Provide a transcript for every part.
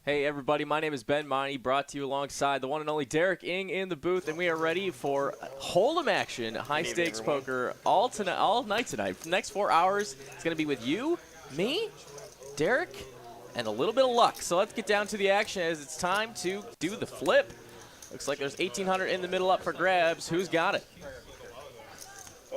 Hey everybody, my name is Ben Monty, brought to you alongside the one and only Derek Ing in the booth, and we are ready for Hold'em action, high stakes poker all night tonight. For the next 4 hours, it's going to be with you, me, Derek, and a little bit of luck. So let's get down to the action as it's time to do the flip. Looks like there's 1,800 in the middle up for grabs. Who's got it?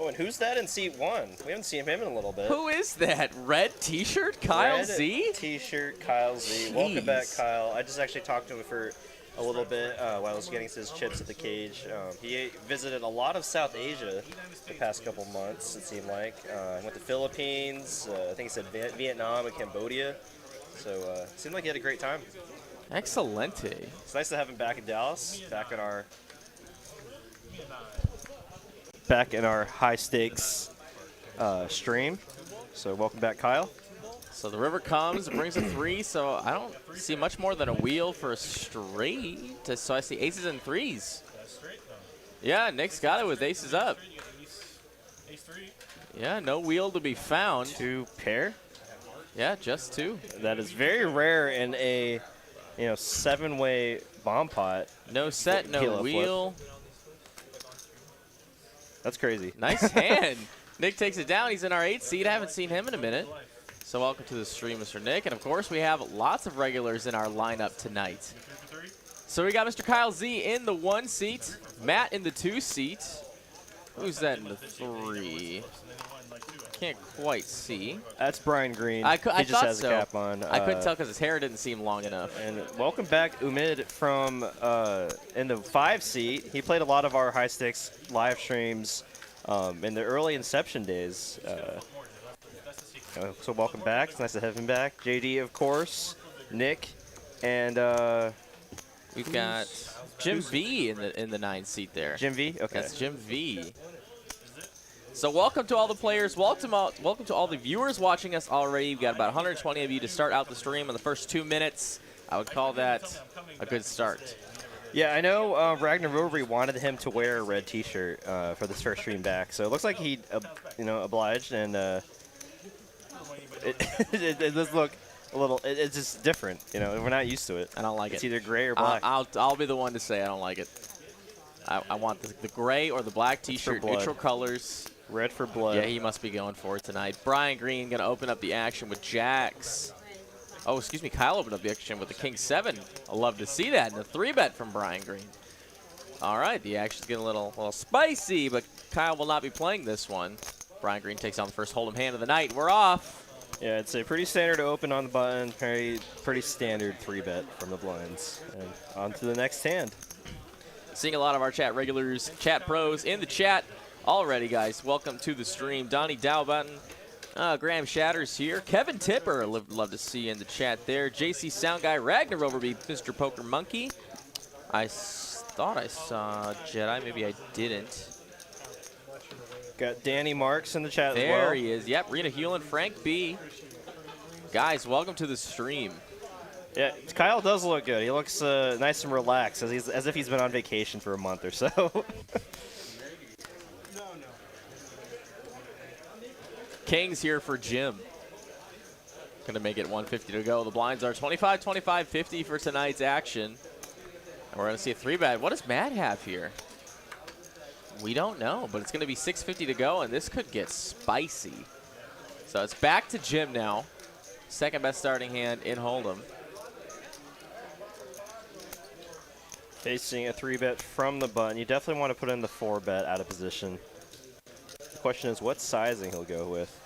Oh, and who's that in seat 1? We haven't seen him in a little bit. Who is that? Red t-shirt, Kyle Red Z? T-shirt, Kyle Z. Jeez. Welcome back, Kyle. I just actually talked to him for a little bit while I was getting his chips at the cage. He visited a lot of South Asia the past couple months, it seemed like. He went to Philippines, I think he said Vietnam and Cambodia. So it seemed like he had a great time. Excellente. It's nice to have him back in Dallas, back in our high stakes stream. So welcome back, Kyle. So the river comes, brings a 3, so I don't see much more than a wheel for a straight. So I see aces and 3s. Yeah, Nick's got it with aces up. Yeah, no wheel to be found. 2 pair. Yeah, just 2. That is very rare in a 7-way bomb pot. No set, no wheel. That's crazy. Nice hand. Nick takes it down. He's in our 8th seat. I haven't seen him in a minute. So welcome to the stream, Mr. Nick. And, of course, we have lots of regulars in our lineup tonight. So we got Mr. Kyle Z in the 1 seat, Matt in the 2 seat. Who's that in the 3? Can't quite see. That's Brian Green. I he just has so. a cap on. I couldn't tell because his hair didn't seem long enough. And welcome back, Umid, from in the 5 seat. He played a lot of our high stakes live streams in the early inception days. So welcome back. It's nice to have him back. JD, of course, Nick, and we've got Jim V in the 9 seat there. Jim V. Okay. That's Jim V. So welcome to all the players. Welcome to all the viewers watching us already. We've got about 120 of you to start out the stream in the first 2 minutes. I would call that a good start. Yeah, I know Ragnar Rovery wanted him to wear a red T-shirt for this first stream back, so it looks like he, obliged, and it does look a little. It's just different, We're not used to it. I don't like it. It's either gray or black. I'll be the one to say I don't like it. I want the gray or the black T-shirt, neutral colors. Red for blood. Yeah, he must be going for it tonight. Brian Green going to open up the action with jacks. Oh, excuse me, Kyle opened up the action with the king 7. I love to see that. And a 3-bet from Brian Green. All right, the action's getting a little spicy, but Kyle will not be playing this one. Brian Green takes on the first hold'em hand of the night. We're off. Yeah, it's a pretty standard open on the button. Pretty standard 3-bet from the blinds. And on to the next hand. Seeing a lot of our chat regulars, chat pros in the chat already, guys. Welcome to the stream. Donnie Dowbutton, Graham Shatters here. Kevin Tipper, love to see you in the chat there. JC Sound Guy, Ragnar Overby, Mr. Poker Monkey. I thought I saw Jedi. Maybe I didn't. Got Danny Marks in the chat as well. There he is. Yep, Rena Hewlin, Frank B. Guys, welcome to the stream. Yeah, Kyle does look good. He looks nice and relaxed, as if he's been on vacation for a month or so. King's here for Jim. Going to make it 150 to go. The blinds are 25, 25, 50 for tonight's action. And we're going to see a 3-bet. What does Matt have here? We don't know, but it's going to be 650 to go, and this could get spicy. So it's back to Jim now. Second best starting hand in Hold'em. Facing a 3-bet from the button. You definitely want to put in the 4-bet out of position. The question is what sizing he'll go with.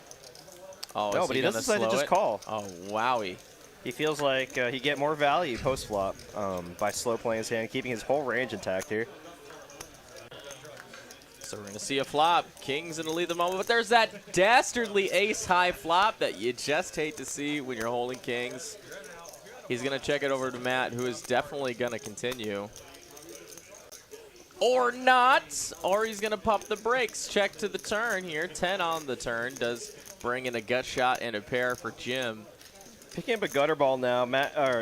Oh, no, but he doesn't decide to just call. Oh, wowie. He feels like he'd get more value post-flop by slow playing his hand, keeping his whole range intact here. So we're going to see a flop. King's going to lead the moment, but there's that dastardly ace-high flop that you just hate to see when you're holding kings. He's going to check it over to Matt, who is definitely going to continue. Or not, or he's going to pump the brakes. Check to the turn here. 10 on the turn does bring in a gut shot and a pair for Jim. Picking up a gutter ball now.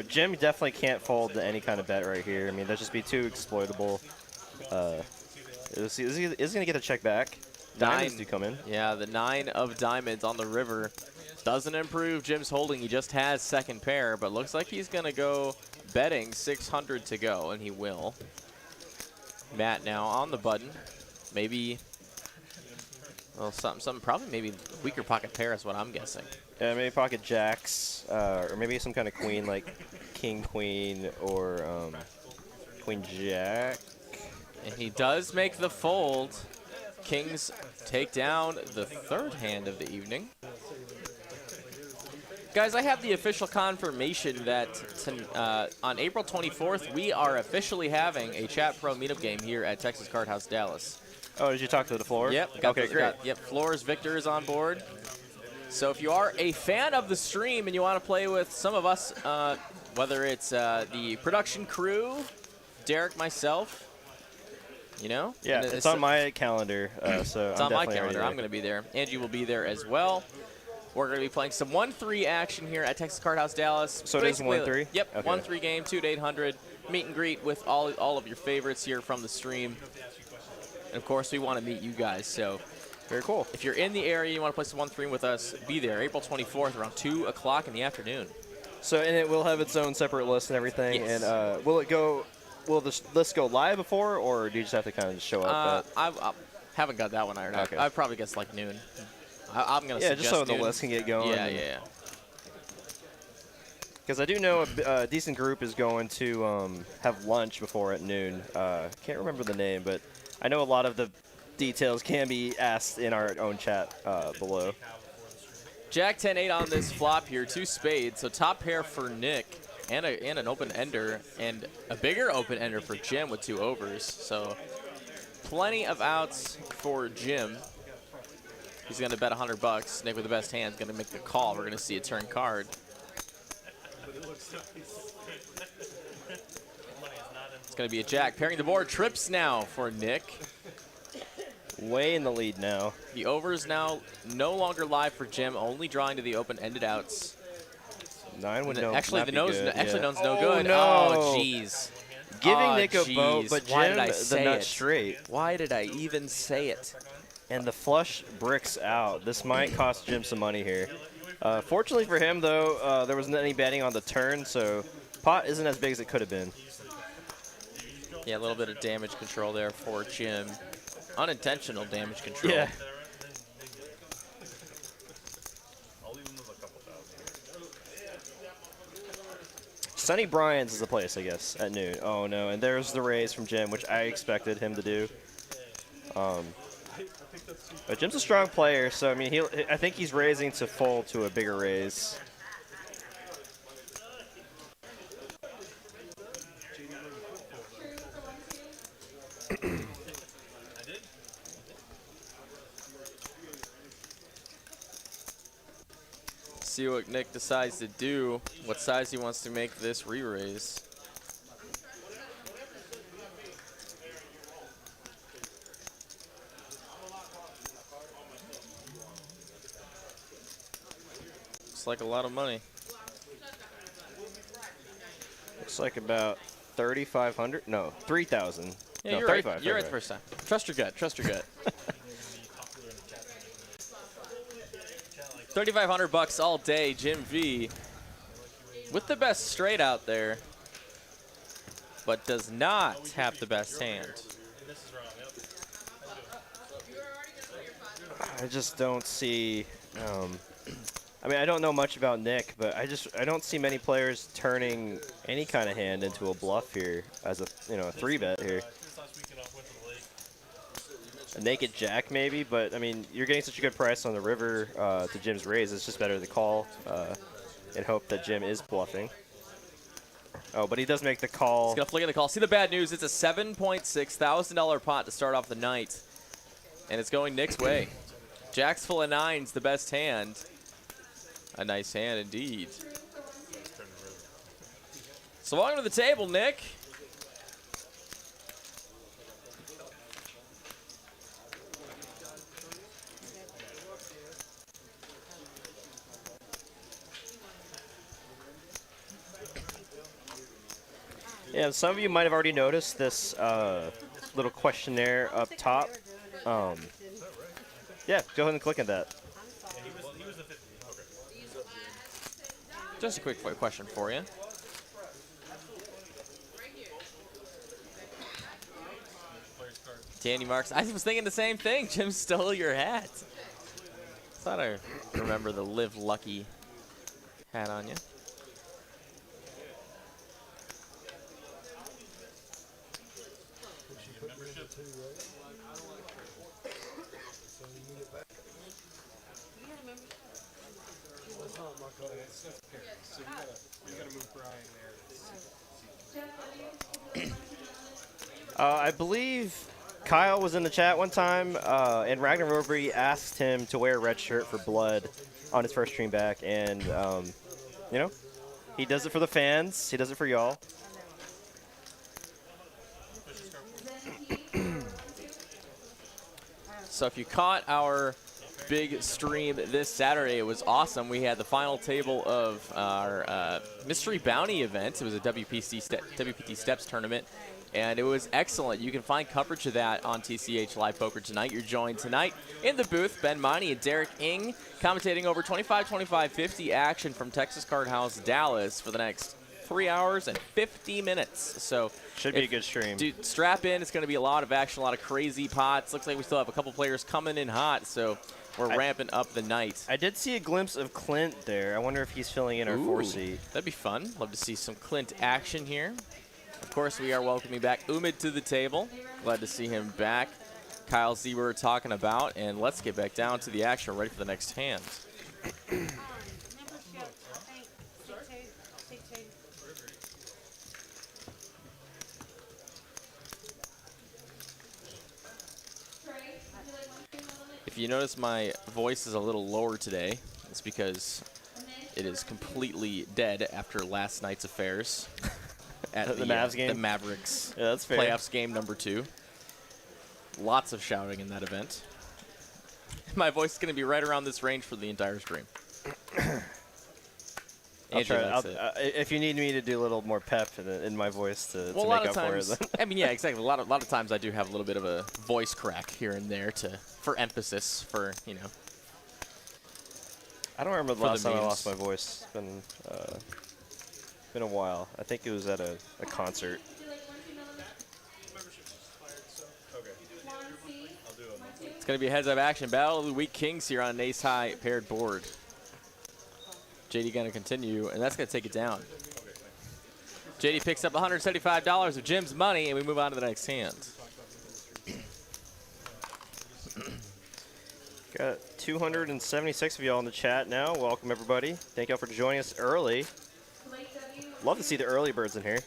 Jim definitely can't fold to any kind of bet right here. I mean, that'd just be too exploitable. Is he going to get a check back? Diamonds do come in. Yeah, the 9 of diamonds on the river. Doesn't improve Jim's holding. He just has second pair, but looks like he's going to go betting 600 to go, and he will. Matt now on the button. Maybe, well, something probably maybe weaker pocket pair is what I'm guessing. Yeah, maybe pocket jacks, or maybe some kind of queen like king, queen, or queen, jack. And he does make the fold. Kings take down the third hand of the evening. Guys, I have the official confirmation that on April 24th, we are officially having a Chat Pro Meetup game here at Texas Card House Dallas. Oh, did you talk to the floor? Yep. Okay, great. Yep, Floors Victor is on board. So if you are a fan of the stream and you want to play with some of us, whether it's the production crew, Derek, myself, you know? Yeah, it's on my calendar, so it's on my calendar. I'm going to be there. Angie will be there as well. We're going to be playing some 1-3 action here at Texas Card House Dallas. So it is 1-3? Yep, okay. 1-3 game, 2 to 800. Meet and greet with all of your favorites here from the stream. And, of course, we want to meet you guys. So very cool. If you're in the area, you want to play some 1-3 with us, be there April 24th around 2 o'clock in the afternoon. So, and it will have its own separate list and everything. Yes. And will this list go live before, or do you just have to kind of show up? I haven't got that one ironed out. Okay. I probably guess like noon. I'm going to suggest just so noon. The list can get going. Yeah. Because I do know a decent group is going to have lunch before at noon. Can't remember the name, but I know a lot of the details can be asked in our own chat below. Jack 10-8 on this flop here, 2 spades. So top pair for Nick and an open ender, and a bigger open ender for Jim with 2 overs. So plenty of outs for Jim. He's going to bet $100. Nick with the best hand is going to make the call. We're going to see a turn card. It's going to be a jack. Pairing the board. Trips now for Nick. Way in the lead now. The over is now no longer live for Jim, only drawing to the open-ended outs. 9 would no. Actually, the nose, none's no good. No. Oh, jeez. Giving Nick a vote, but Jim the nut straight. Why did I even say it? And the flush bricks out. This might cost Jim some money here. Fortunately for him, though, there wasn't any betting on the turn, so pot isn't as big as it could have been. Yeah, a little bit of damage control there for Jim. Unintentional damage control. Yeah. Sunny Bryan's is the place, I guess, at noon. Oh, no, and there's the raise from Jim, which I expected him to do. But Jim's a strong player, so, I mean, I think he's raising to fold to a bigger raise. See what Nick decides to do, what size he wants to make this re-raise. Looks like a lot of money. Looks like about 3,500. No, 3,000. Yeah, no, you're 35, right. You're right the first time. Trust your gut. Trust your gut. 3,500 bucks all day, Jim V. With the best straight out there, but does not have the best hand. I just don't see. I mean, I don't know much about Nick, but I don't see many players turning any kind of hand into a bluff here as a a 3-bet here. A naked jack maybe, but I mean, you're getting such a good price on the river to Jim's raise. It's just better to call and hope that Jim is bluffing. Oh, but he does make the call. He's gonna flick in the call. See the bad news? It's a $7,600 pot to start off the night, and it's going Nick's way. Jack's full of 9s, the best hand. A nice hand indeed. So welcome to the table, Nick. Yeah, some of you might have already noticed this little questionnaire up top. Yeah, go ahead and click on that. Just a quick question for you. Danny Marks. I was thinking the same thing. Jim stole your hat. Thought I remember the Live Lucky hat on you. I believe Kyle was in the chat one time, and Ragnar asked him to wear a red shirt for Blood on his first stream back, and you know, he does it for the fans. He does it for y'all. So if you caught our big stream this Saturday, it was awesome. We had the final table of our Mystery Bounty event. It was a WPT Steps tournament, and it was excellent. You can find coverage of that on TCH Live Poker tonight. You're joined tonight in the booth, Ben Money and Derek Ing, commentating over 25-25-50 action from Texas Card House, Dallas for the next 3 hours and 50 minutes. So should be a good stream. Dude, strap in. It's going to be a lot of action, a lot of crazy pots. Looks like we still have a couple players coming in hot, so we're ramping up the night. I did see a glimpse of Clint there. I wonder if he's filling in our 4-seat. That'd be fun. Love to see some Clint action here. Of course, we are welcoming back Umid to the table. Glad to see him back. Kyle Z we were talking about, and let's get back down to the action, ready for the next hand. If you notice my voice is a little lower today, it's because it is completely dead after last night's affairs at the Mavs game? The Mavericks that's fair. playoffs game number 2. Lots of shouting in that event. My voice is going to be right around this range for the entire stream. I'll try. If you need me to do a little more pep in my voice to make up for it. Then. I mean, yeah, exactly. A lot of times I do have a little bit of a voice crack here and there for emphasis, for, you know. I don't remember the last time I lost my voice. It's been a while. I think it was at a concert. It's going to be a heads-up action. Battle of the Weak Kings here on an ace-high paired board. JD going to continue, and that's going to take it down. JD picks up $175 of Jim's money, and we move on to the next hand. Got 276 of y'all in the chat now. Welcome, everybody. Thank y'all for joining us early. Love to see the early birds in here.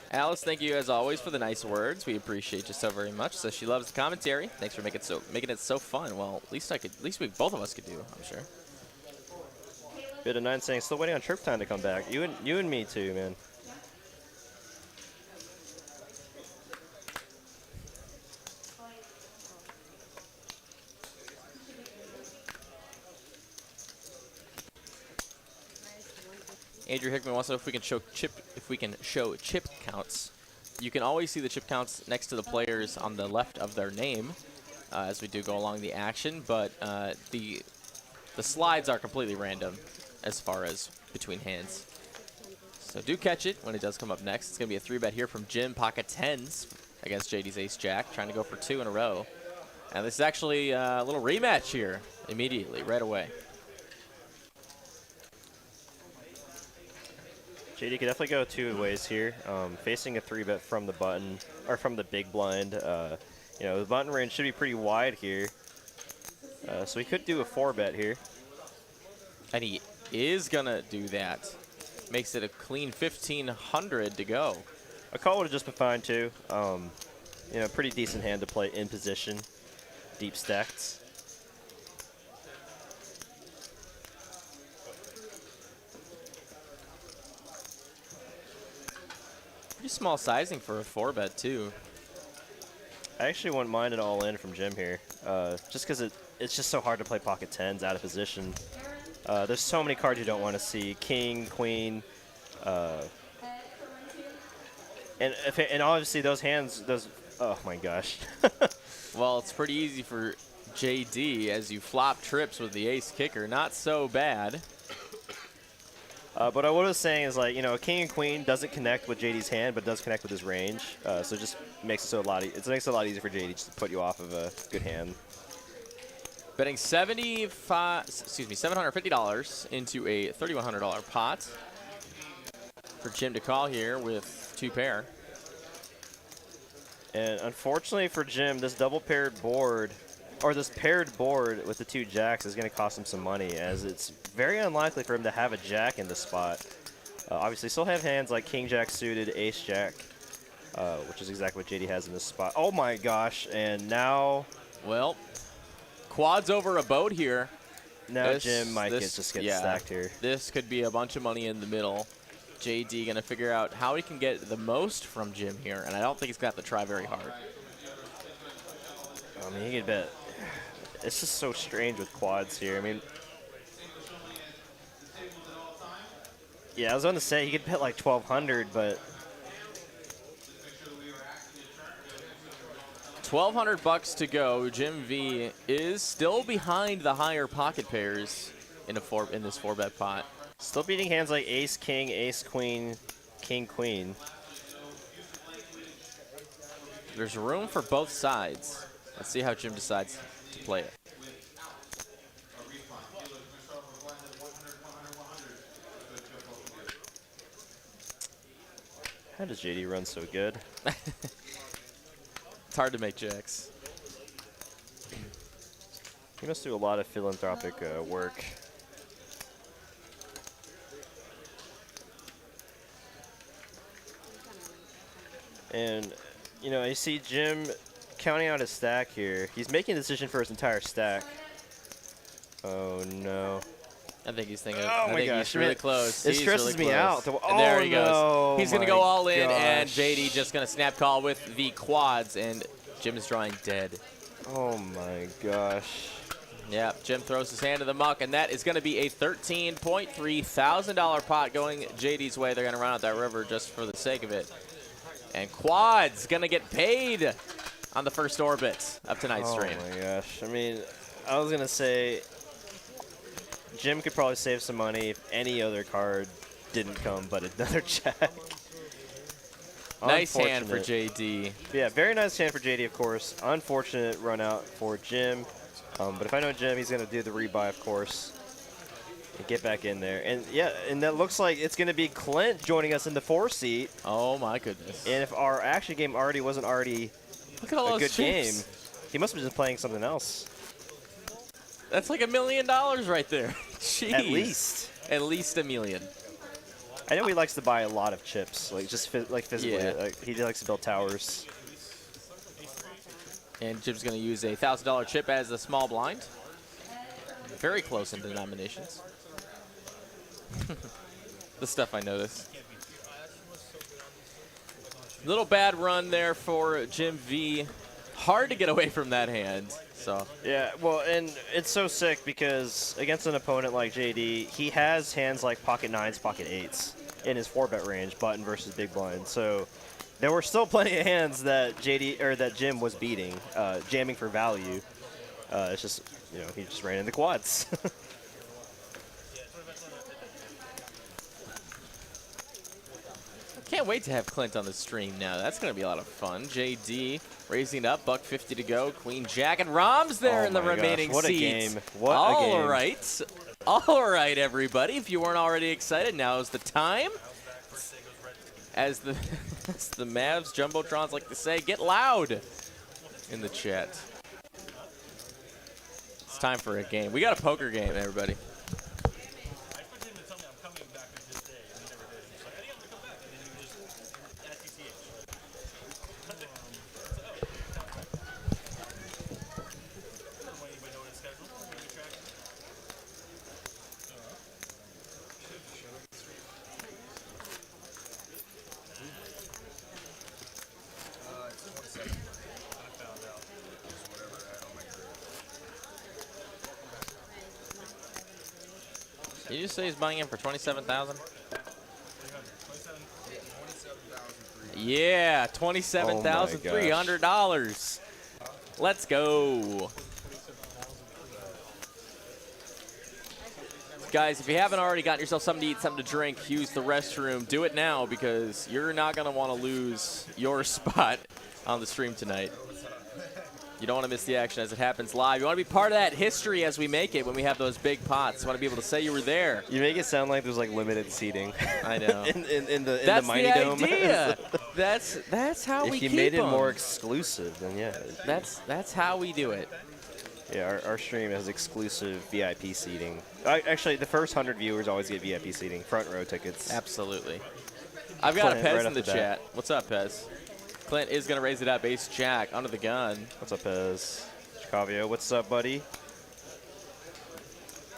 Alice, thank you as always for the nice words. We appreciate you so very much. So she loves the commentary. Thanks for making it so fun. Well, at least both of us could do, I'm sure. Bit of 9 saying still waiting on Trip Time to come back. You and me too, man. Andrew Hickman wants to know if we can show chip counts. You can always see the chip counts next to the players on the left of their name as we do go along the action, but the slides are completely random as far as between hands. So do catch it when it does come up next. It's going to be a 3-bet here from Jim, pocket 10s against JD's ace-jack, trying to go for 2 in a row. And this is actually a little rematch here immediately, right away. JD could definitely go 2 ways here. Facing a 3-bet from the button, or from the big blind. You know, the button range should be pretty wide here. So he could do a 4-bet here. And he is going to do that. Makes it a clean 1,500 to go. A call would have just been fine too. You know, pretty decent hand to play in position. Deep stacked. Pretty small sizing for a 4-bet too. I actually wouldn't mind an all-in from Jim here, just because it's just so hard to play pocket 10s out of position. There's so many cards you don't want to see. King, queen, and obviously those hands, oh my gosh. Well, it's pretty easy for JD as you flop trips with the ace kicker. Not so bad. But what I was saying is, like, you know, a king and queen doesn't connect with JD's hand, but does connect with his range. So it just makes it so it makes it a lot easier for JD just to put you off of a good hand. Betting $750 into a $3,100 pot for Jim to call here with 2 pair. And unfortunately for Jim, this double paired board, or this paired board with the 2 jacks is going to cost him some money, as it's very unlikely for him to have a jack in this spot. Obviously, still have hands like king jack suited, ace jack, which is exactly what JD has in this spot. Oh my gosh! And now, well, quads over a boat here. Now Jim might just get stacked here. This could be a bunch of money in the middle. JD going to figure out how he can get the most from Jim here, and I don't think he's got to try very hard. I mean, he could bet. It's just so strange with quads here. I mean, yeah, I was going to say he could bet like 1,200, but $1,200 to go. Jim V is still behind the higher pocket pairs in this 4-bet pot. Still beating hands like ace king, ace queen, king queen. There's room for both sides. Let's see how Jim decides to play it. How does JD run so good? It's hard to make jacks. He must do a lot of philanthropic work. And, you know, I see Jim counting out his stack here. He's making a decision for his entire stack. Oh, no. I think he's thinking. Oh my gosh, he's really close. It stresses me out. And there he goes. No, he's going to go all in, and JD just going to snap call with the quads, and Jim is drawing dead. Oh my gosh. Yeah, Jim throws his hand in the muck, and that is going to be a $13.3 thousand pot going JD's way. They're going to run out that river just for the sake of it. And quads going to get paid on the first orbit of tonight's stream. Oh my gosh. I mean, I was going to say Jim could probably save some money if any other card didn't come but another jack. Nice hand for JD. Yeah, very nice hand for JD, of course. Unfortunate run out for Jim. But if I know Jim, he's going to do the rebuy, of course, and get back in there. And yeah, and that looks like it's going to be Clint joining us in the 4 seat. Oh my goodness. And if our action game wasn't already Look at all a those good chips. game, he must have been playing something else. That's like $1 million right there. Jeez. At least. At least $1 million. I know he likes to buy a lot of chips, like just physically. Yeah. Like, he likes to build towers. And Jim's going to use a $1,000 chip as the small blind. Very close in denominations. The stuff I notice. Little bad run there for Jim V. Hard to get away from that hand. So yeah, well, and it's so sick because against an opponent like JD, he has hands like pocket 9s, pocket 8s in his 4-bet range, button versus big blind. So there were still plenty of hands that Jim was beating, jamming for value. It's just, you know, he just ran into quads. can't wait to have Clint on the stream now. That's going to be a lot of fun. JD raising up, $1.50 to go. Queen Jack and Rom's there in the remaining what seats. A game. What a game. All right, everybody. If you weren't already excited, now is the time. As the Mavs Jumbotrons like to say, get loud in the chat. It's time for a game. We got a poker game, everybody. Did you just say he's buying in for $27,000? Yeah, $27,300. Let's go. Guys, if you haven't already gotten yourself something to eat, something to drink, use the restroom, do it now because you're not going to want to lose your spot on the stream tonight. You don't want to miss the action as it happens live. You want to be part of that history as we make it when we have those big pots. You want to be able to say you were there. You make it sound like there's like limited seating. I know. in the That's Mighty Dome. the idea. that's how we keep If you made it them. more exclusive, then yeah. That's how we do it. Yeah, our stream has exclusive VIP seating. Actually, the first 100 viewers always get VIP seating, front row tickets. Absolutely. I've got Clint, a Pez right in the off the chat. What's up, Pez? Clint is going to raise it up. Ace Jack under the gun. What's up, Pez? Chicavio, what's up, buddy?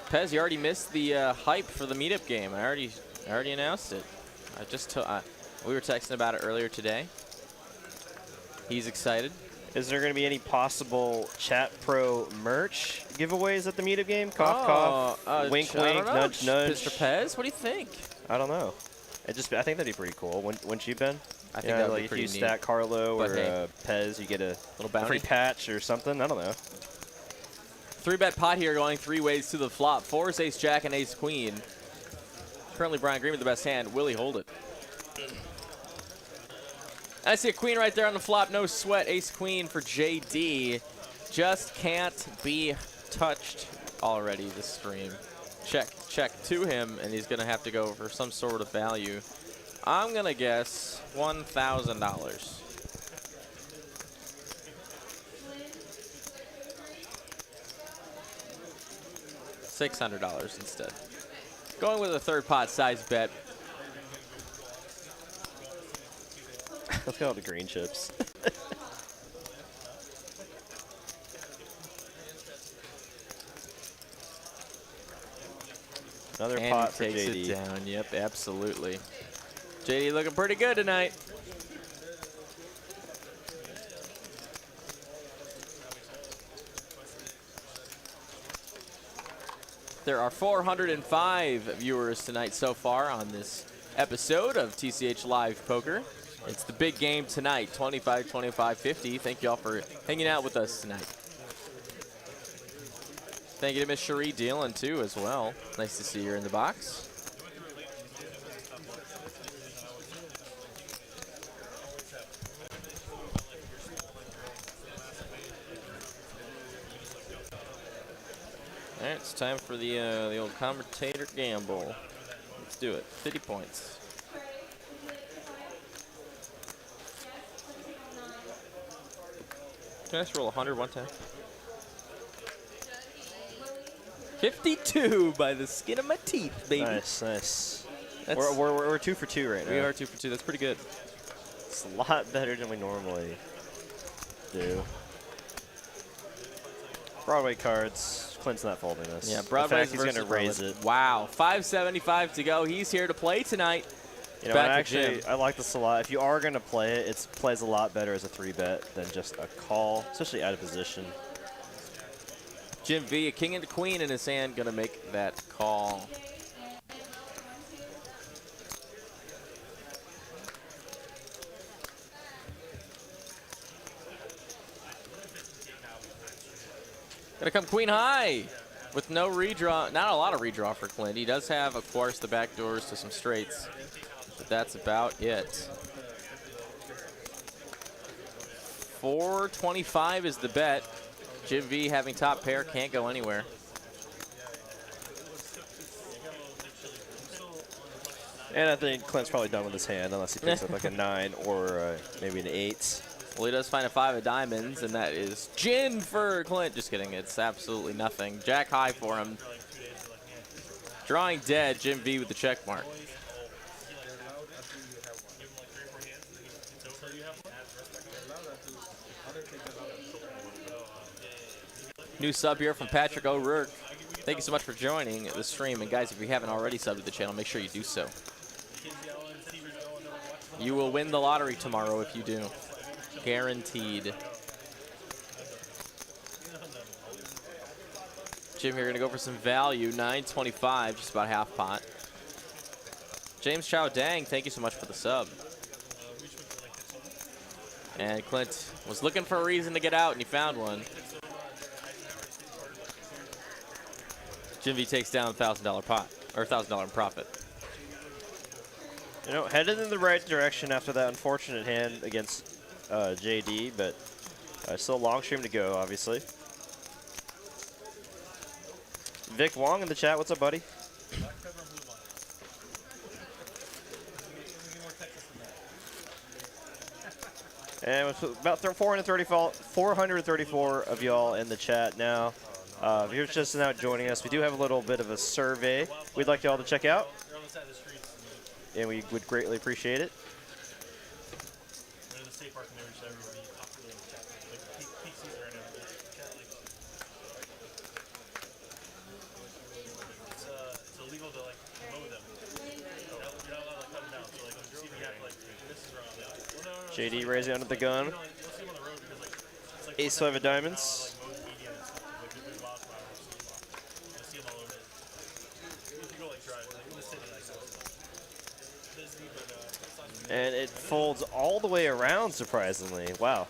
Pez, you already missed the hype for the Meetup game. I already announced it. We were texting about it earlier today. He's excited. Is there going to be any possible Chat Pro merch giveaways at the Meetup game? Cough, cough. Wink, wink. Nudge, nudge. Mr. Pez, what do you think? I don't know. I think that'd be pretty cool. Wouldn't you, Ben? I think that would like be if pretty you neat. stack Carlo But or hey, Pez, you get a little bounty. free patch or something. I don't know. 3-bet pot here going 3 ways to the flop. 4 is Ace Jack and Ace Queen. Currently Brian Green with the best hand. Will he hold it? I see a queen right there on the flop. No sweat. Ace Queen for JD. Just can't be touched already this stream. Check to him, and he's going to have to go for some sort of value. I'm going to guess $1,000. $600 instead. Going with a third pot size bet. Look at all the green chips. Another And pot he for takes JD. it down. Yep, absolutely. JD looking pretty good tonight. There are 405 viewers tonight so far on this episode of TCH Live Poker. It's the big game tonight, 25, 25, 50. Thank you all for hanging out with us tonight. Thank you to Miss Cherie Dealing, too, as well. Nice to see her in the box. All right, it's time for the old Commentator gamble. Let's do it. 50 points. Can I just roll 100 one time? 52 by the skin of my teeth, baby. Nice, nice. That's We're 2 for 2 right now. we are 2 for 2. That's pretty good. It's a lot better than we normally do. Broadway cards. Clint's not folding this. Yeah, Broadway's he's going to raise it. Wow, 575 to go. He's here to play tonight. You know, Back to actually, Jim. I like this a lot. If you are going to play it, it plays a lot better as a 3-bet than just a call, especially out of position. Jim V, a king and a queen in his hand, gonna make that call. Gonna come queen high with no redraw. Not a lot of redraw for Clint. He does have, of course, the back doors to some straights, but that's about it. 425 is the bet. Jim V having top pair, can't go anywhere. And I think Clint's probably done with his hand unless he picks up like a 9 or maybe an 8. Well, he does find a 5 of diamonds, and that is gin for Clint. Just kidding, it's absolutely nothing. Jack high for him. Drawing dead, Jim V with the check mark. New sub here from Patrick O'Rourke. Thank you so much for joining the stream. And guys, if you haven't already subbed to the channel, make sure you do so. You will win the lottery tomorrow if you do. Guaranteed. Jim here gonna go for some value. 925, just about half pot. James Chow Dang, thank you so much for the sub. And Clint was looking for a reason to get out, and he found one. Jim V takes down $1,000 pot, or $1,000 in profit. You know, headed in the right direction after that unfortunate hand against JD, but still a long stream to go, obviously. Vic Wong in the chat, what's up, buddy? And with about 434 of y'all in the chat now. If you're just now joining us, we do have a little bit of a survey we'd like y'all to check out. And we would greatly appreciate it. JD raising under the gun. Ace-5 of diamonds. And it folds all the way around, surprisingly. Wow.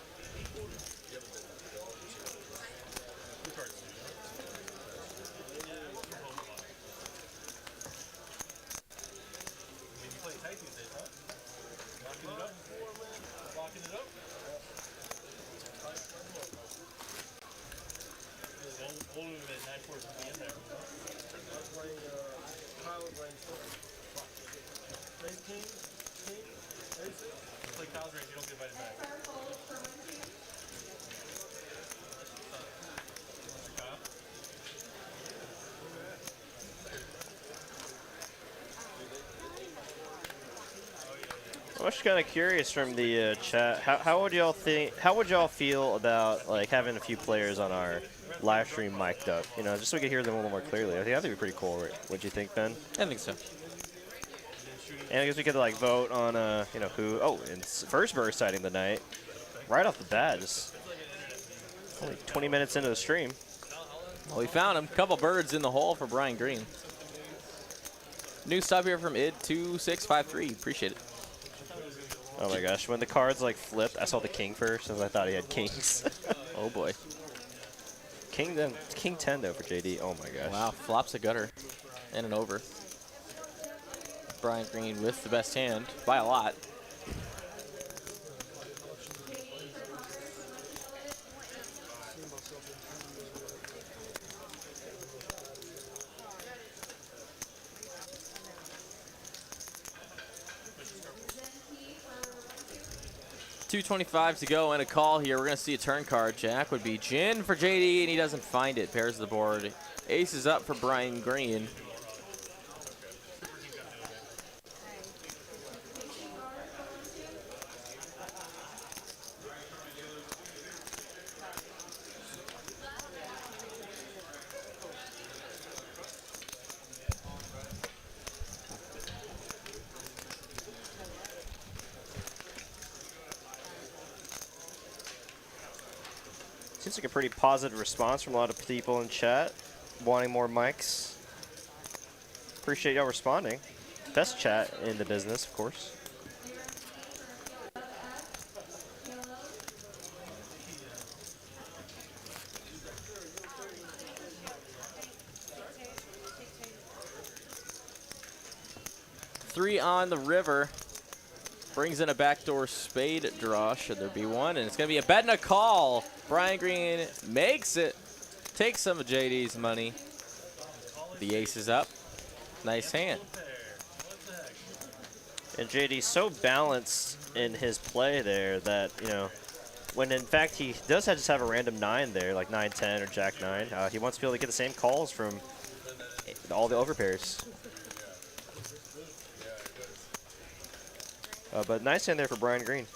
I'm just kind of curious from the chat. How would y'all think? How would y'all feel about like having a few players on our live stream mic'd up? You know, just so we could hear them a little more clearly. I think that'd be pretty cool. Right? What'd you think, Ben? I think so. And I guess we could like vote on you know who. Oh, and first bird sighting the night, right off the bat. Just only 20 minutes into the stream. Well, we found him. Couple birds in the hole for Brian Green. New stop here from id2653. Appreciate it. Oh my gosh, when the cards like flipped, I saw the king first, and I thought he had kings. Oh boy. King 10 though for JD. Oh my gosh. Wow, flops a gutter and an over. Brian Green with the best hand by a lot. $2.25 to go and a call here. We're going to see a turn card. Jack would be gin for JD, and he doesn't find it. Pairs the board. Ace is up for Brian Green. Seems like a pretty positive response from a lot of people in chat, wanting more mics. Appreciate y'all responding. Best chat in the business, of course. Three on the river. Brings in a backdoor spade draw, should there be one, and it's going to be a bet and a call. Brian Green makes it. Takes some of JD's money. The ace is up. Nice hand. And JD's so balanced in his play there that, you know, when in fact he does just have a random 9 there, like 9-10 or Jack-9, he wants to be able to get the same calls from all the overpairs. But nice hand there for Brian Green.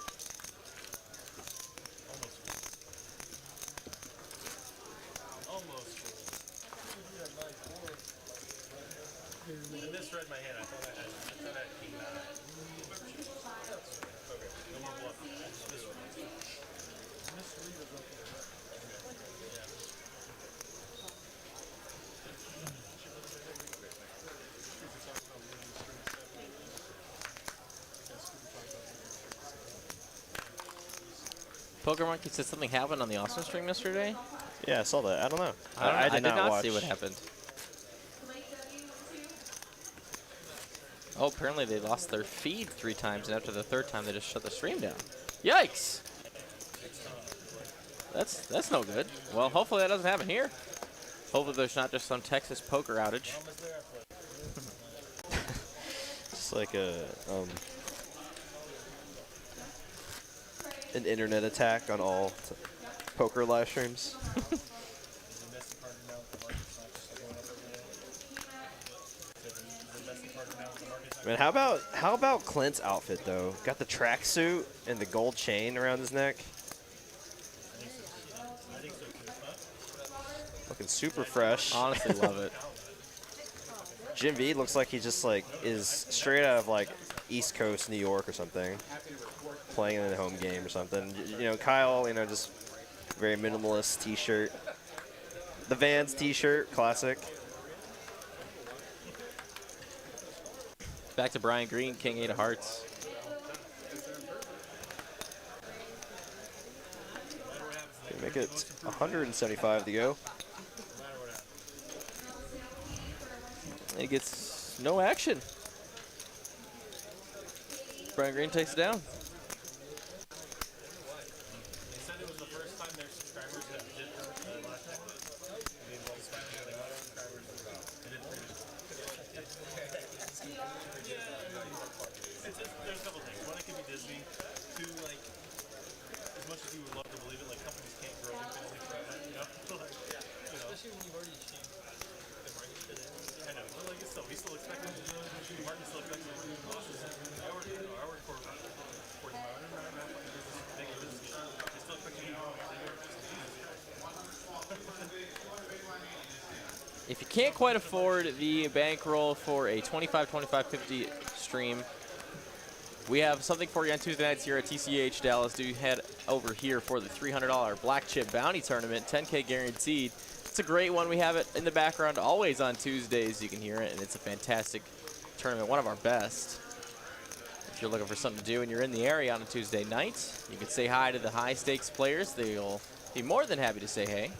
Poker Monkey said something happened on the Austin stream yesterday. Yeah, I saw that. I don't know. I did not not watch. see what happened. Oh, apparently they lost their feed 3 times, and after the 3rd time, they just shut the stream down. Yikes! That's no good. Well, hopefully that doesn't happen here. Hopefully there's not just some Texas poker outage. It's like an internet attack on all poker live streams. Man, how about Clint's outfit though? Got the tracksuit and the gold chain around his neck. Looking super fresh. Honestly, love it. Jim V looks like he just like is straight out of like East Coast New York or something, playing in a home game or something. You know, Kyle, you know, just very minimalist T-shirt. The Vans T-shirt, classic. Back to Brian Green, King 8 of Hearts. Gonna make it 175 to go. He gets no action. Brian Green takes it down. There's a couple things. One, it could be Disney. Two, like, as much as you would love to believe it, like, companies can't grow infinitely forever, you know? Like, you know. Especially when you've already achieved the market fit in. I know, but, like, we still expect them to do it. The market still expects them to do losses. I work for 45 right now, like, big business. They still expect you to do If you can't quite afford the bankroll for a 25, 25, 50 stream, we have something for you on Tuesday nights here at TCH Dallas. Do head over here for the $300 Black Chip Bounty Tournament, 10K guaranteed. It's a great one. We have it in the background always on Tuesdays. You can hear it, and it's a fantastic tournament, one of our best. If you're looking for something to do and you're in the area on a Tuesday night, you can say hi to the high-stakes players. They'll be more than happy to say hey.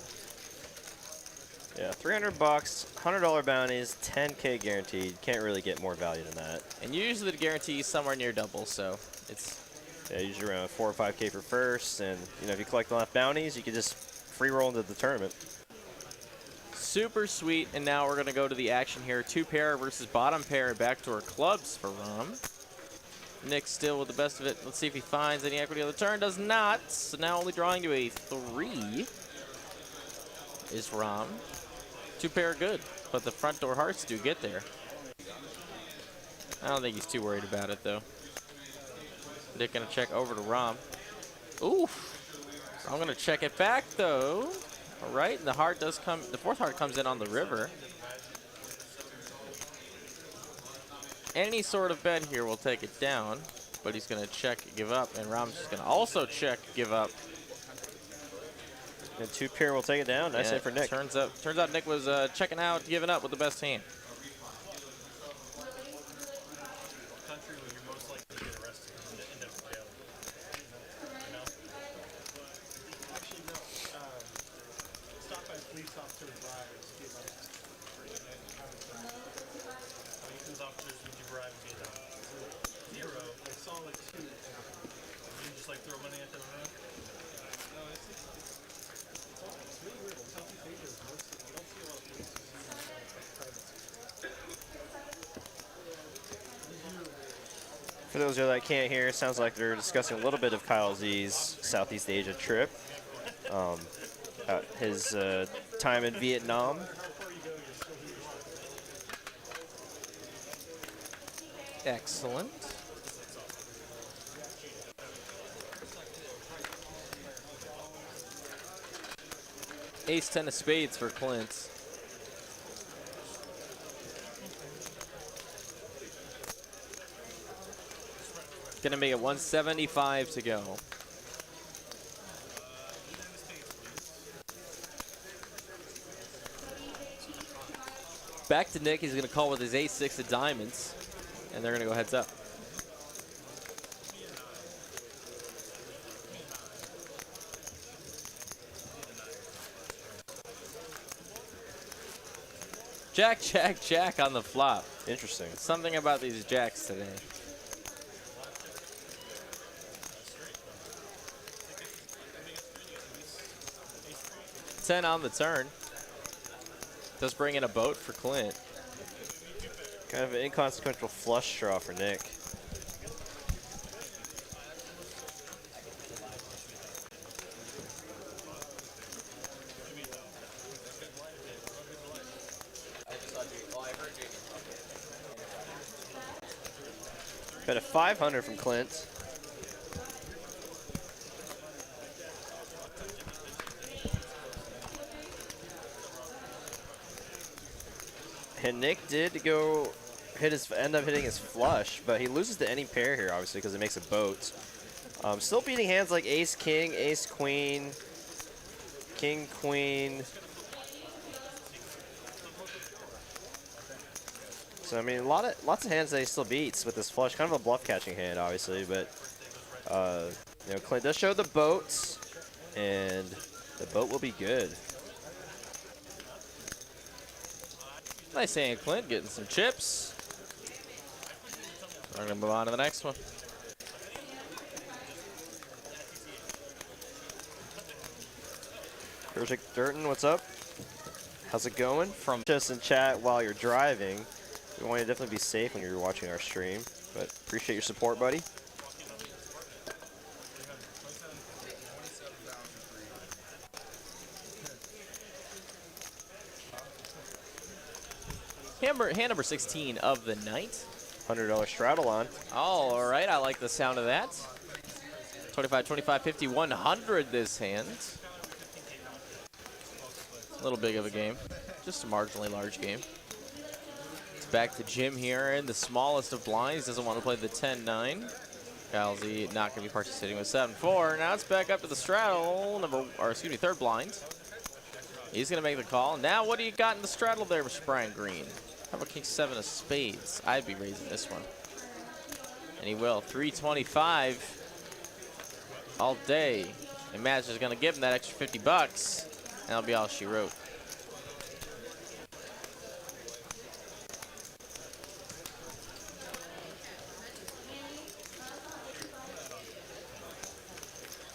Yeah, $300, $100 bounties, 10K guaranteed. Can't really get more value than that. And usually the guarantee is somewhere near double, so it's... Yeah, usually around 4 or 5K for first, and you know if you collect enough bounties, you can just free roll into the tournament. Super sweet, and now we're going to go to the action here. 2 pair versus bottom pair, backdoor clubs for Rom. Nick still with the best of it. Let's see if he finds any equity on the turn. Does not, so now only drawing to a 3 is Rom. 2 pair good, but the front door hearts do get there. I don't think he's too worried about it, though. Nick going to check over to Rom. Oof. I'm going to check it back, though. All right, and the heart does come. The 4th heart comes in on the river. Any sort of bet here will take it down, but he's going to check, give up, and Rom's just going to also check, give up. And 2 pair will take it down. Nice hit for Nick. Turns out Nick was checking out, giving up with the best hand. country where you're most likely to get arrested and end up in jail. You know? Actually, no. Stop by a police officer with bribes. How many police officers would you bribe in Vietnam? 0. I saw like 2. You didn't just like throw money at them around? No, it's really weird. Southeast Asia is mostly, you don't see a lot of police in private sector. For those of you that can't hear, it sounds like they're discussing a little bit of Kyle Z's Southeast Asia trip. His time in Vietnam. Excellent. Ace 10 of spades for Clint. Gonna make it 175 to go. Back to Nick. He's gonna call with his ace-6 of diamonds, and they're gonna go heads up. Jack, jack, jack on the flop. Interesting. Something about these jacks today. 10 on the turn. Does bring in a boat for Clint. Kind of an inconsequential flush draw for Nick. Got a 500 from Clint. And Nick did go end up hitting his flush, but he loses to any pair here, obviously, because it makes a boat. Still beating hands like ace king, ace queen, king queen. So I mean, lots of hands that he still beats with this flush. Kind of a bluff catching hand, obviously, but you know, Clint does show the boats, and the boat will be good. Nice hand, Clint, getting some chips. We're gonna move on to the next one. Perfect Durton, what's up? How's it going? From just in chat while you're driving. We want you to definitely be safe when you're watching our stream, but appreciate your support, buddy. Hand number 16 of the night. $100 straddle on. All right, I like the sound of that. 25, 25, 50, 100 this hand. A little big of a game. Just a marginally large game. It's back to Jim here in the smallest of blinds. Doesn't want to play the 10-9. Galsey not going to be participating with 7-4. Now it's back up to the straddle, third blind. He's going to make the call. Now what do you got in the straddle there, Mr. Brian Green? How about king 7 of spades? I'd be raising this one. And he will. 325 all day. And Madge is going to give him that extra 50 bucks. And that'll be all she wrote.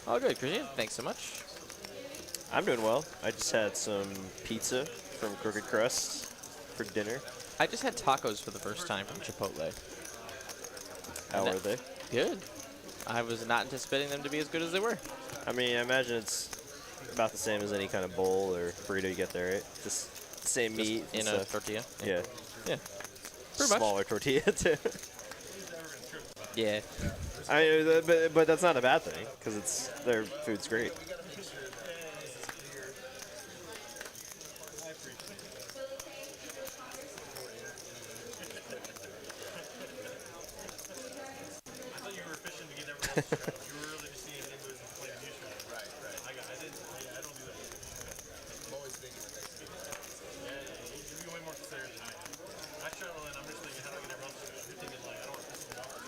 All good, Christian. Thanks so much. I'm doing well. I just had some pizza from Crooked Crust for dinner. I just had tacos for the first time from Chipotle. How were they? Good. I was not anticipating them to be as good as they were. I mean, I imagine it's about the same as any kind of bowl or burrito you get there, right? Just same meat in a tortilla. Yeah. Yeah. Pretty much. Smaller tortilla too. Yeah. I mean, but that's not a bad thing because their food's great. You were really just seeing him and playing the usual. Right. I don't do that. I'm always thinking the next game. Yeah, you're way more considerate than I am. I travel and I'm just thinking, how do I get everyone to do it? You're thinking, like, I don't want to piss them off.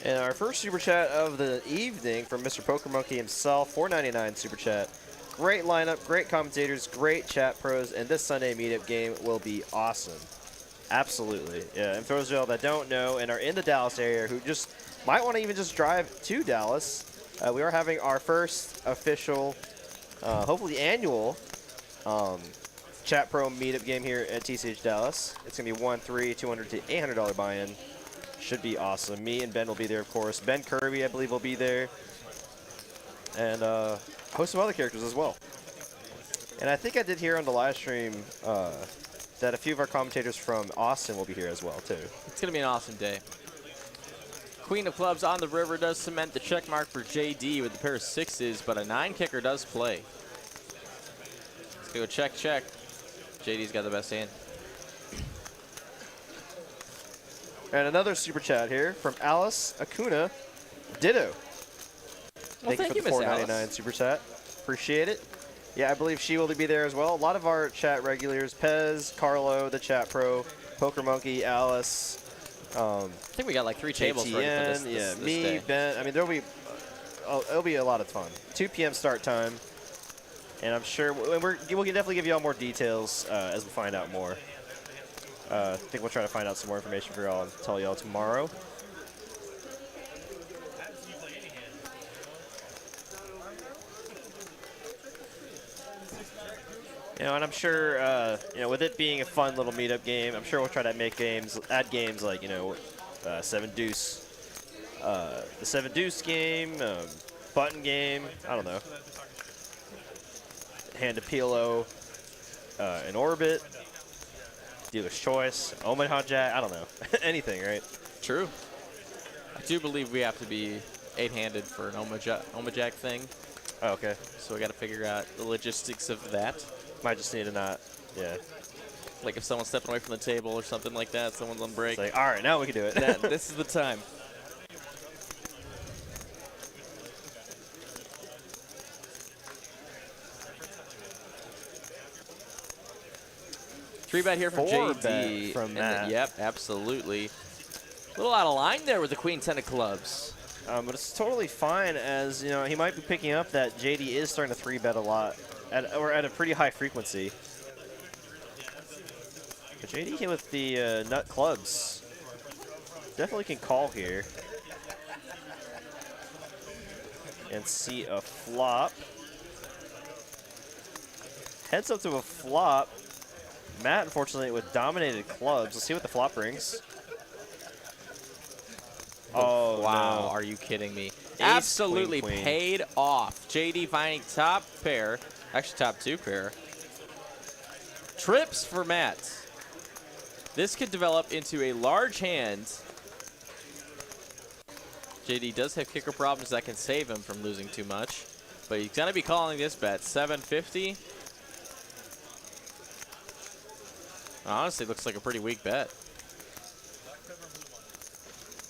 And our first super chat of the evening from Mr. Poker Monkey himself, $4.99 super chat. Great lineup, great commentators, great chat pros, and this Sunday meetup game will be awesome. Absolutely. Yeah, and for those of y'all that don't know and are in the Dallas area who just might want to even just drive to Dallas, we are having our first official, hopefully annual, Chat Pro meetup game here at TCH Dallas. It's going to be $1, $3, $200 to $800 buy-in. Should be awesome. Me and Ben will be there, of course. Ben Kirby, I believe, will be there. And a host of other characters as well. And I think I did hear on the live stream that a few of our commentators from Austin will be here as well, too. It's going to be an awesome day. Queen of clubs on the river does cement the check mark for JD with a pair of sixes, but a 9 kicker does play. Let's go check, check. JD's got the best hand. And another super chat here from Alice Acuna. Ditto. Well, Thank you for the $4.99 super chat. Appreciate it. Yeah, I believe she will be there as well. A lot of our chat regulars, Pez, Carlo, the Chat Pro, Poker Monkey, Alice. I think we got like 3 tables ready for this me, day. Ben. I mean, it'll be a lot of fun. 2 p.m. start time. And I'm sure we'll definitely give you all more details as we find out more. I think we'll try to find out some more information for y'all and tell y'all tomorrow. You know, and I'm sure, you know, with it being a fun little meetup game, I'm sure we'll try to add games like, you know, 7 Deuce, the 7 Deuce game, button game, I don't know, hand to Pilo, an orbit, dealer's choice, Omaha Jack, I don't know, anything, right? True. I do believe we have to be 8-handed for an Omajack thing. Oh, okay. So we got to figure out the logistics of that. Might just need to not, yeah. Like if someone's stepping away from the table or something like that, someone's on break. It's like, all right, now we can do it. This is the time. Three bet here from 4 JD. bet from Matt. Yep, absolutely. A little out of line there with the Queen 10 of clubs. But it's totally fine, as you know, he might be picking up that JD is starting to 3-bet a lot, or at a pretty high frequency. But JD here with the nut clubs definitely can call here and see a flop. Heads up to a flop. Matt, unfortunately, with dominated clubs. Let's see what the flop brings. Oh, wow, no. are you kidding me? Ace, Absolutely queen, queen. paid off. JD finding top pair, actually top 2 pair. Trips for Matt. This could develop into a large hand. JD does have kicker problems that can save him from losing too much, but he's gonna be calling this bet. 750. Honestly, looks like a pretty weak bet.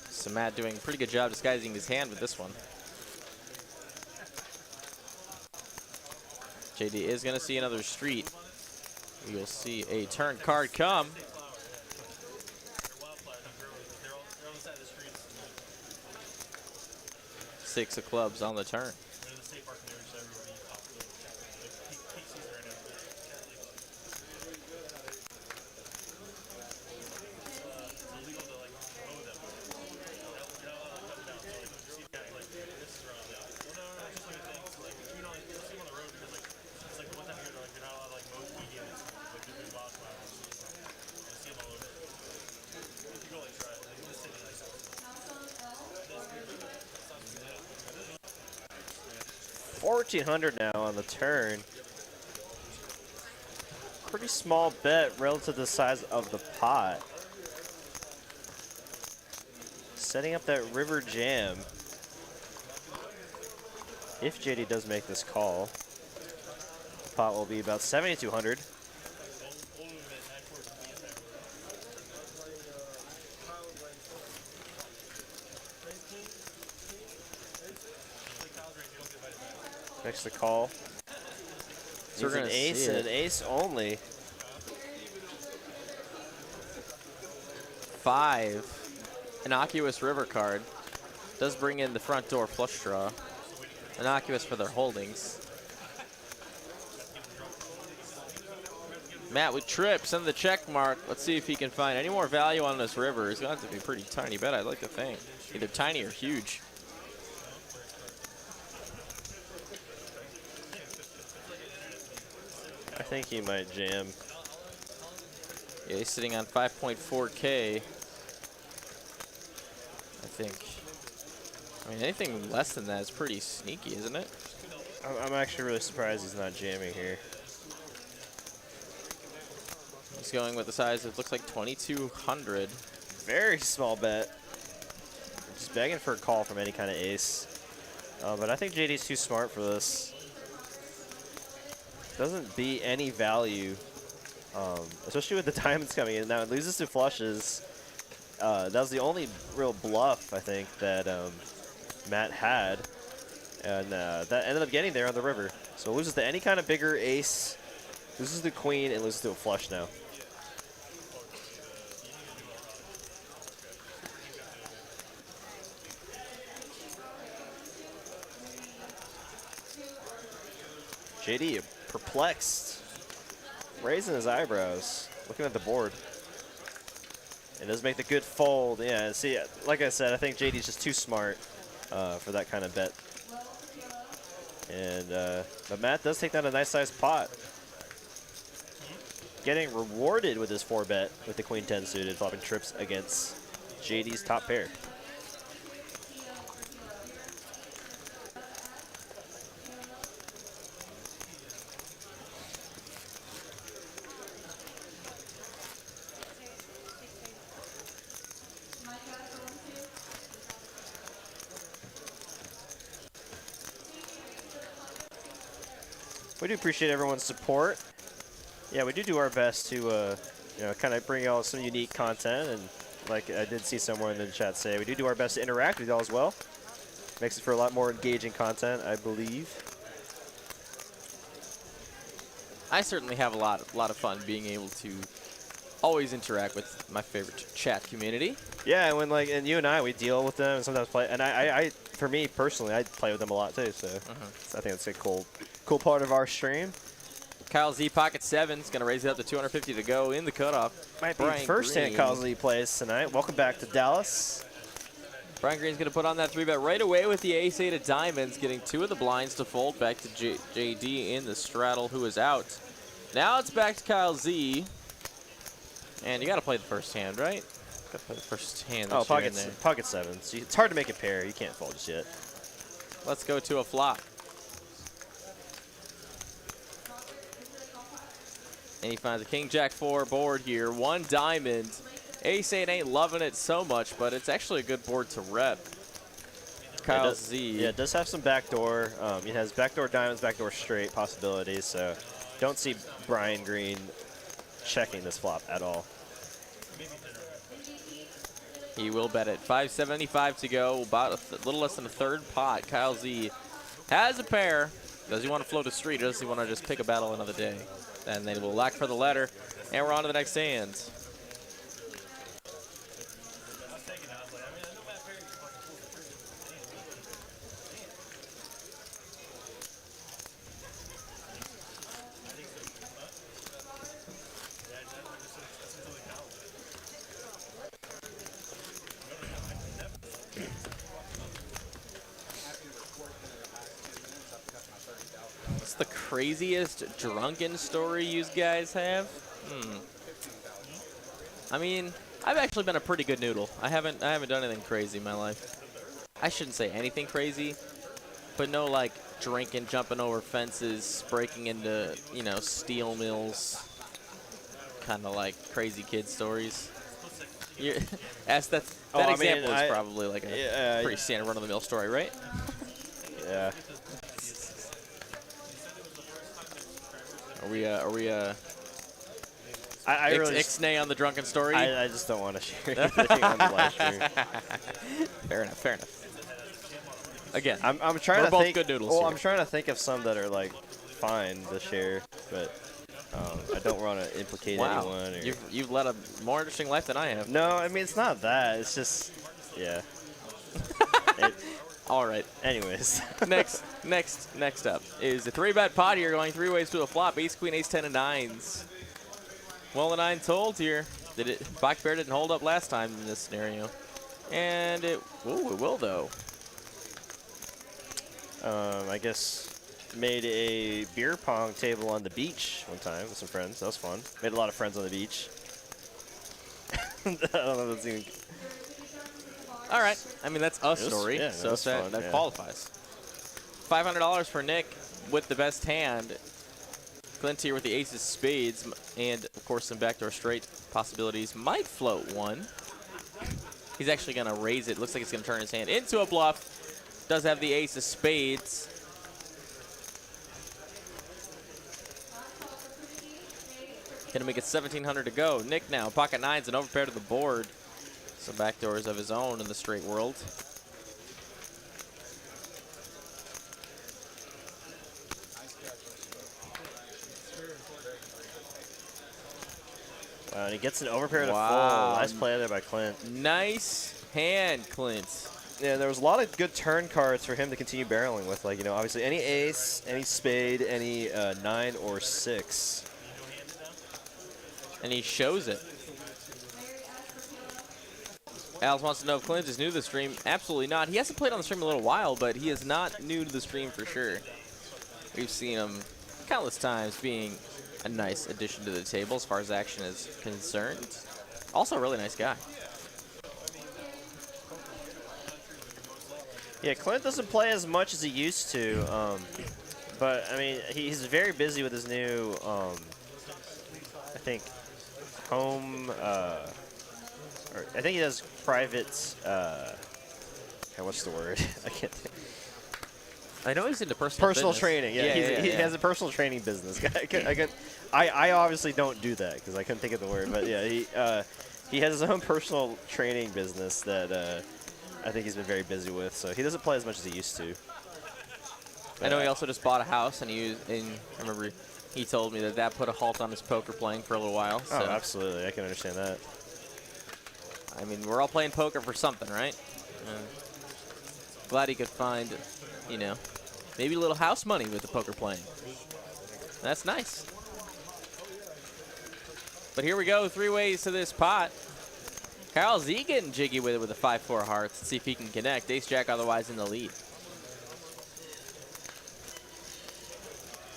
So Matt doing a pretty good job disguising his hand with this one. JD is going to see another street. We will see a turn card come. Six of clubs on the turn. $1,400 now on the turn. Pretty small bet relative to the size of the pot. Setting up that river jam. If JD does make this call, the pot will be about 7,200. Next to call. So He's an ace and an ace only. 5. Innocuous river card. Does bring in the front door flush draw. Innocuous for their holdings. Matt with trips and the check mark. Let's see if he can find any more value on this river. It's going to have to be a pretty tiny bet, I'd like to think. Either tiny or huge. I think he might jam. Yeah, he's sitting on 5.4K. I think. I mean, anything less than that is pretty sneaky, isn't it? I'm actually really surprised he's not jamming here. He's going with the size of, looks like 2,200. Very small bet. Just begging for a call from any kind of ace. But I think JD's too smart for this. Doesn't beat any value, especially with the diamonds coming in. Now it loses to flushes. That was the only real bluff, I think, that Matt had. And that ended up getting there on the river. So it loses to any kind of bigger ace, loses to queen, and loses to a flush now. JD perplexed, raising his eyebrows, looking at the board. It does make the good fold. Yeah, see, like I said, I think JD's just too smart for that kind of bet. And but Matt does take down a nice sized pot. Getting rewarded with his 4-bet with the Queen 10 suited, flopping trips against JD's top pair. We do appreciate everyone's support. Yeah, we do our best to, you know, kind of bring y'all some unique content, and like I did see someone in the chat say, we do our best to interact with y'all as well. Makes it for a lot more engaging content, I believe. I certainly have a lot of fun being able to always interact with my favorite chat community. Yeah, and you and I, we deal with them and sometimes play, and I for me personally, I play with them a lot too, so I think it's a cool part of our stream. Kyle Z, pocket 7, is going to raise it up to 250 to go in the cutoff. Might be Brian first hand Green. Kyle Z plays tonight. Welcome back to Dallas. Brian Green's going to put on that 3-bet right away with the ace-8 of diamonds, getting 2 of the blinds to fold back to JD in the straddle, who is out. Now it's back to Kyle Z. And you got to play the first hand, right? Got to play the first hand. Oh, pocket 7. So it's hard to make a pair. You can't fold just yet. Let's go to a flop. And he finds a King Jack 4 board here. 1 diamond. Ace-8 ain't loving it so much, but it's actually a good board to rep. Kyle Z. Yeah, it does have some backdoor. It has backdoor diamonds, backdoor straight possibilities, so don't see Brian Green checking this flop at all. He will bet it. 575 to go, about a little less than a third pot. Kyle Z has a pair. Does he want to float a street, or does he want to just pick a battle another day? And then we'll lack for the letter, and we're on to the next hand. What's the craziest drunken story you guys have? I mean, I've actually been a pretty good noodle. I haven't done anything crazy in my life. I shouldn't say anything crazy, but no like drinking, jumping over fences, breaking into, you know, steel mills, kind of like crazy kid stories. That example is probably like a pretty standard run-of-the-mill story, right? Yeah. Are we I really ixnay on the drunken story? I just don't want to share anything on the live stream. Fair enough. Fair enough. Again, I'm trying to both think. good noodles Well, here. I'm trying to think of some that are like fine to share, but I don't want to implicate anyone. Or You've led a more interesting life than I have. no, I mean it's not that. It's just yeah. All right. Anyways. next up is a 3-bet pot here, going 3 ways to a flop. Ace, Queen, Ace, 10 of 9s. Well, the 9 told here. Black Bear didn't hold up last time in this scenario, and it will though. I guess made a beer pong table on the beach one time with some friends. That was fun. Made a lot of friends on the beach. I don't know if that's even. All right. I mean, that's a story, yeah, so that qualifies. $500 for Nick with the best hand. Clint here with the aces, spades, and, of course, some backdoor straight possibilities. Might float one. He's actually going to raise it. Looks like he's going to turn his hand into a bluff. Does have the ace of spades. Going to make it 1,700 to go. Nick now, pocket 9s and overpair to the board. Some backdoors of his own in the straight world. And he gets an overpair to full. Nice play there by Clint. Nice hand, Clint. Yeah, there was a lot of good turn cards for him to continue barreling with. Like, you know, obviously any ace, any spade, any 9 or 6. And he shows it. Alex wants to know if Clint is new to the stream. Absolutely not. He hasn't played on the stream in a little while, but he is not new to the stream for sure. We've seen him countless times being a nice addition to the table as far as action is concerned. Also a really nice guy. Yeah, Clint doesn't play as much as he used to, but I mean, he's very busy with his new, I think, home, or I think he does private, what's the word? I can't think. I know he's into personal fitness. Training. Yeah, he has a personal training business. I obviously don't do that because I couldn't think of the word, but yeah, he has his own personal training business that I think he's been very busy with. So he doesn't play as much as he used to. But I know he also just bought a house, and I remember he told me that put a halt on his poker playing for a little while. So. Oh, absolutely, I can understand that. I mean, we're all playing poker for something, right? Glad he could find, you know, maybe a little house money with the poker playing. That's nice. But here we go, 3 ways to this pot. Kyle Z getting jiggy with it with a 5-4 hearts. Let's see if he can connect. Ace-Jack otherwise in the lead.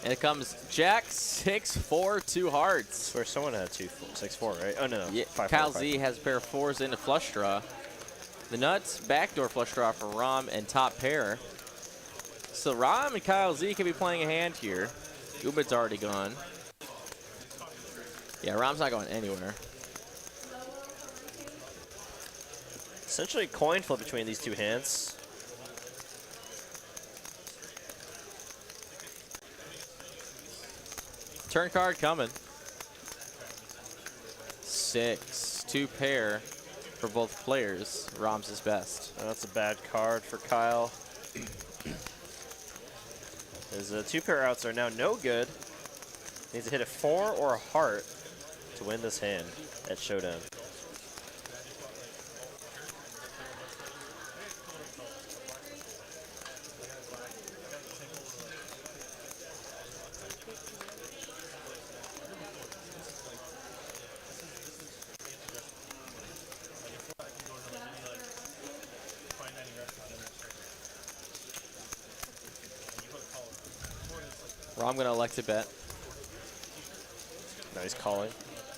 And it comes Jack 6-4 2 hearts. Where someone had 6-4, right? Oh no, Yeah, 5-4, Kyle 5-4. Z has a pair of 4s into flush draw. The nuts, backdoor flush draw for Rom and top pair. So Rom and Kyle Z can be playing a hand here. Ubit's already gone. Yeah, Rom's not going anywhere. Essentially a coin flip between these two hands. Turn card coming. 6, 2 pair for both players. Rom's his best. That's a bad card for Kyle. His 2 pair outs are now no good. Needs to hit a 4 or a heart to win this hand at Showdown. Rom gonna elect to bet. Now he's calling.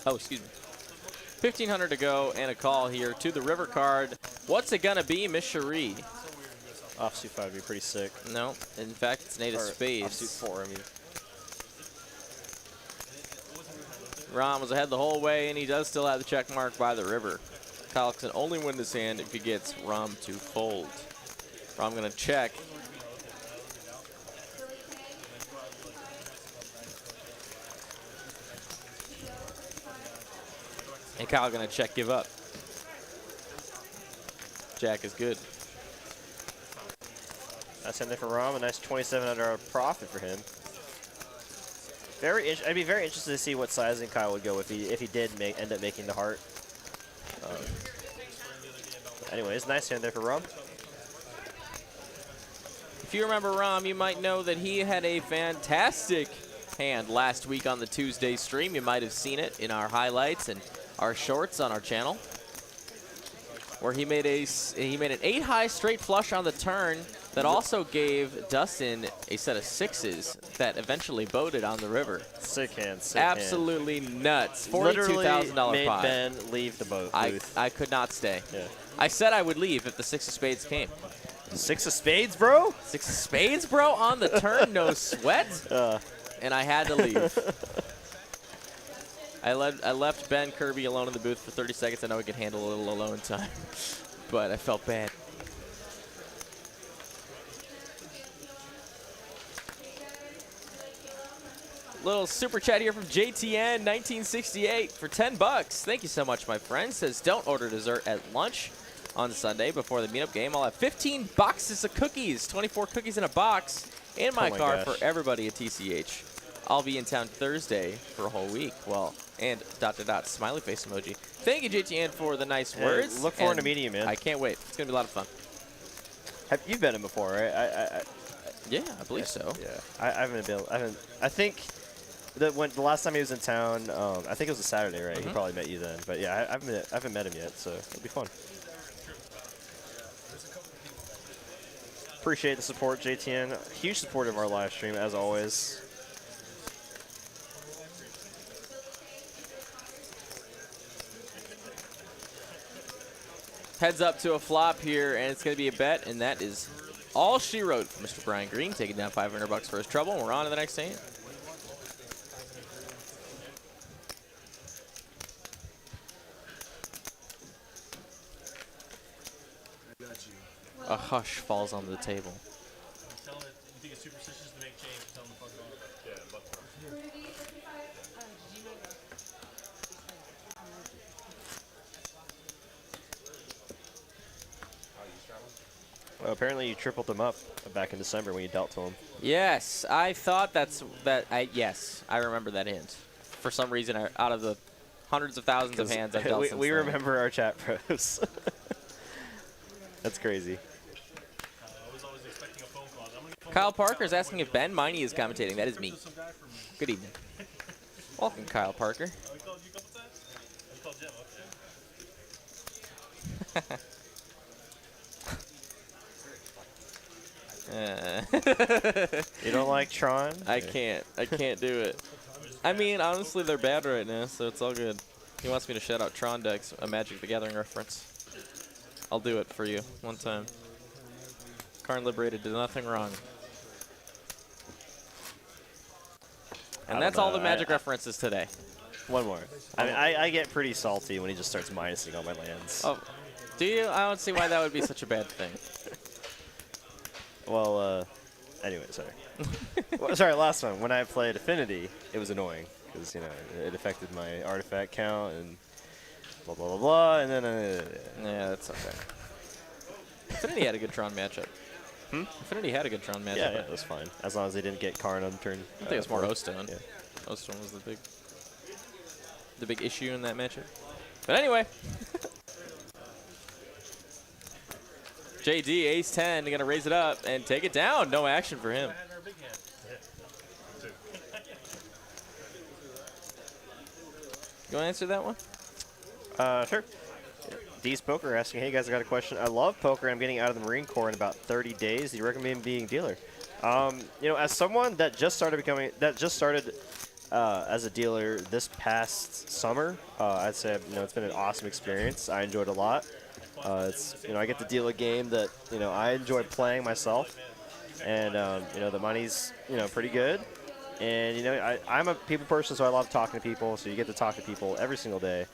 Oh, excuse me. 1,500 to go and a call here to the river card. What's it gonna be, Miss Cherie? Offsuit 5 would be pretty sick. No, in fact, it's an 8 of spades. Offsuit 4, I mean. Rom was ahead the whole way, and he does still have the check mark by the river. Kyle can only win this hand if he gets Rom to fold. Rom gonna check. And Kyle gonna check give up. Jack is good. That's in there for Rom. A nice $2,700 profit for him. I'd be very interested to see what sizing Kyle would go if he did end up making the heart. Anyways, nice hand there for Rom. If you remember Rom, you might know that he had a fantastic hand last week on the Tuesday stream. You might have seen it in our highlights and our shorts on our channel, where he made an 8-high straight flush on the turn that also gave Dustin a set of 6s that eventually boated on the river. Sick hand, sick Absolutely hand. Nuts. Literally $42,000 made pot. Ben leave the booth. I could not stay. Yeah. I said I would leave if the 6 of spades came. 6 of spades, bro? 6 of spades, bro, on the turn, no sweat. And I had to leave. I left Ben Kirby alone in the booth for 30 seconds. I know he could handle a little alone time, but I felt bad. Little super chat here from JTN 1968 for 10 bucks. Thank you so much, my friend. Says don't order dessert at lunch on Sunday before the meetup game. I'll have 15 boxes of cookies, 24 cookies in a box, in my car for everybody at TCH. I'll be in town Thursday for a whole week. Well, and ... smiley face emoji. Thank you, JTN, for the nice words. Look forward to meeting you, man. I can't wait. It's gonna be a lot of fun. Have you been in before, right? Yeah, I believe so. Yeah. I haven't been. I think that when the last time he was in town, I think it was a Saturday, right? He probably met you then. But yeah, I haven't met him yet, so it'll be fun. Appreciate the support, JTN. Huge supporter of our live stream, as always. Heads up to a flop here, and it's going to be a bet, and that is all she wrote for Mr. Brian Green, taking down $500 for his trouble. And we're on to the next hand. A hush falls on the table. Tell him you think it's superstitious to make change. Tell him to fuck off. Yeah, fuck off. Well, apparently you tripled him up back in December when you dealt to him. Yes, I thought yes, I remember that hint. For some reason, out of the hundreds of thousands of hands I've dealt since we then. remember our chat pros. That's crazy. I was always expecting a phone call. Kyle Parker is asking if Ben Miney is commentating. That is me. Good evening. Welcome, Kyle Parker. You called that? You called Jim, okay. You don't like Tron? I can't do it. I mean, honestly, they're bad right now, so it's all good. He wants me to shout out Tron decks, a Magic the Gathering reference. I'll do it for you one time. Karn Liberated did nothing wrong. And that's all the Magic references today. One more. I mean, I get pretty salty when he just starts minusing all my lands. Oh, do you? I don't see why that would be such a bad thing. Well, anyway, sorry. Well, sorry, last one. When I played Affinity, it was annoying because, you know, it affected my artifact count and blah, blah, blah, blah, and then... Yeah, that's okay. Affinity had a good Tron matchup. Affinity had a good Tron matchup. Yeah, it was fine. As long as they didn't get Karn on turn. I think it's more 4. O-Stone. Yeah. O-Stone was the big issue in that matchup. But anyway. JD, ace 10, going to raise it up and take it down. No action for him. You want to answer that one? Sure. D's Poker asking, hey guys, I got a question. I love poker. I'm getting out of the Marine Corps in about 30 days. Do you recommend being a dealer? You know, as someone that just started as a dealer this past summer, I'd say, you know, it's been an awesome experience. I enjoyed it a lot. It's, you know, I get to deal a game that, you know, I enjoy playing myself, and you know, the money's, you know, pretty good, and you know, I'm a people person, so I love talking to people. So you get to talk to people every single day,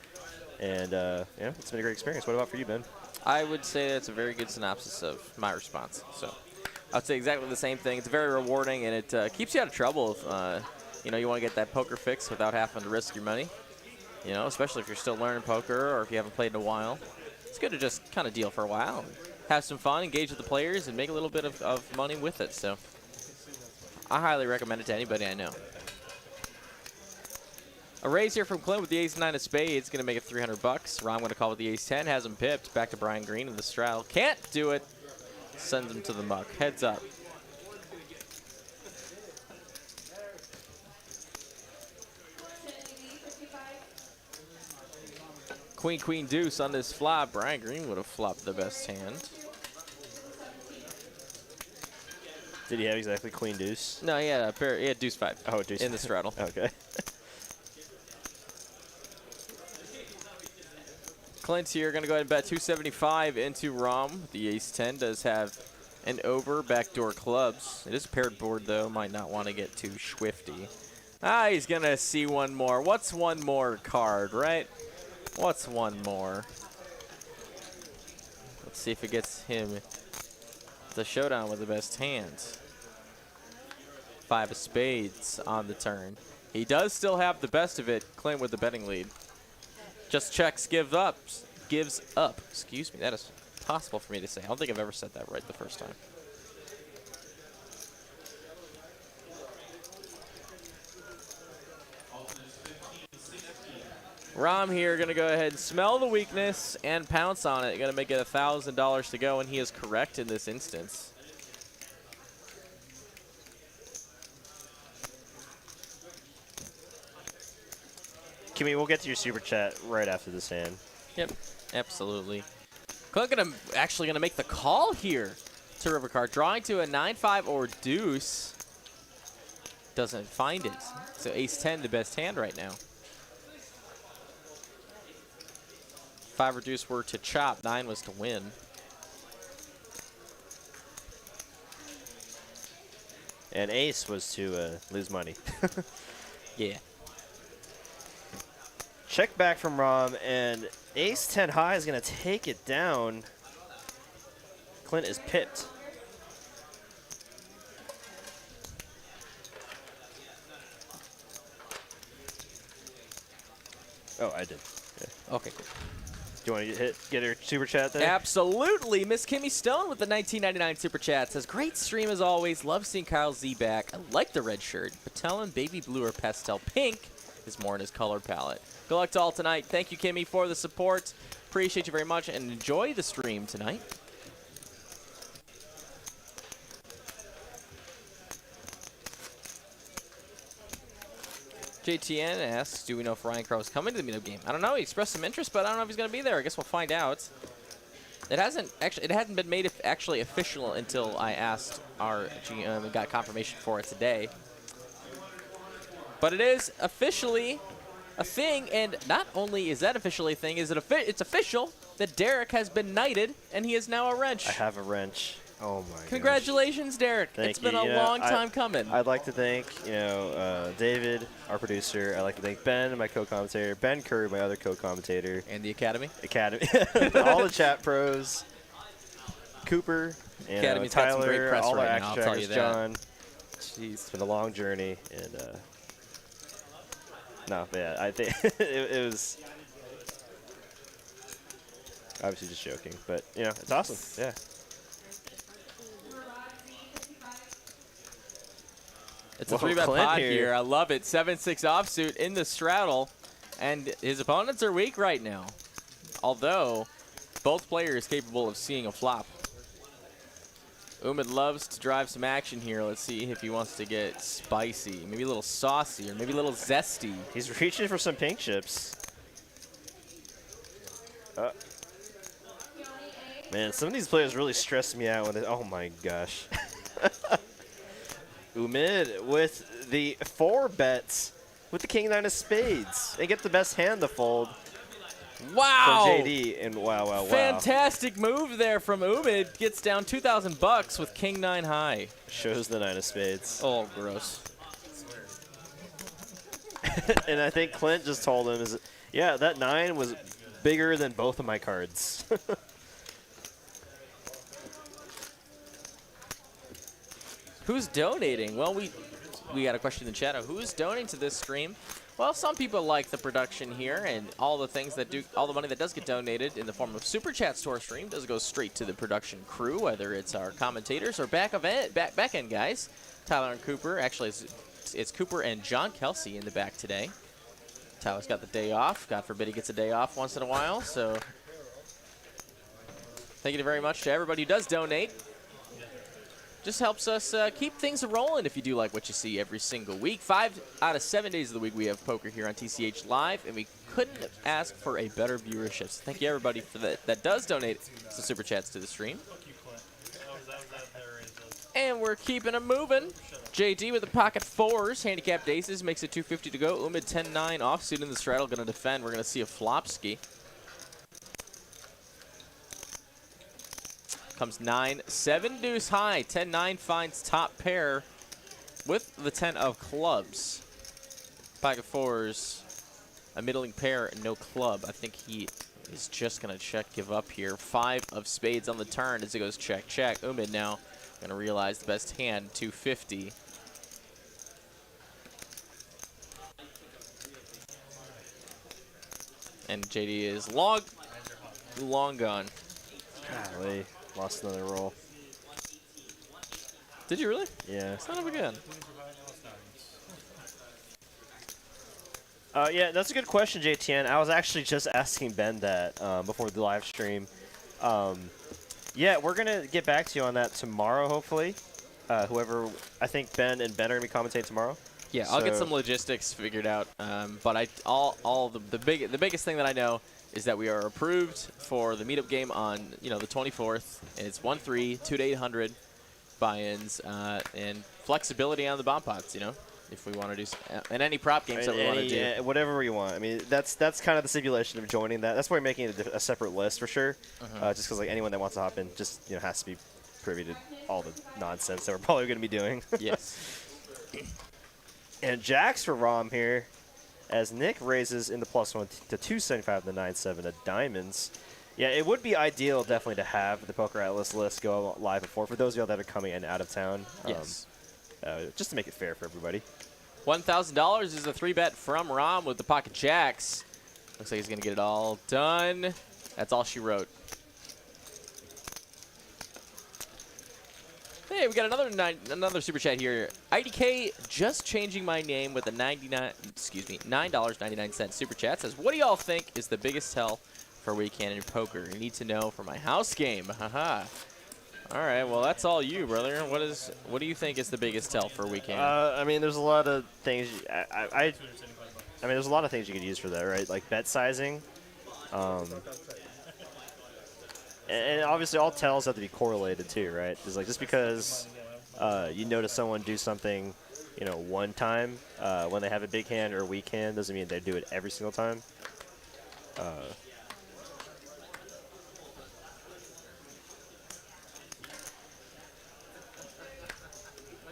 and yeah, it's been a great experience. What about for you, Ben? I would say that's a very good synopsis of my response. So I'd say exactly the same thing. It's very rewarding, and it keeps you out of trouble if you know, you want to get that poker fix without having to risk your money. You know, especially if you're still learning poker or if you haven't played in a while. It's good to just kind of deal for a while, and have some fun, engage with the players, and make a little bit of money with it. So I highly recommend it to anybody I know. A raise here from Clint with the ace-9 of spades, going to make it $300. Ron going to call with the ace-10, has him pipped. Back to Brian Green in the straddle. Can't do it. Sends him to the muck. Heads up. Queen, queen, deuce on this flop. Brian Green would have flopped the best hand. Did he have exactly queen deuce? No, he had a pair. He had deuce 5. Oh, deuce in the straddle. Okay. Clint here going to go ahead and bet 275 into Rom. The ace-10 does have an over backdoor clubs. It is a paired board though. Might not want to get too swifty. He's going to see one more. What's one more card, right? What's one more? Let's see if it gets him the showdown with the best hands. 5 of spades on the turn. He does still have the best of it. Clint with the betting lead. Just checks, gives up. Excuse me, that is possible for me to say. I don't think I've ever said that right the first time. Rom here going to go ahead and smell the weakness and pounce on it. Going to make it $1,000 to go, and he is correct in this instance. Kimmy, we'll get to your super chat right after this hand. Yep, absolutely. Clint actually going to make the call here to River Card, drawing to a 9-5 or deuce. Doesn't find it. So ace-10, the best hand right now. 5 or deuce were to chop, 9 was to win. And ace was to lose money. Yeah. Check back from Rom, and ace-10 high is going to take it down. Clint is pipped. Oh, I did. Yeah. Okay, cool. Do you want to get her super chat there? Absolutely. Miss Kimmy Stone with the 1999 super chat says, great stream as always. Love seeing Kyle Z back. I like the red shirt. Patel in baby blue or pastel pink is more in his color palette. Good luck to all tonight. Thank you, Kimmy, for the support. Appreciate you very much, and enjoy the stream tonight. JTN asks, do we know if Ryan Crow is coming to the Meetup game? I don't know. He expressed some interest, but I don't know if he's going to be there. I guess we'll find out. It hadn't been made actually official until I asked our GM and got confirmation for it today. But it is officially a thing, and not only is that officially a thing, it's official that Derek has been knighted, and he is now a wrench. I have a wrench. Oh my gosh. Congratulations, Derek. It's been a long time coming. I'd like to thank, David, our producer. I'd like to thank Ben, my co-commentator. Ben Curry, my other co-commentator. And the Academy. All the chat pros. Cooper, Academy's got some great Tyler, press all right the now, action I'll tell trackers, you that. John. Jeez, it's been a long journey, and no, yeah, I think it was obviously just joking, but it's awesome. Yeah. It's a Whoa, 3-bet Clint pot here. here. I love it. 7-6 offsuit in the straddle, and his opponents are weak right now. Although, both players capable of seeing a flop. Umid loves to drive some action here. Let's see if he wants to get spicy, maybe a little saucy, or maybe a little zesty. He's reaching for some pink chips. Man, some of these players really stress me out when they, oh my gosh. Umid with the 4 bets with the king-9 of spades. They get the best hand to fold. Wow! From JD, and wow. Fantastic move there from Umid. Gets down $2,000 with king-9 high. Shows the 9 of spades. Oh, gross. And I think Clint just told him, yeah, that 9 was bigger than both of my cards. Who's donating? Well, we got a question in the chat of who's donating to this stream. Well, some people like the production here and all the money that does get donated in the form of super chats to our stream does go straight to the production crew, whether it's our commentators or back end guys, Tyler and Cooper. Actually, it's Cooper and John Kelsey in the back today. Tyler's got the day off. God forbid he gets a day off once in a while. So, thank you very much to everybody who does donate. Just helps us keep things rolling if you do like what you see every single week. 5 out of 7 days of the week we have poker here on TCH Live, and we couldn't ask for a better viewership. So thank you everybody for that does donate some super chats to the stream. And we're keeping them moving. JD with the pocket 4s, handicapped aces, makes it 250 to go. Umid 10-9 offsuit in the straddle, going to defend. We're going to see a flop ski. Comes 9, 7 deuce high. 10-9 finds top pair with the 10 of clubs. Pocket 4s, a middling pair, no club. I think he is just going to check, give up here. 5 of spades on the turn as it goes check, check. Umid now going to realize the best hand, 250. And JD is long gone. Golly. Lost another roll. Did you really? Yeah. Son of a gun. Yeah, that's a good question, JTN. I was actually just asking Ben that before the live stream. Yeah, we're gonna get back to you on that tomorrow, hopefully. Whoever, I think Ben and Ben are gonna be commentating tomorrow. Yeah, I'll get some logistics figured out. But the biggest thing that I know is that we are approved for the meetup game on the 24th. And it's 1-3, 2 to 800 buy-ins, and flexibility on the bomb pots. If we want to do and any prop games that we want to do. Whatever you want. I mean, that's kind of the stipulation of joining that. That's why we're making it a separate list for sure. Just because like anyone that wants to hop in just has to be privy to all the nonsense that we're probably going to be doing. Yes. And Jacks for Rom here, as Nick raises in the +1 to 275 in the 9-7 of diamonds. Yeah, it would be ideal definitely to have the Poker Atlas list go live before for those of y'all that are coming in out of town. Yes. Just to make it fair for everybody. $1,000 is a 3-bet from Rom with the pocket jacks. Looks like he's going to get it all done. That's all she wrote. Hey, we got another super chat here. IDK just changing my name with a $9.99 super chat. Says, what do y'all think is the biggest tell for weekend in poker? You need to know for my house game. Haha. All right, well that's all you, brother. What do you think is the biggest tell for weekend? I mean, there's a lot of things. I mean, there's a lot of things you could use for that, right? Like bet sizing. And obviously, all tells have to be correlated too, right? It's like just because you notice someone do something, one time when they have a big hand or a weak hand doesn't mean they do it every single time.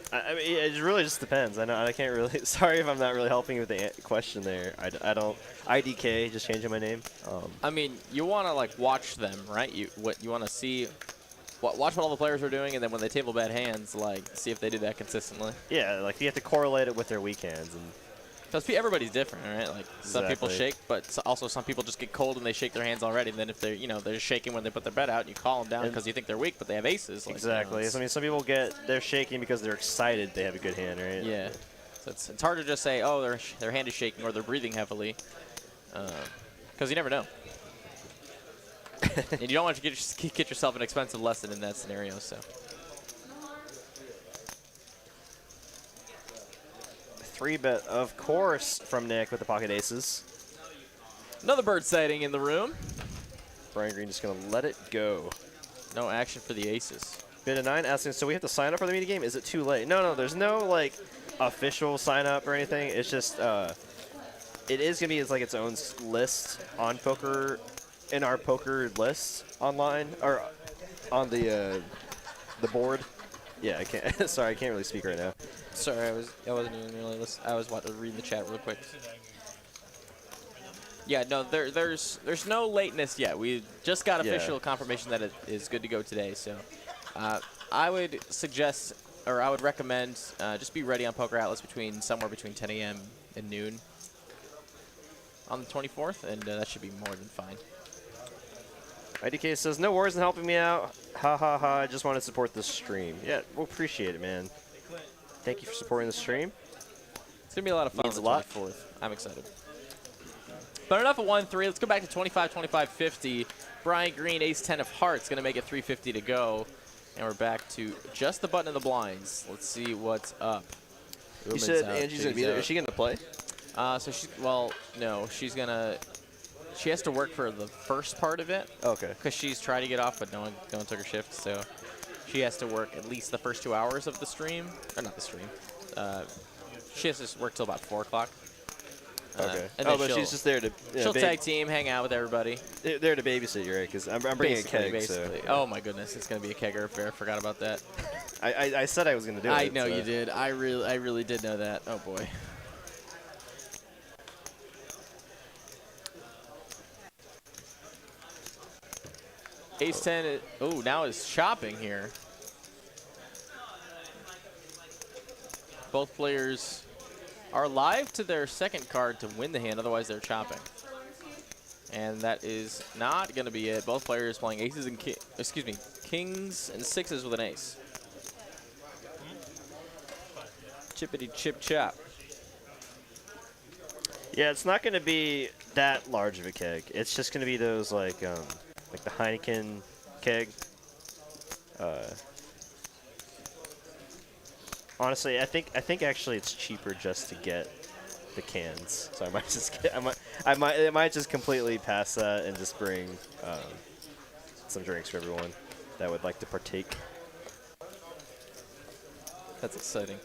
I mean, it really just depends. I can't really. Sorry if I'm not really helping you with the question there. I don't. IDK, just changing my name. I mean, you want to like watch them, right? You want to see, watch what all the players are doing, and then when they table bad hands, like see if they do that consistently. Yeah, like you have to correlate it with their weak hands, and because everybody's different, right? Like some people shake, but also some people just get cold and they shake their hands already. And then if they're they're just shaking when they put their bet out, and you call them down because you think they're weak, but they have aces. Like, exactly. I mean, some people they're shaking because they're excited they have a good hand, right? Yeah. So it's hard to just say, oh, their hand is shaking or they're breathing heavily, because you never know. And you don't want to get yourself an expensive lesson in that scenario. So. 3-bet, of course, from Nick with the pocket aces. Another bird sighting in the room. Brian Green just going to let it go. No action for the aces. Bid of 9 asking, so we have to sign up for the meeting game? Is it too late? No, there's no like official sign up or anything. It's just it is gonna be like its own list on poker, in our poker list online or on the board. Yeah, I can't. Sorry, I can't really speak right now. Sorry, I wasn't even really listening. I was reading the chat real quick. Yeah, no, there's no lateness yet. We just got official confirmation that it is good to go today. So, I would suggest, or I would recommend, just be ready on Poker Atlas somewhere between 10 a.m. and noon on the 24th, and that should be more than fine. IDK says, no worries in helping me out. Ha ha ha, I just want to support the stream. Yeah, we'll appreciate it, man. Thank you for supporting the stream. It's going to be a lot of fun on the 24th. I'm excited. But enough of 1-3. Let's go back to 25, 25, 50. Brian Green, ace-10 of hearts, going to make it 350 to go. And we're back to just the button of the blinds. Let's see what's up. You said Angie's going to be there. Is she going to play? No, she's going to... She has to work for the first part of it. Okay. Because she's trying to get off, but no one took her shift, so she has to work at least the first 2 hours of the stream. Or not the stream. She has to work till about 4 o'clock. Okay. But she's just there to... she'll tag team, hang out with everybody. There to babysit you, right? Because I'm bringing a keg, basically. so... Oh, my goodness. It's going to be a kegger affair. I forgot about that. I said I was going to do it. I know you did. I really did know that. Oh, boy. Ace-10, oh, now is chopping here. Both players are live to their second card to win the hand, otherwise they're chopping. And that is not going to be it. Both players playing aces and kings and sixes with an ace. Chippity chip chop. Yeah, it's not going to be that large of a keg. It's just going to be those like the Heineken keg. Honestly, I think actually it's cheaper just to get the cans. So I might just get I might just completely pass that and just bring some drinks for everyone that would like to partake. That's exciting.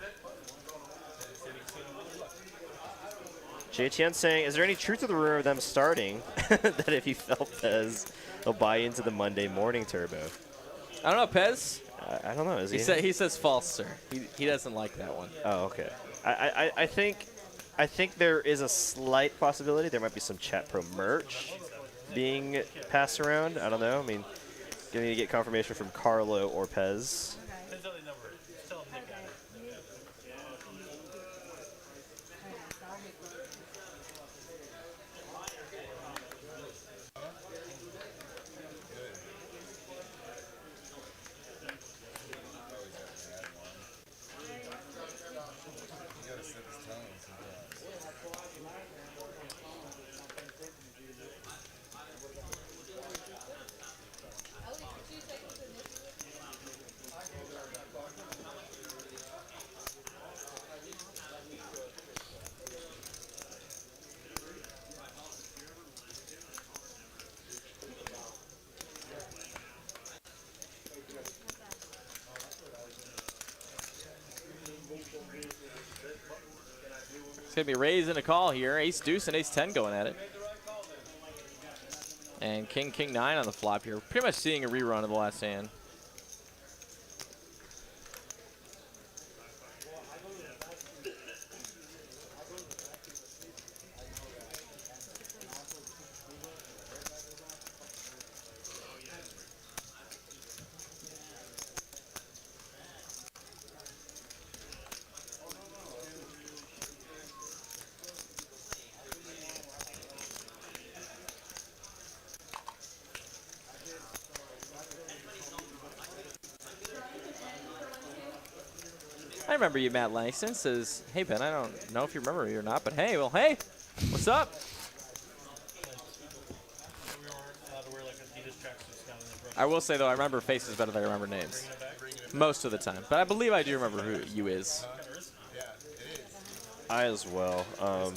JTN saying, is there any truth to the rumor of them starting that if you felt Pez, they'll buy into the Monday morning turbo? I don't know, Pez. I don't know. Is he? He says false, sir. He doesn't like that one. Oh, okay. I think there is a slight possibility there might be some Chat Pro merch being passed around. I don't know. I mean, gonna need to get confirmation from Carlo or Pez. It's going to be raising a call here. Ace deuce and ace 10 going at it. And king 9 on the flop here. Pretty much seeing a rerun of the last hand. I remember you, Matt Langston. Says, hey, Ben, I don't know if you remember me or not, but hey, well, hey, what's up? I will say, though, I remember faces better than I remember names. Most of the time. But I believe I do remember who you is. I as well.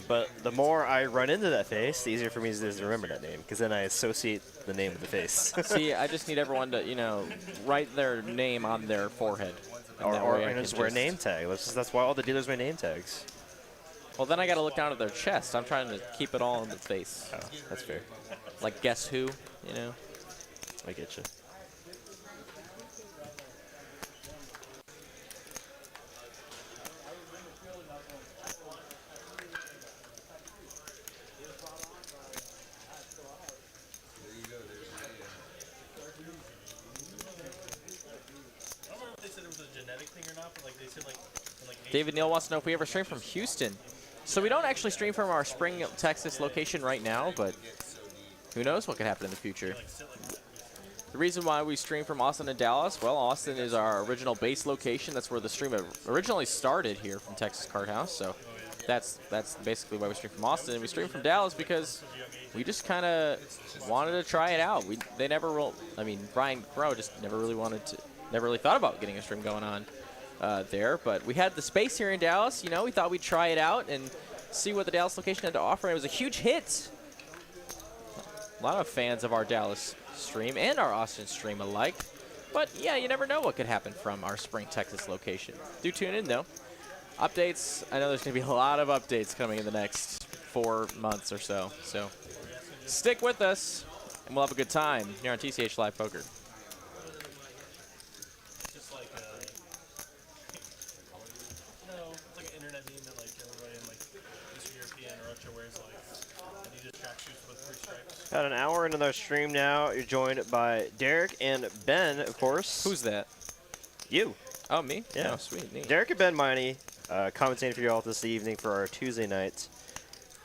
But the more I run into that face, the easier for me is to remember that name, because then I associate the name with the face. See, I just need everyone to, you know, write their name on their forehead. Or just wear a name tag. That's why all the dealers wear name tags. Well, then I got to look down at their chest. I'm trying to keep it all in the face. Oh, that's fair. Like Guess Who, you know? I get you. David Neal wants to know if we ever stream from Houston. So we don't actually stream from our Spring, Texas location right now, but who knows what could happen in the future. The reason why we stream from Austin and Dallas, well, Austin is our original base location. That's where the stream originally started here from Texas Card House. So that's basically why we stream from Austin. And we stream from Dallas because we just kind of wanted to try it out. They never rolled. I mean, Brian Crow just never really thought about getting a stream going on there. But we had the space here in Dallas. You know, we thought we'd try it out and see what the Dallas location had to offer. And it was a huge hit. A lot of fans of our Dallas stream and our Austin stream alike. But yeah, you never know what could happen from our Spring, Texas location. Do tune in though. Updates, I know there's going to be a lot of updates coming in the next 4 months or so. So stick with us and we'll have a good time here on TCH Live Poker. About an hour into our stream now. You're joined by Derek and Ben, of course. Who's that? You. Oh, me? Yeah. Oh, sweet. Neat. Derek and Ben Miney, commentating for you all this evening for our Tuesday night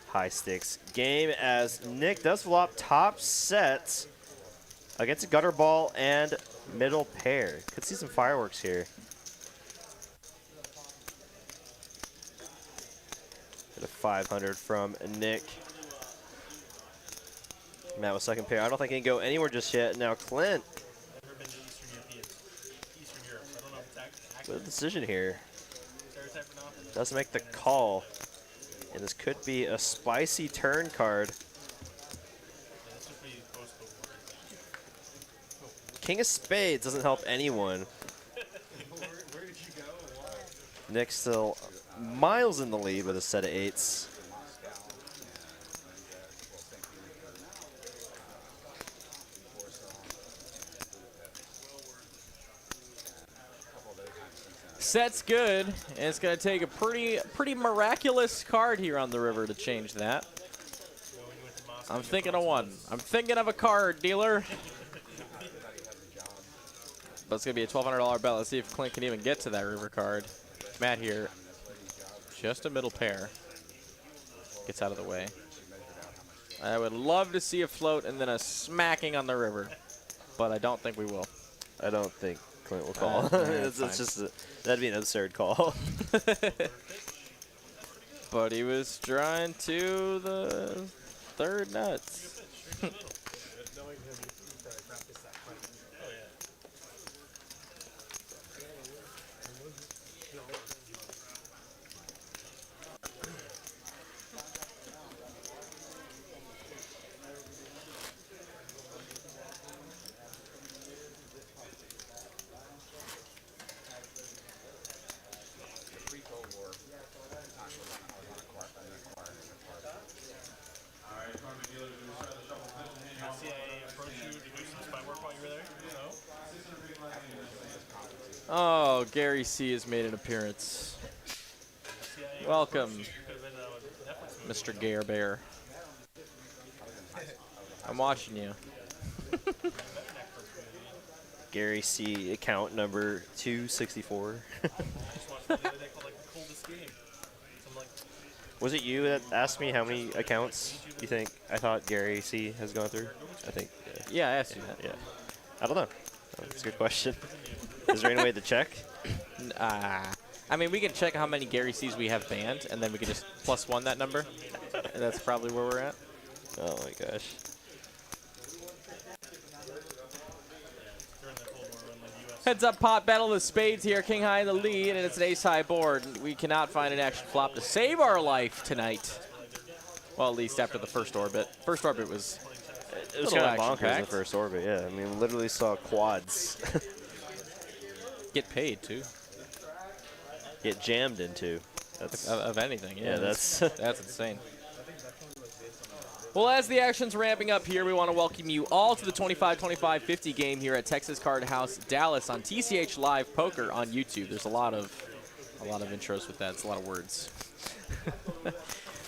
high stakes game as Nick does flop top set against a gutter ball and middle pair. Could see some fireworks here. 500 from Nick. Matt with second pair. I don't think he can go anywhere just yet. Now Clint. Never been to Eastern Europe. So I don't know if it's accurate. Good decision here. Stereotype or not. Does make the call. And this could be a spicy turn card. Yeah, this would be post the war. King of Spades doesn't help anyone. Where did you go? Nick still miles in the lead with a set of 8s. Set's good, and it's going to take a pretty miraculous card here on the river to change that. I'm thinking of one. I'm thinking of a card, dealer. But it's going to be a $1,200 bet. Let's see if Clint can even get to that river card. Matt here, just a middle pair. Gets out of the way. I would love to see a float and then a smacking on the river, but I don't think we will. I don't think Clint will call. It's just that'd be an absurd call. But he was drawing to the third nuts. Oh, Gary C. has made an appearance. Welcome, Mr. Gare Bear. I'm watching you. Gary C. account number 264. Was it you that asked me how many accounts you think I thought Gary C. has gone through? I think. Yeah, I asked you that. Yeah. I don't know. That's a good question. Is there any way to check? I mean, we can check how many Gary C's we have banned, and then we can just +1 that number. And that's probably where we're at. Oh my gosh. Heads up pot battle of the spades here. King high in the lead, and it's an ace high board. We cannot find an action flop to save our life tonight. Well, at least after the first orbit. First orbit was It was kind of bonkers in the first orbit, yeah. I mean, literally saw quads. Get paid, too. Get jammed into. That's of anything, yeah. That's that's insane. Well, as the action's ramping up here, we want to welcome you all to the 25-25-50 game here at Texas Card House Dallas on TCH Live Poker on YouTube. There's a lot of intros with that. It's a lot of words.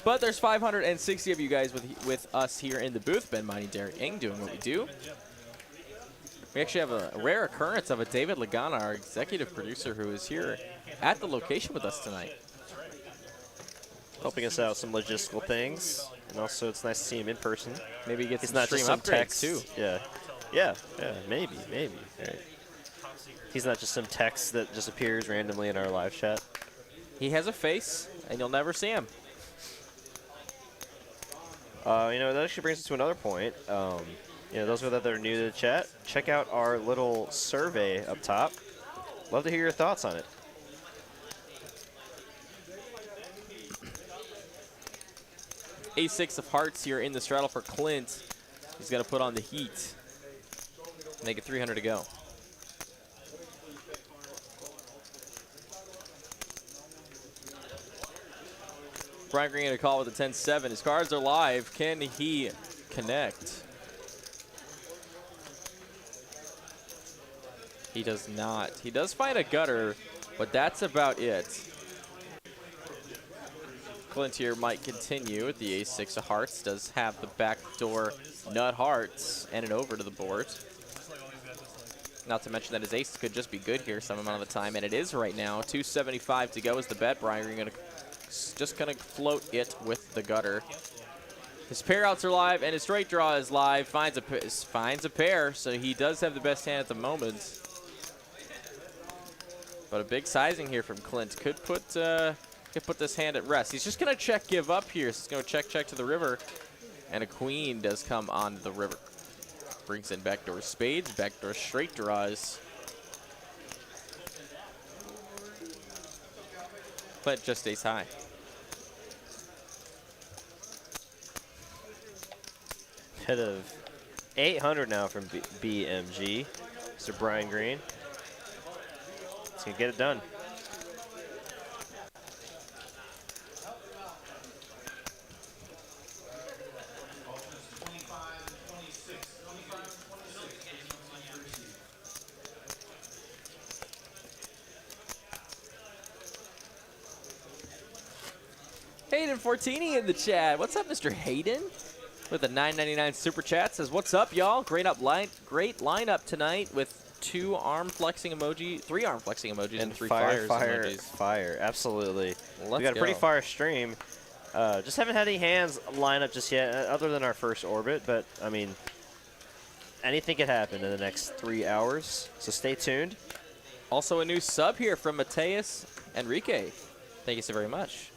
But there's 560 of you guys with us here in the booth. Ben Mighty, Derek Ng doing what we do. We actually have a rare occurrence of a David Lagana, our executive producer, who is here at the location with us tonight. Helping us out some logistical things, and also it's nice to see him in person. Maybe he gets some stream upgrades text too. Yeah, maybe. Right. He's not just some text that just appears randomly in our live chat. He has a face, and you'll never see him. You know, that actually brings us to another point. You know, those of you that are new to the chat, check out our little survey up top. Love to hear your thoughts on it. A6 of hearts here in the straddle for Clint. He's got to put on the heat. Make it 300 to go. Brian Green had a call with a 10-7. His cards are live. Can he connect? He does not. He does find a gutter, but that's about it. Clint here might continue with the ace-6 of hearts. Does have the backdoor nut hearts and an over to the board. Not to mention that his ace could just be good here some amount of the time, and it is right now. 275 to go is the bet. Brian Green just gonna float it with the gutter. His pair outs are live, and his straight draw is live. Finds a pair, so he does have the best hand at the moment. But a big sizing here from Clint could put Can put this hand at rest. He's just going to check give up here. So he's going to check to the river. And a queen does come on the river. Brings in backdoor spades, backdoor straight draws. But just stays high. Hit of 800 now from BMG. Mr. Brian Green. He's going to get it done. Hayden Fortini in the chat. What's up, Mr. Hayden? With a $9.99 super chat says, "What's up, y'all? Great lineup tonight with 2 arm flexing emoji, 3 arm flexing emojis, and 3 fire emojis." Fire, absolutely. Let's we got a pretty go. fire stream. Just haven't had any hands line up just yet, other than our first orbit. But I mean, anything could happen in the next 3 hours. So stay tuned. Also, a new sub here from Mateus Enrique. Thank you so very much.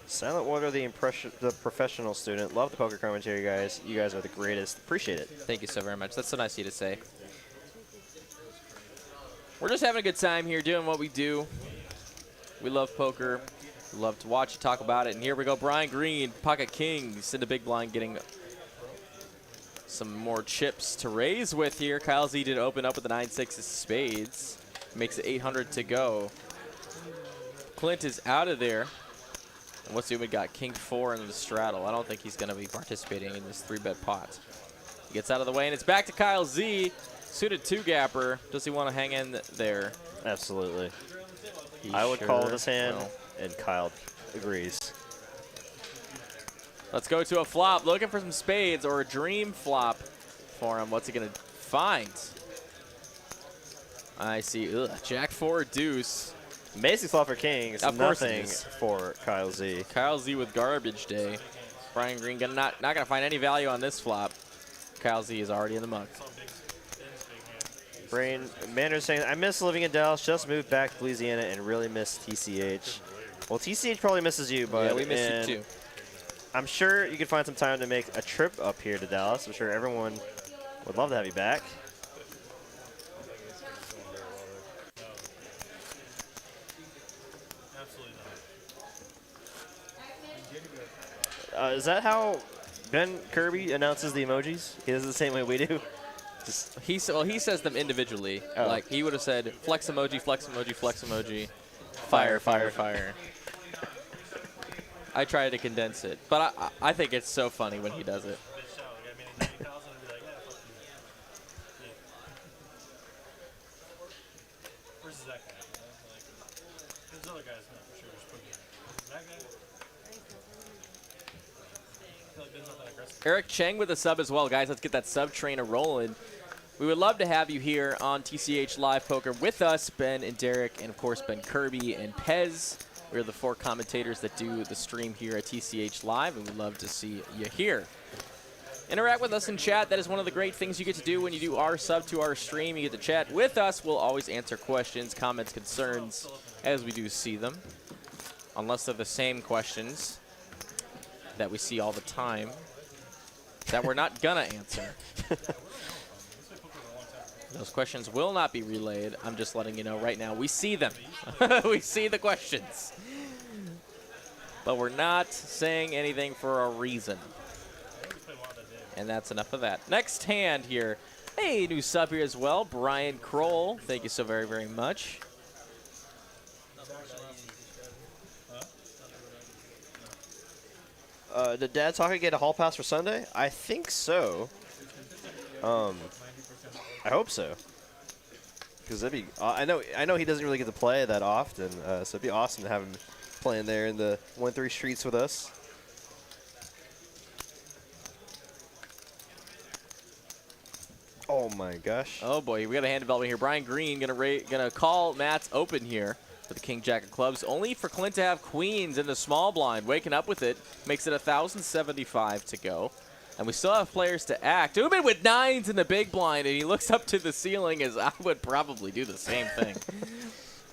Silent Water, the professional student. Love the poker commentary, guys. You guys are the greatest. Appreciate it. Thank you so very much. That's so nice of you to say. We're just having a good time here doing what we do. We love poker. We love to watch and talk about it. And here we go. Brian Green, pocket kings in the big blind, getting some more chips to raise with here. Kyle Z did open up with the 9-6 of spades. Makes it 800 to go. Clint is out of there. And what's the we got? King 4 in the straddle. I don't think he's going to be participating in this 3-bet pot. He gets out of the way, and it's back to Kyle Z. Suited 2-gapper. Does he want to hang in there? Absolutely. He I would sure call this hand, will. and Kyle agrees. Let's go to a flop. Looking for some spades or a dream flop for him. What's he going to find? I see. Ugh. Jack 4 deuce. Amazing flop for kings. Of course it Nothing is. for Kyle Z. Kyle Z with garbage day. Brian Green not going to find any value on this flop. Kyle Z is already in the mug. Brain Mandarin saying, "I miss living in Dallas. Just moved back to Louisiana and really miss TCH." Well, TCH probably misses you, but Yeah, we miss you too. I'm sure you could find some time to make a trip up here to Dallas. I'm sure everyone would love to have you back. Is that how Ben Kirby announces the emojis? He does it the same way we do. He says them individually. Oh. Like, he would have said flex emoji, flex emoji, flex emoji, fire, fire, fire. I try to condense it, but I think it's so funny when he does it. Eric Cheng with a sub as well. Guys, let's get that sub train rolling. We would love to have you here on TCH Live Poker with us, Ben and Derek, and of course Ben Kirby and Pez. We're the 4 commentators that do the stream here at TCH Live, and we'd love to see you here. Interact with us in chat. That is one of the great things you get to do when you do our sub to our stream. You get to chat with us. We'll always answer questions, comments, concerns as we do see them, unless they're the same questions that we see all the time that we're not gonna answer. Those questions will not be relayed. I'm just letting you know right now. We see them. We see the questions. But we're not saying anything for a reason. And that's enough of that. Next hand here. Hey, new sub here as well. Brian Kroll. Thank you so very, very much. Did Dad Talker get a hall pass for Sunday? I think so. I hope so. Because that'd be. I know he doesn't really get to play that often, so it'd be awesome to have him playing there in the 1-3 streets with us. Oh my gosh. Oh boy, we got a hand development here. Brian Green gonna call Matt's open here for the King Jack of clubs. Only for Clint to have queens in the small blind. Waking up with it makes it 1,075 to go. And we still have players to act. Ubin with 9s in the big blind, and he looks up to the ceiling as I would probably do the same thing.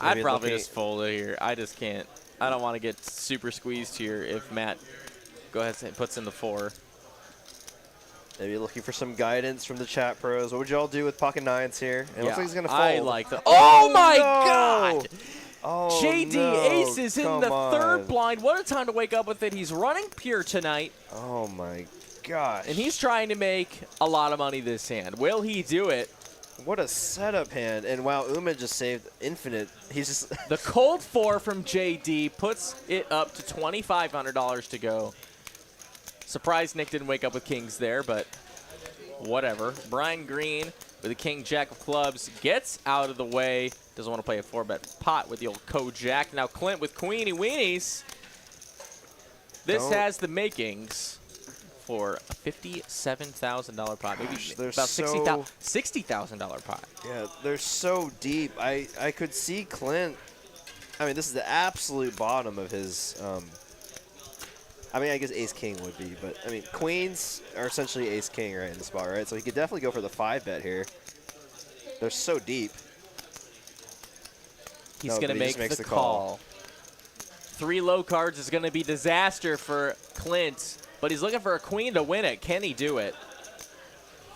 I'd probably just fold it here. I just can't. I don't want to get super squeezed here if Matt go ahead and puts in the 4. Maybe looking for some guidance from the chat pros. What would y'all do with pocket 9s here? It looks like he's going to fold. I like the. Oh my no! God! Oh, JD no. aces in Come the on. 3rd blind. What a time to wake up with it. He's running pure tonight. Oh my gosh. And he's trying to make a lot of money this hand. Will he do it? What a setup hand. And wow, Uma just saved infinite. He's just The cold 4 from JD puts it up to $2,500 to go. Surprised Nick didn't wake up with kings there, but whatever. Brian Green with a king jack of clubs gets out of the way. Doesn't want to play a 4-bet pot with the old co-jack. Now Clint with queenie weenies. This has the makings for a $57,000 pot. Maybe about $60,000 pot. Yeah, they're so deep. I could see Clint. I mean, this is the absolute bottom of his. I mean, I guess ace-king would be, but, I mean, queens are essentially ace-king right in the spot, right? So he could definitely go for the 5-bet here. They're so deep. He's going to make the call. 3 low cards is going to be disaster for Clint, but he's looking for a queen to win it. Can he do it?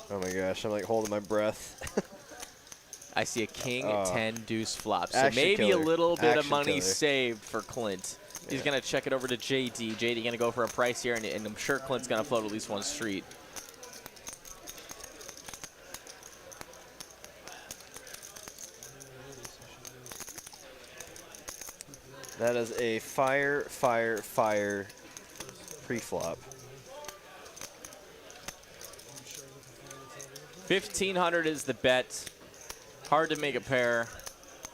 Oh, my gosh. I'm, like, holding my breath. I see a king, 10, deuce flop. So Action maybe killer. a little bit of Action money killer. saved for Clint. He's going to check it over to JD. JD going to go for a price here, and I'm sure Clint's going to float at least one street. That is a fire, fire, fire pre-flop. 1,500 is the bet. Hard to make a pair.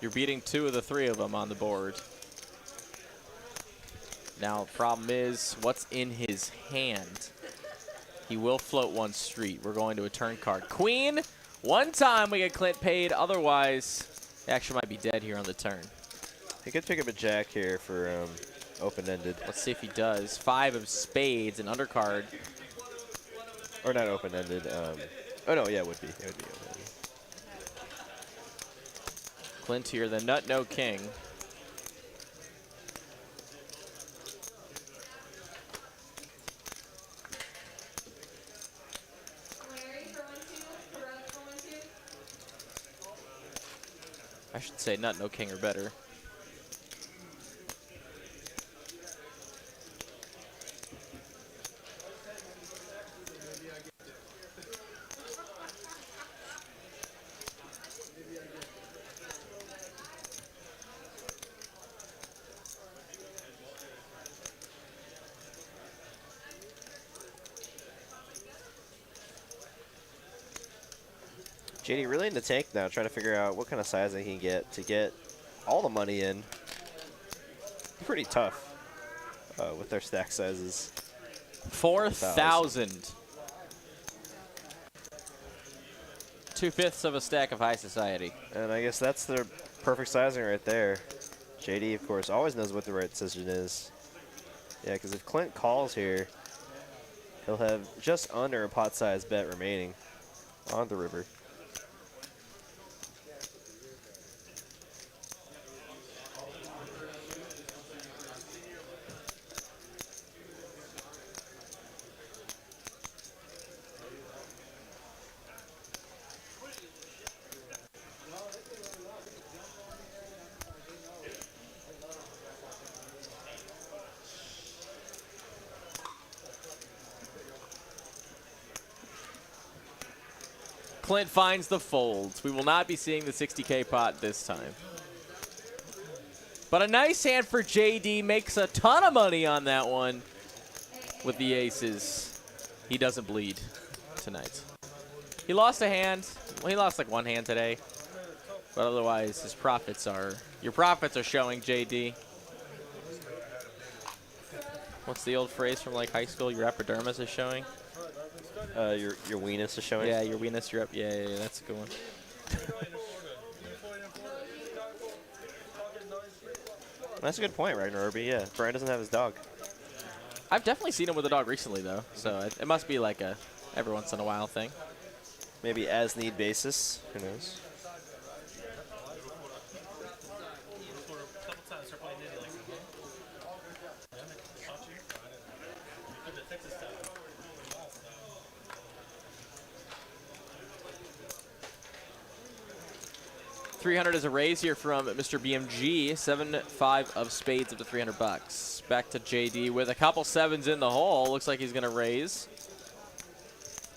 You're beating 2 of the 3 of them on the board. Now, the problem is, what's in his hand? He will float one street. We're going to a turn card. Queen, one time we get Clint paid. Otherwise, he actually might be dead here on the turn. He could pick up a jack here for open-ended. Let's see if he does. 5 of spades, an undercard. Or not open-ended. Oh, no, yeah, it would be. It would be open-ended. Clint here, the nut, no king. I should say nut, no king or better. JD really in the tank now, trying to figure out what kind of sizing he can get to get all the money in. Pretty tough with their stack sizes. 4,000. 2/5 of a stack of high society. And I guess that's their perfect sizing right there. JD, of course, always knows what the right decision is. Yeah, because if Clint calls here, he'll have just under a pot-sized bet remaining on the river. Clint finds the folds. We will not be seeing the 60K pot this time. But a nice hand for JD. Makes a ton of money on that one with the aces. He doesn't bleed tonight. He lost a hand. Well, he lost like one hand today. But otherwise, his profits are... Your profits are showing, JD. What's the old phrase from like high school? Your epidermis is showing? Your weenus is showing? Yeah, your weenus, your up. Yeah, that's a good one. That's a good point, Ragnar Irby. Yeah, Brian doesn't have his dog. I've definitely seen him with a dog recently, though. So it must be like a every once in a while thing. Maybe as need basis. Who knows? 300 is a raise here from Mr. BMG. 7-5 of spades up to 300 bucks. Back to JD with a couple sevens in the hole. Looks like he's going to raise.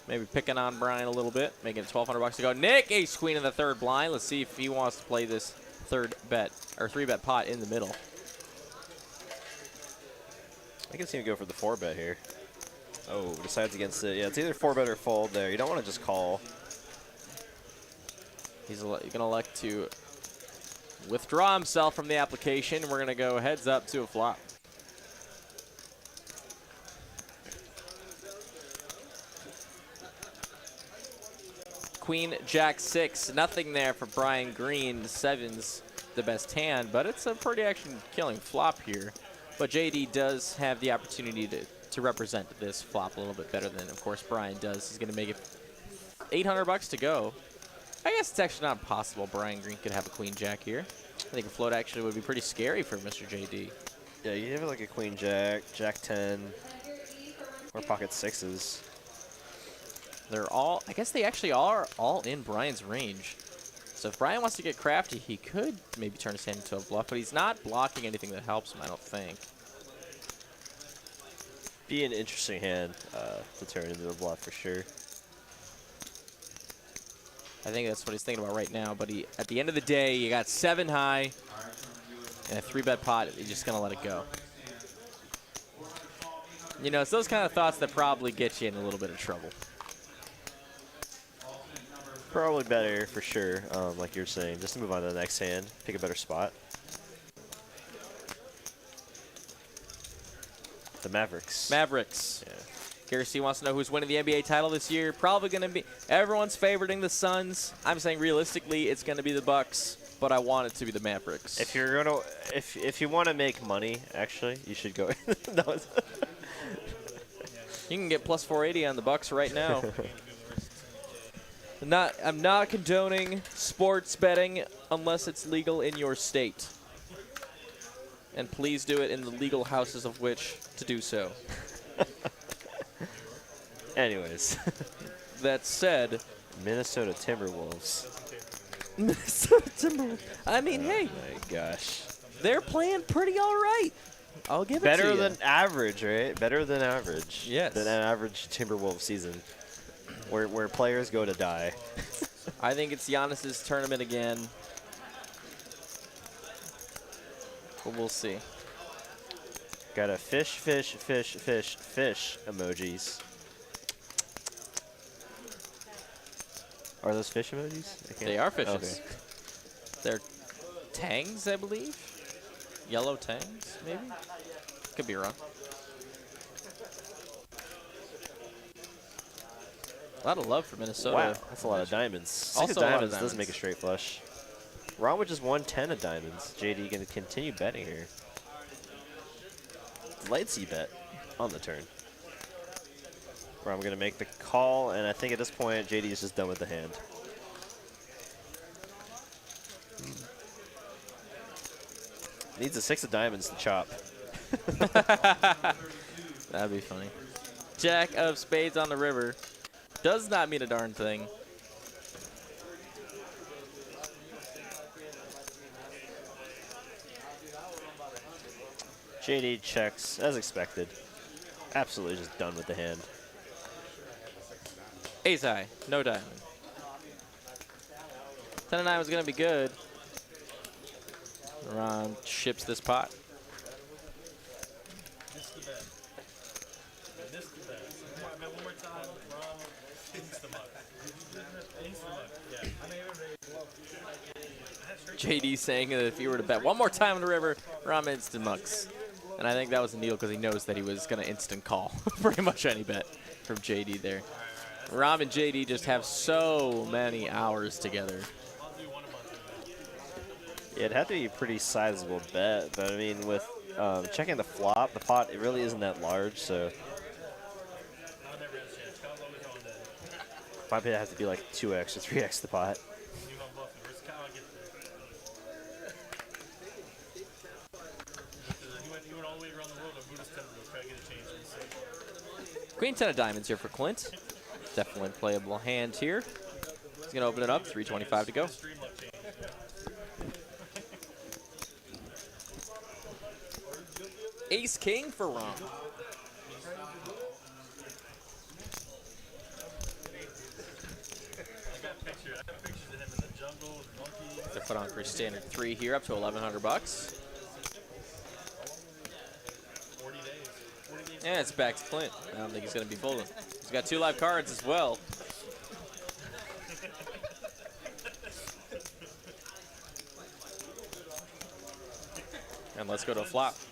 Maybe picking on Brian a little bit, making it 1,200 bucks to go. Nick, ace queen in the third blind. Let's see if he wants to play this third bet or 3-bet pot in the middle. I can see him go for the 4-bet here. Oh, decides against it. Yeah, it's either 4-bet or fold there. You don't want to just call. He's going to elect to withdraw himself from the application. We're going to go heads up to a flop. Queen, Jack 6, nothing there for Brian Green. Sevens, the best hand, but it's a pretty action-killing flop here. But JD does have the opportunity to represent this flop a little bit better than, of course, Brian does. He's going to make it 800 bucks to go. I guess it's actually not possible Brian Green could have a Queen Jack here. I think a float actually would be pretty scary for Mr. JD. Yeah, you have like a Queen Jack, Jack 10, or pocket 6s. They're all, I guess they actually are all in Brian's range. So if Brian wants to get crafty, he could maybe turn his hand into a bluff, but he's not blocking anything that helps him, I don't think. Be an interesting hand to turn into a bluff for sure. I think that's what he's thinking about right now, but he, at the end of the day, you got 7 high and a 3-bet pot. He's just going to let it go. You know, it's those kind of thoughts that probably get you in a little bit of trouble. Probably better for sure, like you're saying, just to move on to the next hand, pick a better spot. The Mavericks. Mavericks. Yeah. Garrison wants to know who's winning the NBA title this year. Probably going to be, everyone's favoriting the Suns. I'm saying realistically, it's going to be the Bucks, but I want it to be the Mavericks. If you're gonna, if you want to make money, actually, you should go. No, you can get plus 480 on the Bucks right now. I'm not condoning sports betting unless it's legal in your state. And please do it in the legal houses of which to do so. Anyways. That said, Minnesota Timberwolves. Minnesota Timberwolves. I mean, hey. Oh my gosh. They're playing pretty all right. I'll give it to you. Better than average, right? Better than average. Yes. Than an average Timberwolves season. Where players go to die. I think it's Giannis's tournament again. But we'll see. Got a fish emojis. Are those fish emojis? They are fishes. Okay. They're tangs, I believe. Yellow tangs, maybe? Could be wrong. A lot of love for Minnesota. Wow, that's a lot of diamonds. Six Also of a lot of diamonds doesn't diamonds. make a straight flush. Ron with just 110 of diamonds. JD going to continue betting here. Lightsy bet on the turn. Ron going to make the call, and I think at this point JD is just done with the hand. Needs a 6 of diamonds to chop. That'd be funny. Jack of spades on the river. Does not mean a darn thing. JD checks as expected. Absolutely just done with the hand. Ace high, no diamond. 10 of 9 was going to be good. Ron ships this pot. This is the best. This is the best. One more time. Ron, insta-muck. Insta-muck, yeah. JD saying that if he were to bet one more time in the river, Ron instant mucks. And I think that was a deal because he knows that he was going to instant call pretty much any bet from JD there. Ram and JD just have so many hours together. Yeah, it'd have to be a pretty sizable bet, but I mean, with checking the flop, the pot, it really isn't that large, so might have to be like 2x or 3x the pot. Queen 10 of diamonds here for Clint. Definitely playable hand here. He's going to open it up. 325 to go. Ace King for Rom. I got pictures. I have pictures of him in the jungle with monkeys. They're put on for standard 3 here, up to 1,100 bucks. 40 days. 40 days. And it's back to Clint. I don't think he's going to be folding. He's got 2 live cards as well. And let's go to a flop. See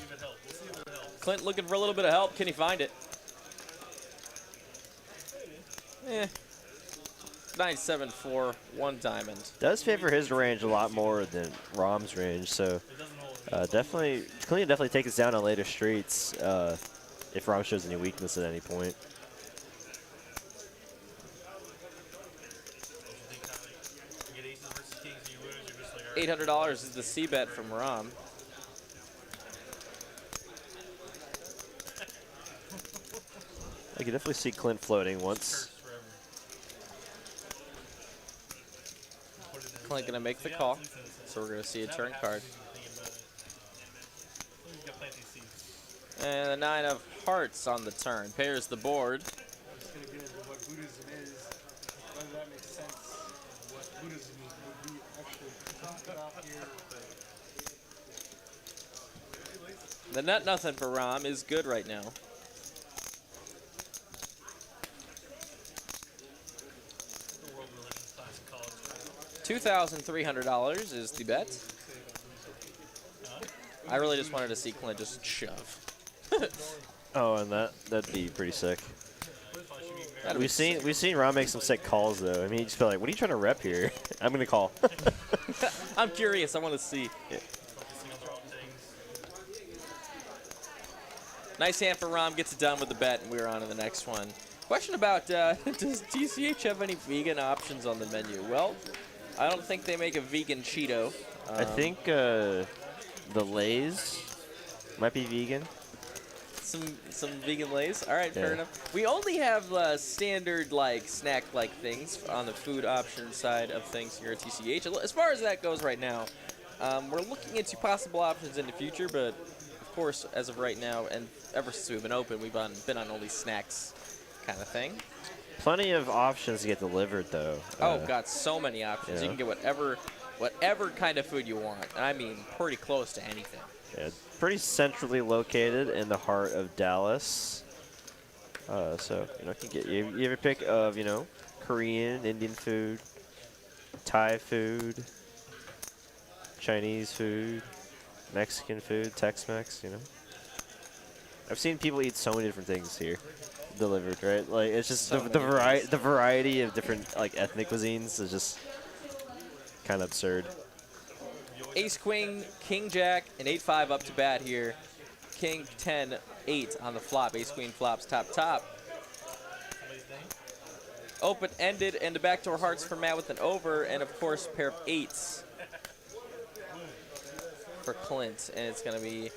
if it helps. We'll see if it helps. Clint looking for a little bit of help. Can he find it? 9-7 for 1 diamond. Does favor his range a lot more than Rom's range, so definitely, Clint definitely take us down on later streets if Rom shows any weakness at any point. You get aces versus kings and you lose, you're just like, all right. $800 is the C bet from Rom. I can definitely see Clint floating once. Clint gonna make the call, so we're gonna see a turn card. And the 9 of hearts on the turn. Pairs the board. Just gonna get into what Buddhism is, whether that makes sense, what Buddhism would be actually talking off here. The net nothing for Rom is good right now. $2,300 is the bet. I really just wanted to see Clint just shove. Oh, and that'd be pretty sick. That'd be We've seen Rom make some sick calls though. I mean, you just feel like, what are you trying to rep here? I'm gonna call. I'm curious. I want to see. Yeah. Nice hand for Rom. Gets it done with the bet, and we're on to the next one. Question about does TCH have any vegan options on the menu? Well, I don't think they make a vegan Cheeto. I think the Lay's might be vegan. Some vegan Lays. All right, fair Yeah. enough. We only have standard like snack like things on the food option side of things here at TCH. As far as that goes right now, we're looking into possible options in the future, but of course, as of right now, and ever since we've been open, we've been on only snacks kind of thing. Plenty of options to get delivered though. Oh, got so many options. You yeah. can get whatever kind of food you want. And I mean, pretty close to anything. Yeah, pretty centrally located in the heart of Dallas. So you can get you have a pick of Korean, Indian food, Thai food, Chinese food, Mexican food, Tex-Mex. I've seen people eat so many different things here delivered, right? Like it's just So the many the variety of different like ethnic cuisines is just kind of absurd. Ace, Queen, King, Jack, and 8-5 up to bat here. King, 10, 8 on the flop. Ace, Queen flops top. Open-ended, and the backdoor hearts for Matt with an over, and of course, pair of 8s for Clint. And it's going to be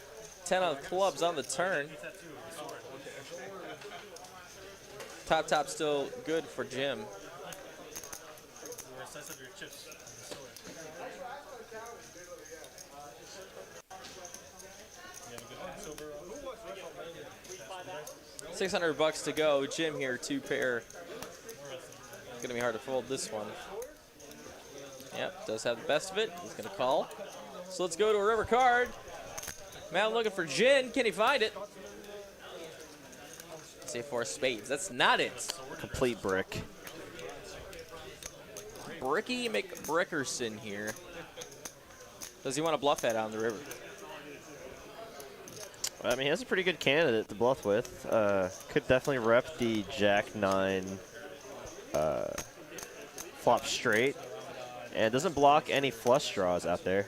10 of clubs on the turn. Top still good for Jim. $600 to go. Jim here, 2 pair. It's gonna be hard to fold this one. Yep, does have the best of it. He's gonna call. So let's go to a river card. Matt looking for Gin. Can he find it? Say 4 spades. That's not it. Complete brick. Bricky McBrickerson here. Does he want to bluff that on the river? I mean, he has a pretty good candidate to bluff with. Could definitely rep the Jack-9 flop straight. And doesn't block any flush draws out there.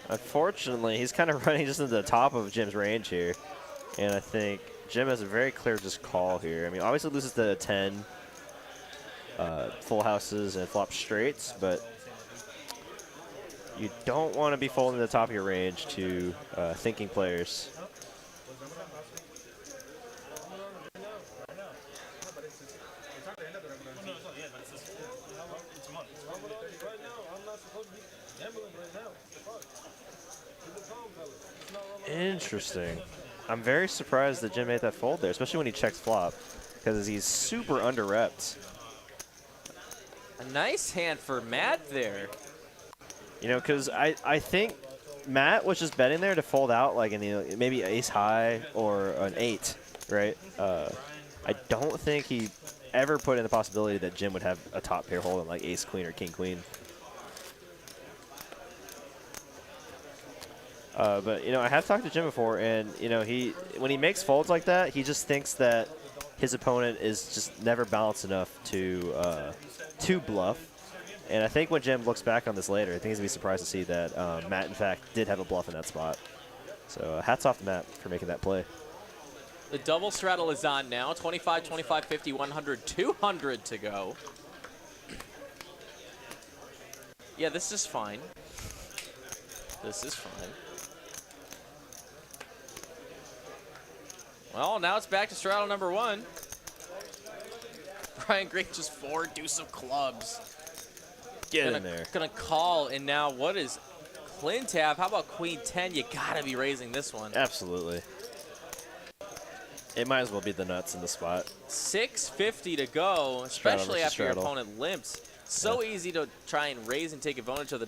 Unfortunately, he's kind of running just into the top of Jim's range here. And I think Jim has a very clear just call here. I mean, obviously loses the 10 full houses and flop straights, but you don't want to be folding the top of your range to thinking players. Interesting. I'm very surprised that Jim made that fold there, especially when he checks flop, because he's super under-repped. A nice hand for Matt there. You know, because I think Matt was just betting there to fold out like in the maybe ace high or an 8, right? I don't think he ever put in the possibility that Jim would have a top pair hold in like ace queen or king queen. But you know, I have talked to Jim before, and you know, when he makes folds like that, he just thinks that his opponent is just never balanced enough to bluff. And I think when Jim looks back on this later, I think he's gonna be surprised to see that Matt, in fact, did have a bluff in that spot. So hats off to Matt for making that play. The double straddle is on now. 25, 25, 50, 100, 200 to go. Yeah, this is fine. This is fine. Well, now it's back to straddle number 1. Brian Green just 4 deuce of clubs. Get in there. Gonna call, and now what does Clint have? How about queen 10? You gotta be raising this one. Absolutely. It might as well be the nuts in the spot. 650 to go, especially after your straddle. opponent limps. So easy to try and raise and take advantage of the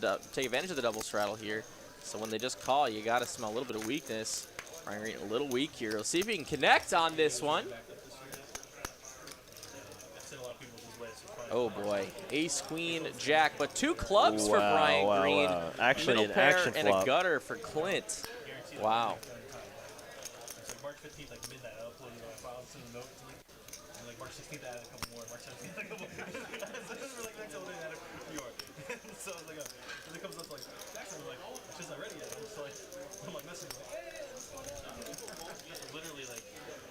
double straddle here. So when they just call, you gotta smell a little bit of weakness. Brian Green a little weak here. We'll see if he can connect on this one. Oh boy, ace, queen, jack, but 2 clubs for Brian Green. Wow. Actually, middle an pair action and flop. a gutter for Clint. Wow. So March 15th, like midnight, I uploaded a file to the note to me. And like March 16th, I had a couple more. March 17th, I had a couple more. So this was like next couple days, I had a few more. So I was like, and it comes up like, Jackson was like, it's just not ready yet. I'm just like, I'm like messaging like, literally like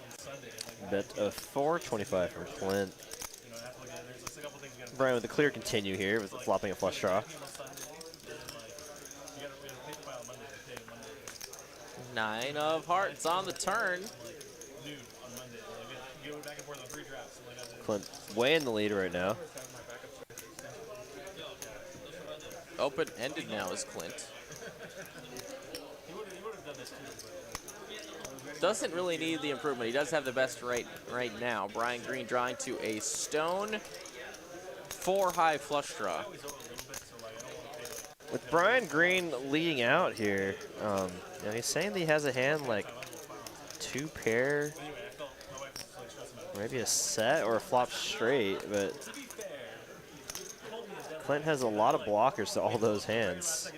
on Sunday. Like, Bet of 425 for Clint. you know, I have to look at it. There's just a couple things you gotta Brian with a clear continue here with flopping a flush draw. on Sunday. And then like, we gotta pay the file Monday. We pay it Monday. 9 of hearts on the turn. Noon on Monday. Like, we go back and forth on 3 drafts. So, like, I did. Clint way in the lead right now. Open-ended now is Clint. He would have done this too, but Doesn't really need the improvement. He does have the best right now. Brian Green drawing to a stone 4 high flush draw. With Brian Green leading out here, you know, he's saying that he has a hand like 2 pair, maybe a set or a flop straight, but Clint has a lot of blockers to all those hands,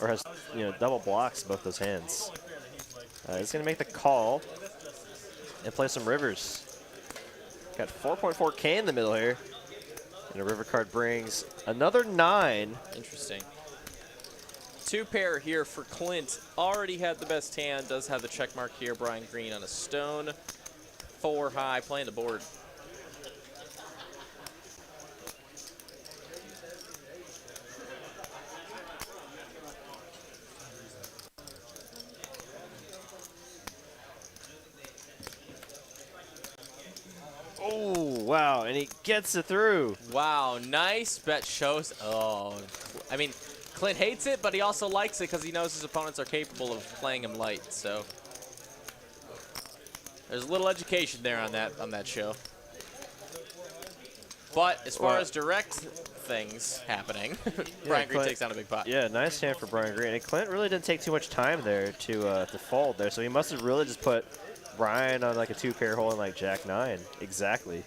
or has, you know, double blocks to both those hands. He's gonna make the call and play some rivers. Got 4.4K in the middle here. And a river card brings another 9. Interesting. 2 pair here for Clint. Already had the best hand. Does have the check mark here. Brian Green on a stone. 4 high, playing the board. Oh, wow, and he gets it through. Wow, nice bet shows. Oh, I mean, Clint hates it, but he also likes it because he knows his opponents are capable of playing him light. So there's a little education there on that show. But as far as direct things happening, Brian Green takes down a big pot. Yeah, nice hand for Brian Green. And Clint really didn't take too much time there to fold there, so he must have really just put Brian on like a 2 pair hole in like Jack 9. Exactly.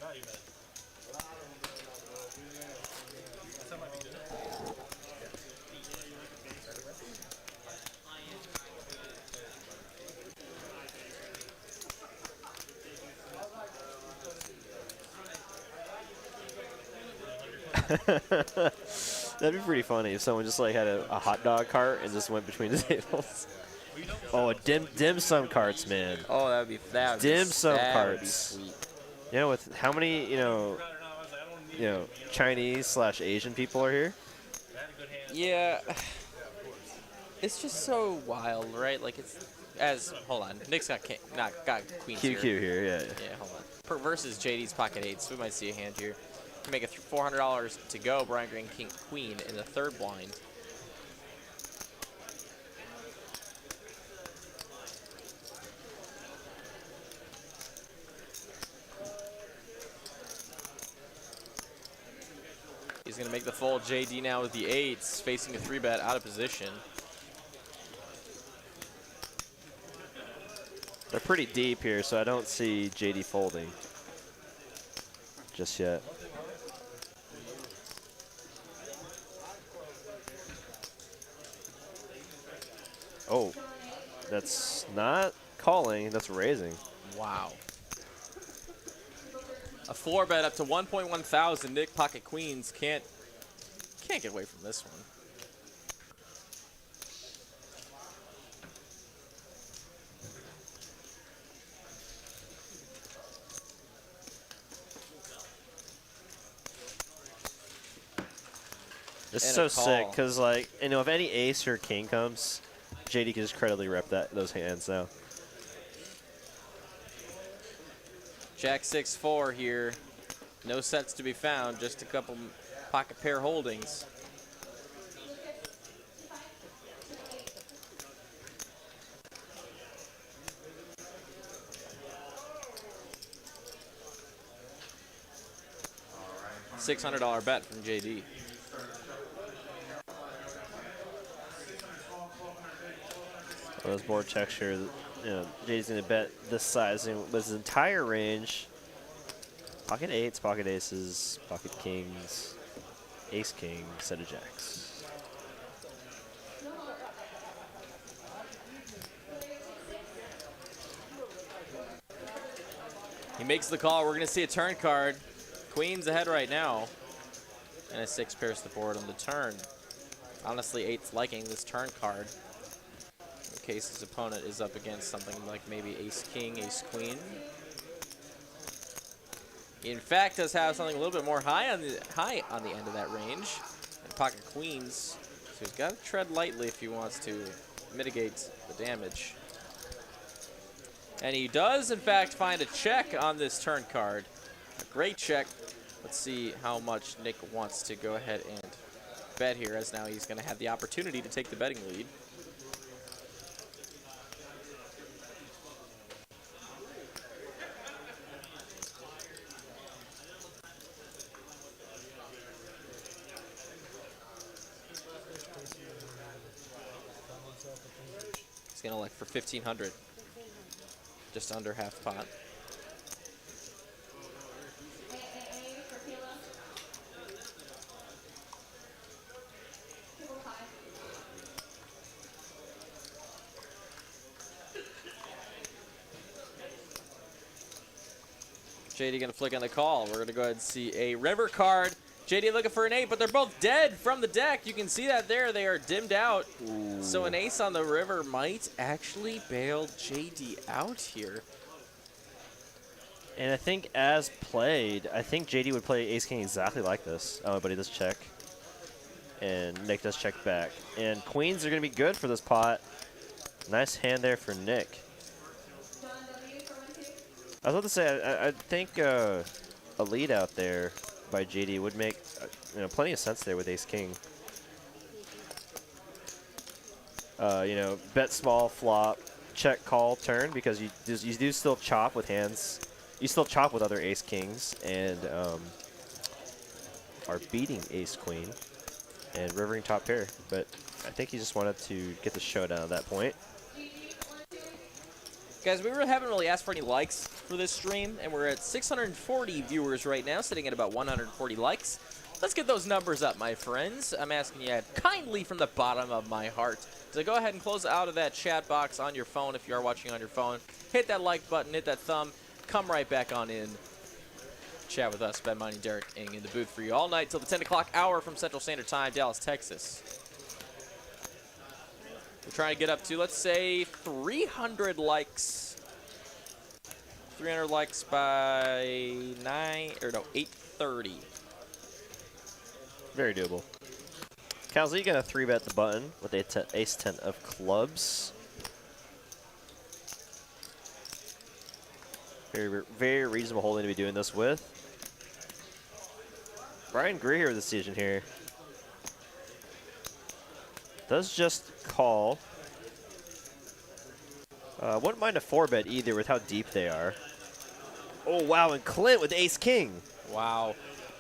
That'd be pretty funny if someone just like had a hot dog cart and just went between the tables. Oh, dim sum carts, man. Oh, that would be Dim sum that would be carts. sweet. You know, with how many, you know, Chinese / Asian people are here? Yeah, it's just so wild, right? Like hold on, Nick's got queens QQ here, yeah. Yeah, hold on. Versus JD's pocket 8s, we might see a hand here. Can make it $400 to go. Brian Green, king, queen in the 3rd blind. going to make the fold. JD now with the 8s, facing a 3-bet out of position. They're pretty deep here, so I don't see JD folding just yet. Oh, that's not calling, that's raising. Wow. A 4-bet up to 1.1 thousand. Nick pocket queens can't get away from this one. This is And so a sick, call. because, like, you know, if any ace or king comes, JD can just credibly rep those hands now. Jack 6-4 here. No sets to be found, just a couple pocket pair holdings. $600 bet from JD. Well, those board checks here, you know, JD's going to bet this sizing with his entire range. Pocket 8s, pocket aces, pocket kings, ace king, set of jacks. He makes the call. We're going to see a turn card. Queens ahead right now. And a 6 pairs the board on the turn. Honestly, 8's liking this turn card. In case his opponent is up against something like maybe ace-king, ace-queen. He, in fact, does have something a little bit more high on the end of that range. And pocket queens. So he's got to tread lightly if he wants to mitigate the damage. And he does, in fact, find a check on this turn card. A great check. Let's see how much Nick wants to go ahead and bet here, as now he's going to have the opportunity to take the betting lead. He's going to look for 1,500. Just under half pot. JD going to flick on the call. We're going to go ahead and see a river card. JD looking for an 8, but they're both dead from the deck. You can see that there. They are dimmed out. Ooh. So an ace on the river might actually bail JD out here. And I think as played, I think JD would play ace-king exactly like this. Oh, but he does check. And Nick does check back. And queens are going to be good for this pot. Nice hand there for Nick. I was about to say, I think a lead out there by JD would make plenty of sense there with ace-king. You know, bet small, flop, check, call, turn, because you do still chop with hands. You still chop with other ace-kings and are beating ace-queen and rivering top pair. But I think he just wanted to get the showdown at that point. Guys, we haven't really asked for any likes for this stream, and we're at 640 viewers right now, sitting at about 140 likes. Let's get those numbers up, my friends. I'm asking you kindly from the bottom of my heart to go ahead and close out of that chat box on your phone if you are watching on your phone. Hit that like button, hit that thumb, come right back on in. Chat with us, Ben Money, Derek Ing in the booth for you all night till the 10 o'clock hour from Central Standard Time, Dallas, Texas. We're trying to get up to, let's say, 300 likes. 300 likes by 8:30. Very doable. Calzy gonna 3-bet the button with ace-10 of clubs. Very, very reasonable holding to be doing this with. Brian Greer decision here. Does just call. Wouldn't mind a 4-bet either with how deep they are. Oh, wow, and Clint with ace-king. Wow.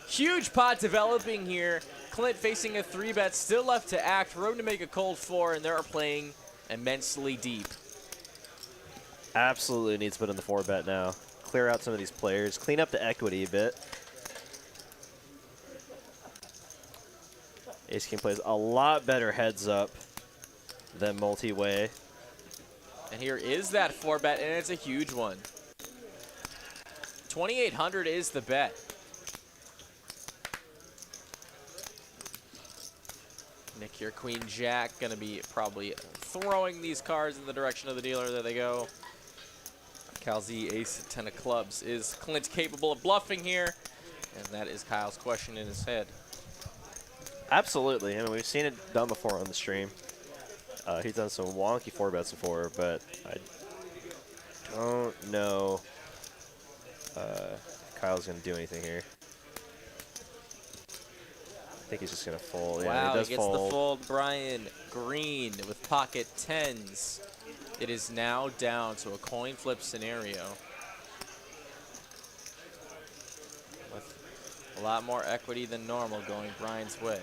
Huge pot developing here. Clint facing a 3-bet, still left to act, room to make a cold 4, and they're playing immensely deep. Absolutely needs to put in the 4-bet now. Clear out some of these players, clean up the equity a bit. Ace King plays a lot better heads up than multi-way. And here is that 4-bet, and it's a huge one. 2,800 is the bet. Nick here, Queen Jack, gonna be probably throwing these cards in the direction of the dealer. There they go. Cal Z, Ace, 10 of clubs. Is Clint capable of bluffing here? And that is Kyle's question in his head. Absolutely. I mean, we've seen it done before on the stream. He's done some wonky 4-bets before, but I don't know if Kyle's going to do anything here. I think he's just going to fold. Yeah, Wow, he does he gets fold. the fold. Brian Green with pocket 10s. It is now down to a coin flip scenario. With a lot more equity than normal going Brian's way.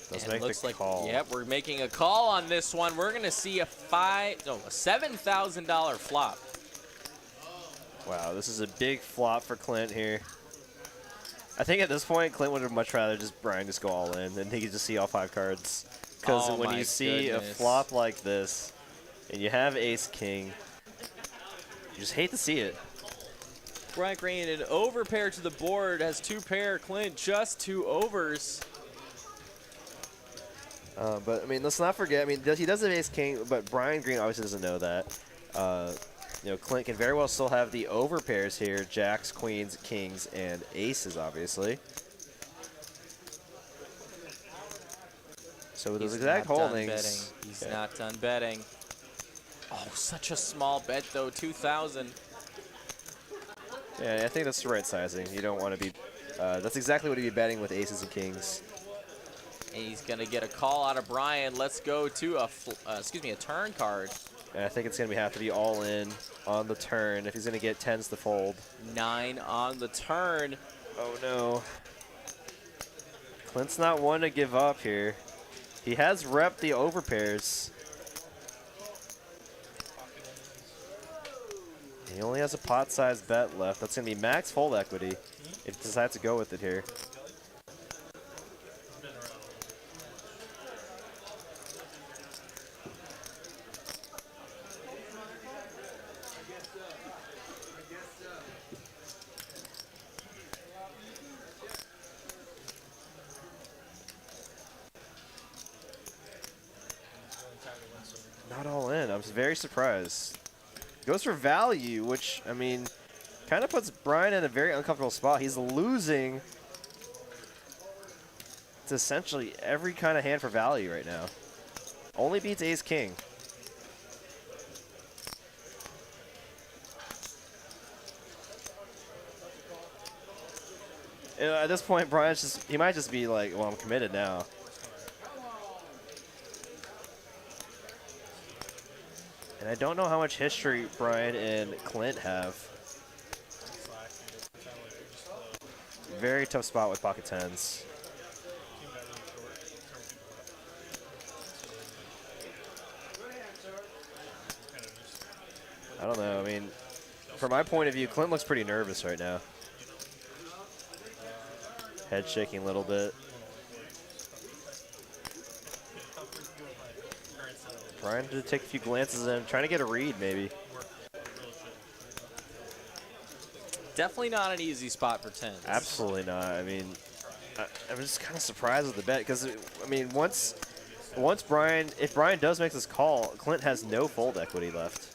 Let's And make looks the like, call. yep, we're making a call on this one. We're gonna see a $7,000 flop. Wow, this is a big flop for Clint here. I think at this point, Clint would have much rather just Brian just go all in, and he could just see all 5 cards. Because Oh when my you see goodness. a flop like this, and you have Ace King, you just hate to see it. Brian Green, an overpair to the board, has 2 pair. Clint just 2 overs. But I mean, let's not forget. I mean, he does have Ace King, but Brian Green obviously doesn't know that. You know, Clint can very well still have the overpairs here: Jacks, Queens, Kings, and Aces, obviously. So with those exact holdings, He's not done betting. Oh, such a small bet though, 2,000. yeah, I think that's the right sizing. You don't want to be. That's exactly what he'd be betting with Aces and Kings. And he's gonna get a call out of Brian. Let's go to a, a turn card. And I think it's going to have to be all in on the turn if he's going to get 10s to fold. 9 on the turn. Oh, no. Clint's not one to give up here. He has repped the overpairs. He only has a pot-sized bet left. That's going to be max fold equity if he decides to go with it here. Not all in. I was very surprised. Goes for value, which, I mean, kind of puts Brian in a very uncomfortable spot. He's losing to essentially every kind of hand for value right now. Only beats Ace King. You know, at this point, Brian's just, he might just be like, well, I'm committed now. And I don't know how much history Brian and Clint have. Very tough spot with pocket 10s. I don't know. I mean, from my point of view, Clint looks pretty nervous right now. Head shaking a little bit. Trying to take a few glances at him, trying to get a read maybe. Definitely not an easy spot for 10s. Absolutely not. I mean, I'm just kind of surprised with the bet because, I mean, once Brian, if Brian does make this call, Clint has no fold equity left.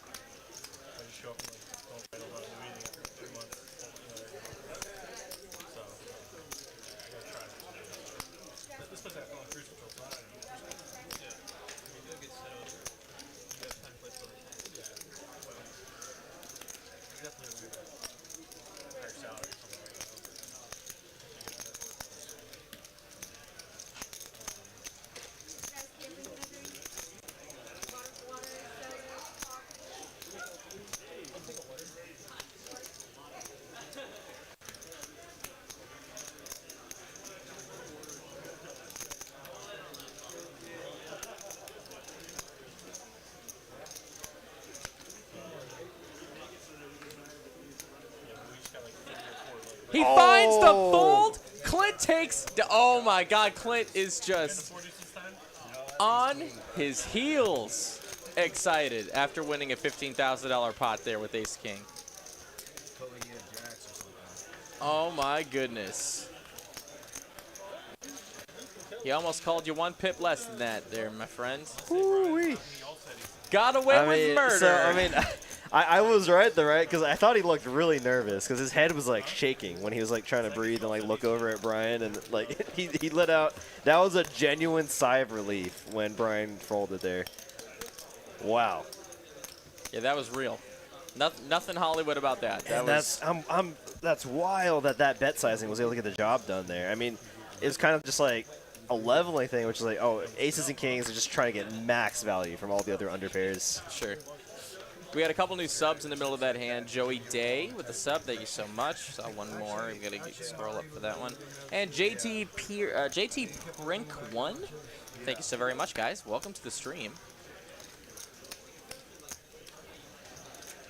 He finds the fold. Clint takes. Oh my God, Clint is just on his heels, excited after winning a $15,000 pot there with Ace King. Oh my goodness. He almost called you one pip less than that there, my friend. Ooh-wee. Got away with murder. So, I mean, I was right though, right? Because I thought he looked really nervous because his head was like shaking when he was like trying to breathe and like look over at Brian, and like he let out. That was a genuine sigh of relief when Brian folded there. Wow. Yeah, that was real. Nothing Hollywood about that. That's wild that bet sizing was able to get the job done there. I mean, it was kind of just like a leveling thing, which is like, oh, aces and kings are just trying to get max value from all the other underpairs. Sure. We had a couple new subs in the middle of that hand. Joey Day with the sub. Thank you so much. Saw one more. We got to scroll up for that one. And JT Prink 1. Thank you so very much, guys. Welcome to the stream.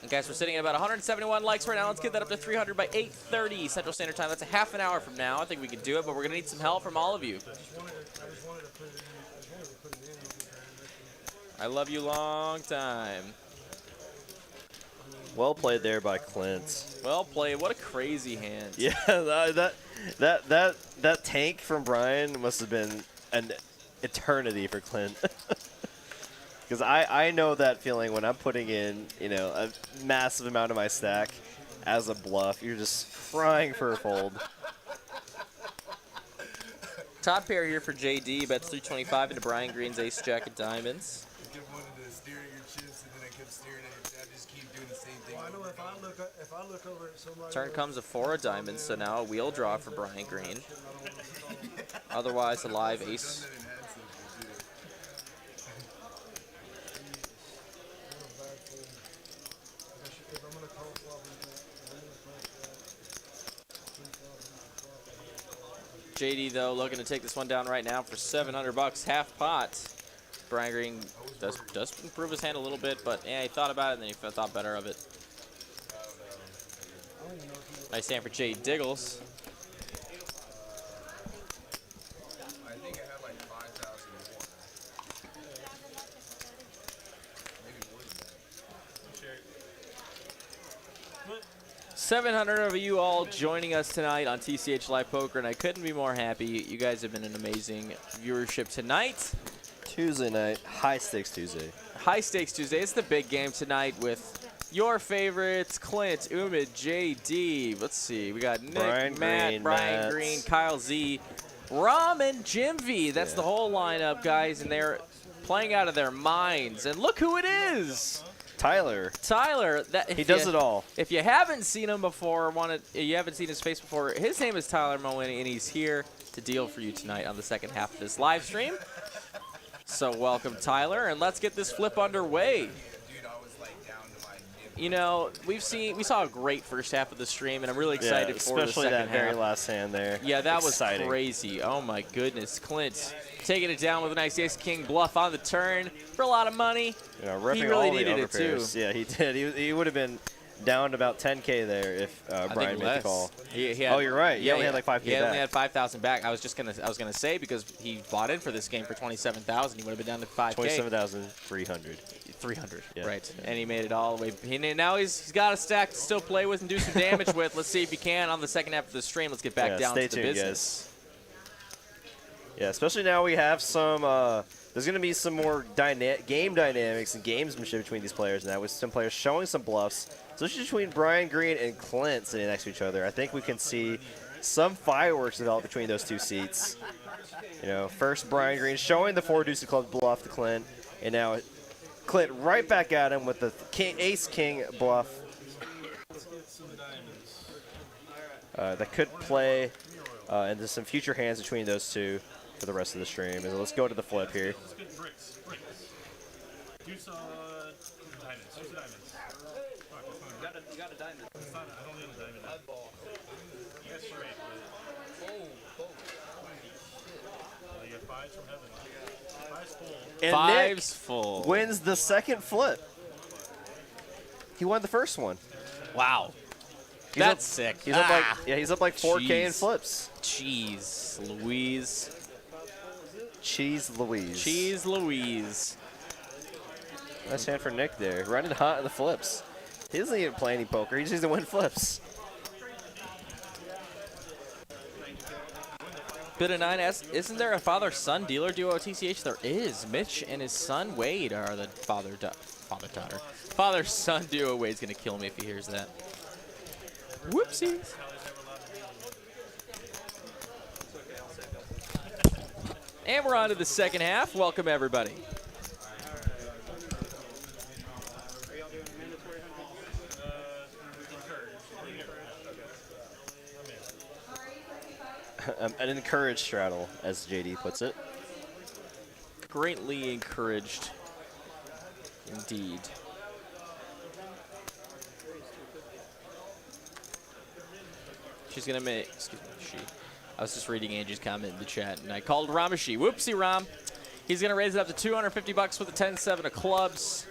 And guys, we're sitting at about 171 likes right now. Let's get that up to 300 by 8:30 Central Standard Time. That's a half an hour from now. I think we can do it, but we're going to need some help from all of you. I love you long time. Well played there by Clint. Well played. What a crazy hand. Yeah, that tank from Brian must have been an eternity for Clint. Because I know that feeling when I'm putting in, you know, a massive amount of my stack as a bluff. You're just frying for a fold. Top pair here for JD. Bets 325 into Brian Green's ace jack of diamonds. Turn comes a 4 of diamonds, so now a wheel draw for Brian Green. Otherwise, a live ace. JD, though, looking to take this one down right now for $700, half pot. Brian Green does improve his hand a little bit, but yeah, he thought about it and then he thought better of it. Nice hand for Jay Diggles. I think I had like 5,000 more. Maybe more than that. 700 of you all joining us tonight on TCH Live Poker, and I couldn't be more happy. You guys have been an amazing viewership tonight. Tuesday night, high stakes Tuesday. High stakes Tuesday. It's the big game tonight with your favorites, Clint, Umid, JD. Let's see. We got Nick, Brian Matt, Brian Green, Kyle Z, Rom, and Jim V. That's the whole lineup, guys, and they're playing out of their minds. And look who it is. Tyler. Tyler. He does it all. If you haven't seen him before, you haven't seen his face before, his name is Tyler Mullaney, and he's here to deal for you tonight on the second half of this live stream. So welcome, Tyler, and let's get this flip underway. You know, we saw a great first half of the stream, and I'm really excited for the second half. Especially that very last hand there. Yeah, that Exciting. was crazy. Oh my goodness, Clint taking it down with a nice ace king bluff on the turn for a lot of money. You know, he really needed it too. Yeah, he did. He would have been down to about 10K there if Brian made the call. He had, oh, you're right. He only had like 5K back. He only had 5,000 back. I was gonna say because he bought in for this game for 27,000, he would have been down to 5K. 27,300. 300, yeah. right? And he made it all the way. Now he's got a stack to still play with and do some damage with. Let's see if he can on the second half of the stream. Let's get back down to the business. Guys. Yeah, especially now we have some. There's going to be some more game dynamics and gamesmanship between these players now, with some players showing some bluffs. Especially between Brian Green and Clint sitting next to each other. I think we can see some fireworks develop between those two seats. You know, first Brian Green showing the 4 deuce of clubs bluff to Clint, and now Clint right back at him with the ace-king bluff. That could play into some future hands between those two for the rest of the stream. And let's go to the flip here. Let's get bricks. Use diamonds. Use diamonds. You got a diamond. I don't need a diamond. You got straight. You got 5s from heaven. 5's full. And 5's full. Wins the second flip. He won the first one. Wow. That's sick. He's up like he's up like 4K in Jeez. flips. Jeez Louise. Cheese Louise. Cheese Louise. Nice hand for Nick there. Running hot in the flips. He doesn't even play any poker. He just needs to win flips. Bit of 9. Isn't there a father-son dealer duo at TCH? There is. Mitch and his son Wade are the father-son duo. Wade's gonna kill me if he hears that. Whoopsies. And we're on to the second half. Welcome everybody. An encouraged straddle, as JD puts it. Greatly encouraged. Indeed. She's gonna make, excuse me, she. I was just reading Angie's comment in the chat, and I called Ram a she. Whoopsie, Ram. He's gonna raise it up to 250 bucks with a 10-7 of clubs.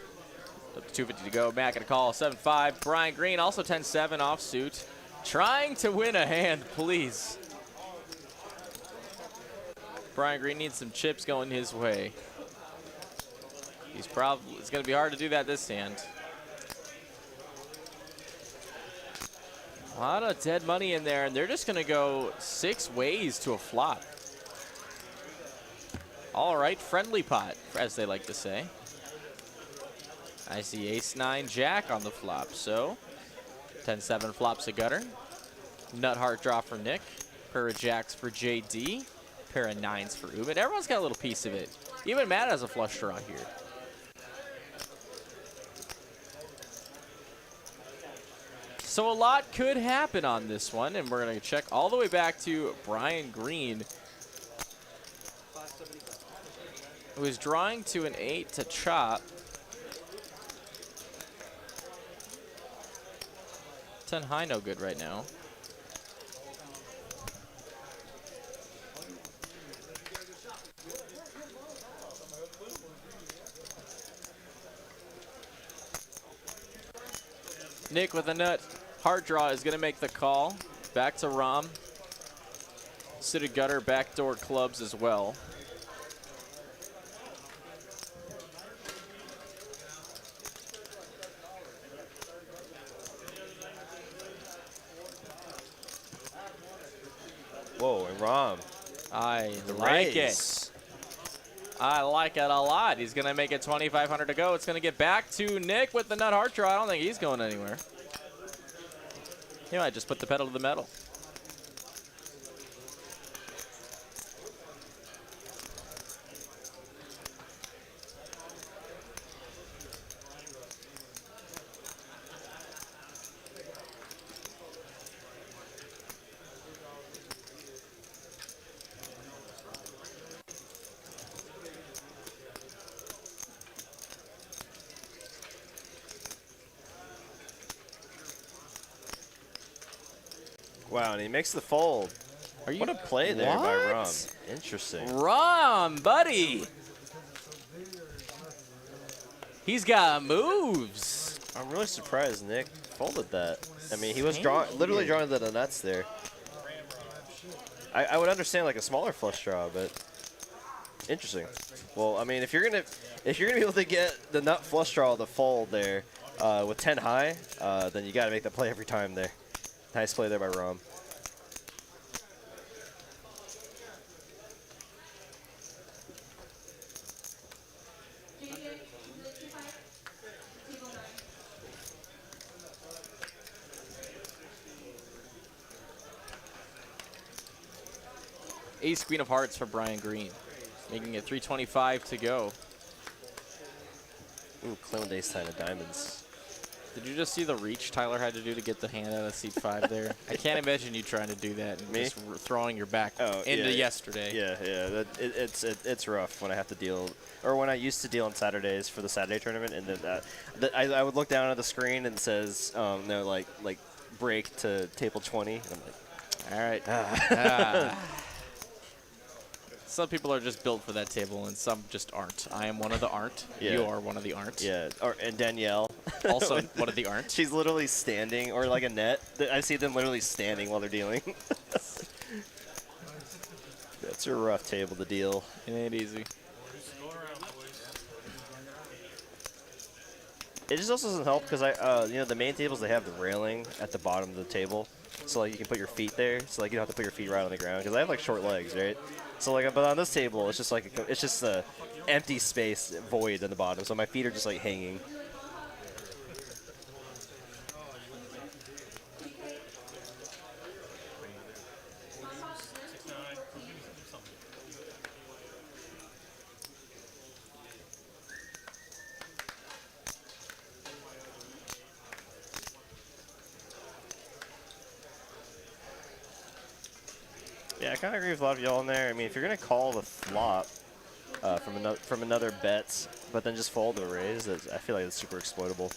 Up to 250 to go. Matt gonna call 7-5. Brian Green also 10-7 offsuit. Trying to win a hand, please. Brian Green needs some chips going his way. It's gonna be hard to do that this hand. A lot of dead money in there, and they're just gonna go 6 ways to a flop. All right, friendly pot, as they like to say. I see ace-9 jack on the flop, so 10-7 flops a gutter. Nut heart draw for Nick. Pair of jacks for JD. Pair of 9s for Umid. Everyone's got a little piece of it. Even Matt has a flush draw here. So a lot could happen on this one, and we're going to check all the way back to Brian Green, who is drawing to an 8 to chop. 10 high, no good right now. Nick with a nut. Hard draw is going to make the call. Back to Rom. Suited gutter, backdoor clubs as well. Whoa, and Rom. I like Raise. it. I like it a lot. He's going to make it 2,500 to go. It's going to get back to Nick with the nut heart draw. I don't think he's going anywhere. He might just put the pedal to the metal. Wow, and he makes the fold. Are you? What a play there by What? Rom. Interesting. Rom, buddy. He's got moves. I'm really surprised Nick folded that. I mean, he was literally drawing to the nuts there. I would understand like a smaller flush draw, but interesting. Well, I mean, if you're gonna be able to get the nut flush draw to fold there with 10 high, then you got to make the play every time there. Nice play there by Rom. Ace queen of hearts for Brian Green, making it 325 to go. Ooh, Clint with ace 10 of diamonds. Did you just see the reach Tyler had to do to get the hand out of seat 5 there? I can't imagine you trying to do that and Me? just throwing your back into yeah. yesterday. Yeah. It's rough when I have to deal, or when I used to deal on Saturdays for the Saturday tournament, and then I would look down at the screen and it says no, like break to table 20, and I'm like, all right. Some people are just built for that table, and some just aren't. I am one of the aren't. Yeah. You are one of the aren't. Yeah, and Danielle. Also one of the aren't. She's literally standing, or like a net. I see them literally standing while they're dealing. That's a rough table to deal. It ain't easy. It just also doesn't help because you know, the main tables, they have the railing at the bottom of the table, so like you can put your feet there. So like you don't have to put your feet right on the ground because I have like short legs, right? So like, but on this table, it's just like it's just a empty space, void in the bottom. So my feet are just like hanging. Yeah, I kind of agree with a lot of y'all in there. I mean, if you're gonna call the flop from another bet, but then just fold the raise, I feel like it's super exploitable.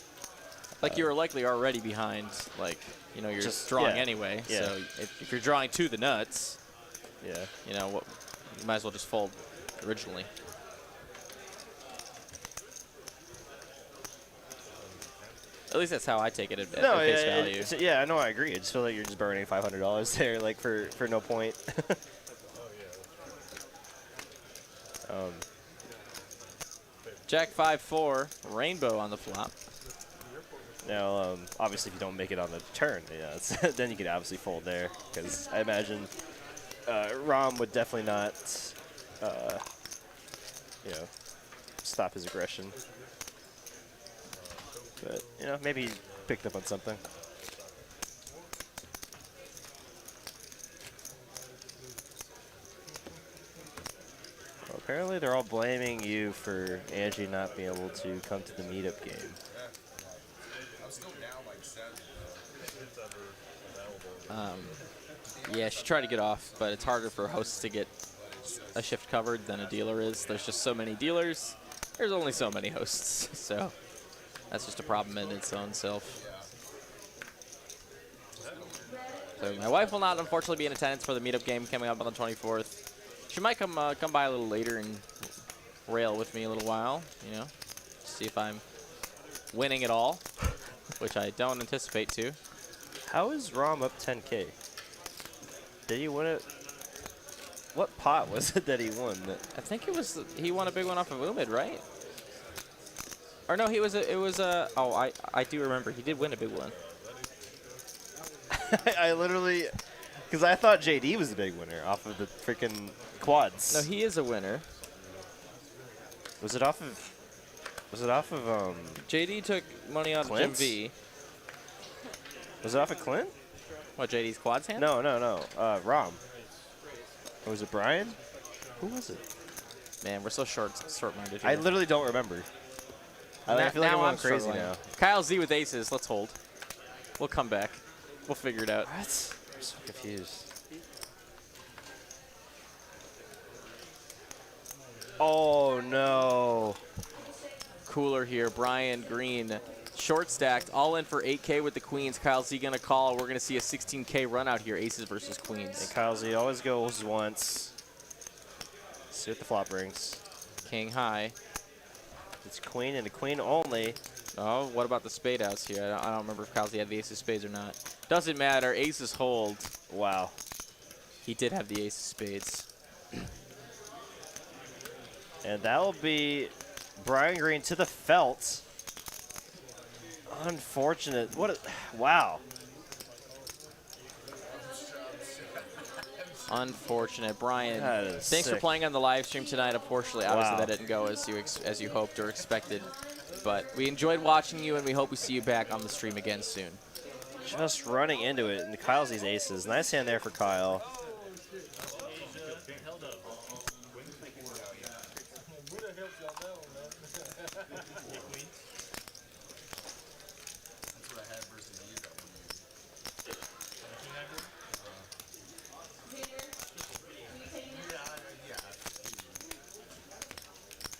Like you were likely already behind. Like you're Just- drawing yeah. anyway. Yeah. So if you're drawing to the nuts, Yeah. you might as well just fold originally. At least that's how I take it at No, face yeah, value. yeah, I know, I agree. I just feel like you're just burning $500 there, like for no point. Jack 5-4, rainbow on the flop. Now, obviously, if you don't make it on the turn, yeah, then you could obviously fold there, because I imagine Rom would definitely not, stop his aggression. But maybe he picked up on something. Well, apparently, they're all blaming you for Angie not being able to come to the meetup game. I'm still down like 7. Yeah, she tried to get off, but it's harder for hosts to get a shift covered than a dealer is. There's just so many dealers. There's only so many hosts, so that's just a problem in its own self. So my wife will not, unfortunately, be in attendance for the meetup game coming up on the 24th. She might come by a little later and rail with me a little while, see if I'm winning at all, which I don't anticipate to. How is Rom up 10K? Did he win it? What pot was it that he won? I think he won a big one off of Umid, right? Or no, oh, I do remember. He did win a big one. I literally, because I thought JD was the big winner off of the freaking quads. No, he is a winner. Was it off of JD took money out Clint's? of Jim V. Was it off of Clint? What, JD's quads hand? No. Rom. Or was it Brian? Who was it? Man, we're so short-minded here. I literally don't remember. I feel like I'm going crazy struggling. now. Kyle Z with aces. Let's hold. We'll come back. We'll figure it out. What? I'm so confused. Oh, no. Cooler here. Brian Green. Short stacked. All in for 8K with the queens. Kyle Z going to call. We're going to see a 16K run out here. Aces versus queens. And Kyle Z always goes once. See what the flop brings. King high. It's queen and a queen only. Oh, what about the spade outs here? I don't remember if Kyle Z had the ace of spades or not. Doesn't matter. Aces hold. Wow. He did have the ace of spades. And that'll be Brian Green to the felt. Unfortunate. Wow. Unfortunate. Brian, That is thanks for sick. playing on the live stream tonight. Unfortunately, obviously Wow. that didn't go as you hoped or expected. But we enjoyed watching you, and we hope we see you back on the stream again soon. Just running into it, and Kyle's these aces. Nice hand there for Kyle. That's what I had versus you that one year.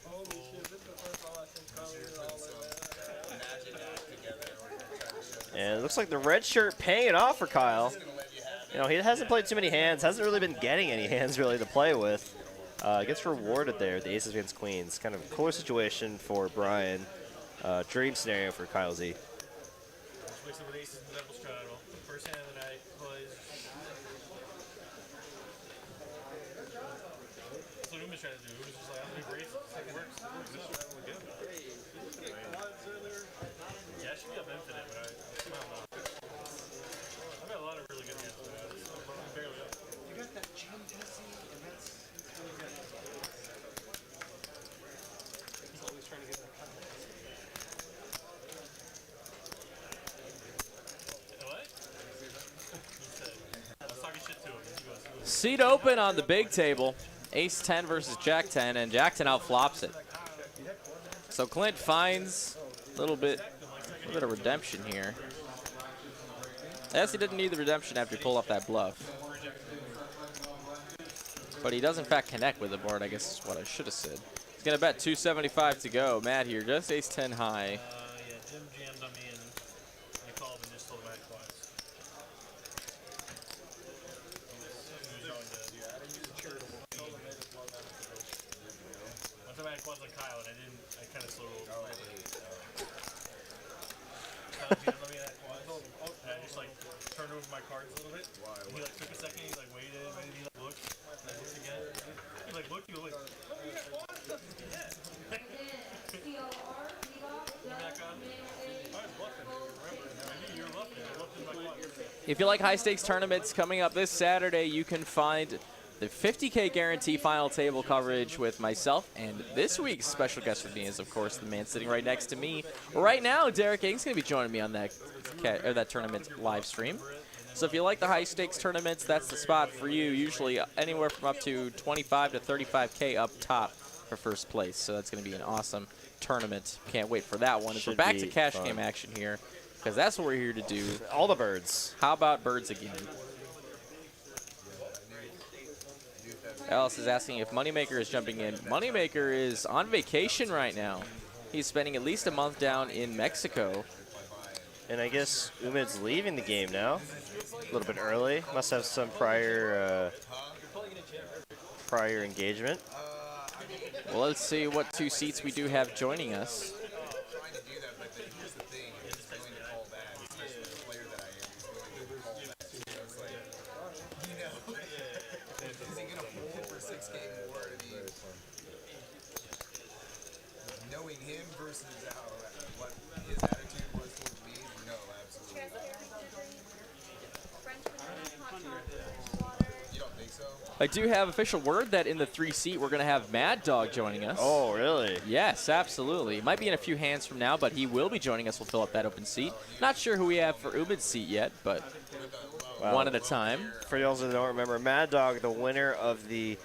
Holy shit, this is the first time I've seen Kyle in all like that. Magic act together where they're trying to show And it looks like the red shirt paying it off for Kyle. He hasn't played too many hands. Hasn't really been getting any hands really to play with. Gets rewarded there. The aces against queens. Kind of a cooler situation for Brian. Dream scenario for Kyle Z. Mixed with aces and double straddle. First hand of the night plays. That's what Uma's trying to do. Uma's just like, I'm going to do aces. It works. Yeah, I should be up infinite, but I'm not. I've got a lot of really good hands, but I'm barely up. You got that jam Tennessee, and that's really good. He's always trying to get that cut. What? He said, I was talking shit to him. He goes, Seat open on the big table. Ace 10 versus Jack 10, and Jack 10 outflops it. So Clint finds a little bit of redemption here. I guess he didn't need the redemption after he pulled off that bluff. But he does in fact connect with the board, I guess is what I should have said. He's gonna bet 275 to go. Matt here, just ace 10 high. yeah, Jim jammed on me and I called and just told him I had quads. Once I had quads on Kyle and I kind of slowed over. Kyle jammed on me and I had quads. And I just like turned over my cards a little bit. And he like took a second, he like waited, he like looked, and I looked again. He like looked, he was like, oh, you got quads? Yeah. If you like high stakes tournaments coming up this Saturday, you can find the 50K guarantee final table coverage with myself, and this week's special guest with me is, of course, the man sitting right next to me. Right now, Derek Ing's going to be joining me on that tournament live stream. So if you like the high stakes tournaments, that's the spot for you. Usually anywhere from up to 25 to 35K up top for first place. So that's going to be an awesome tournament. Can't wait for that one. We're back to cash game action here, because that's what we're here to do. All the birds. How about birds again? Alice is asking if Moneymaker is jumping in. Moneymaker is on vacation right now. He's spending at least a month down in Mexico. And I guess Umid's leaving the game now. A little bit early. Must have some prior engagement. Well, let's see what two seats we do have joining us. Knowing him versus what his attitude was towards me, no, absolutely. You don't think so? I do have official word that in the 3 seat we're going to have Mad Dog joining us. Oh, really? Yes, absolutely. Might be in a few hands from now, but he will be joining us. We'll fill up that open seat. Not sure who we have for Umid's seat yet, but one at a time. For y'all that don't remember, Mad Dog, the winner of the,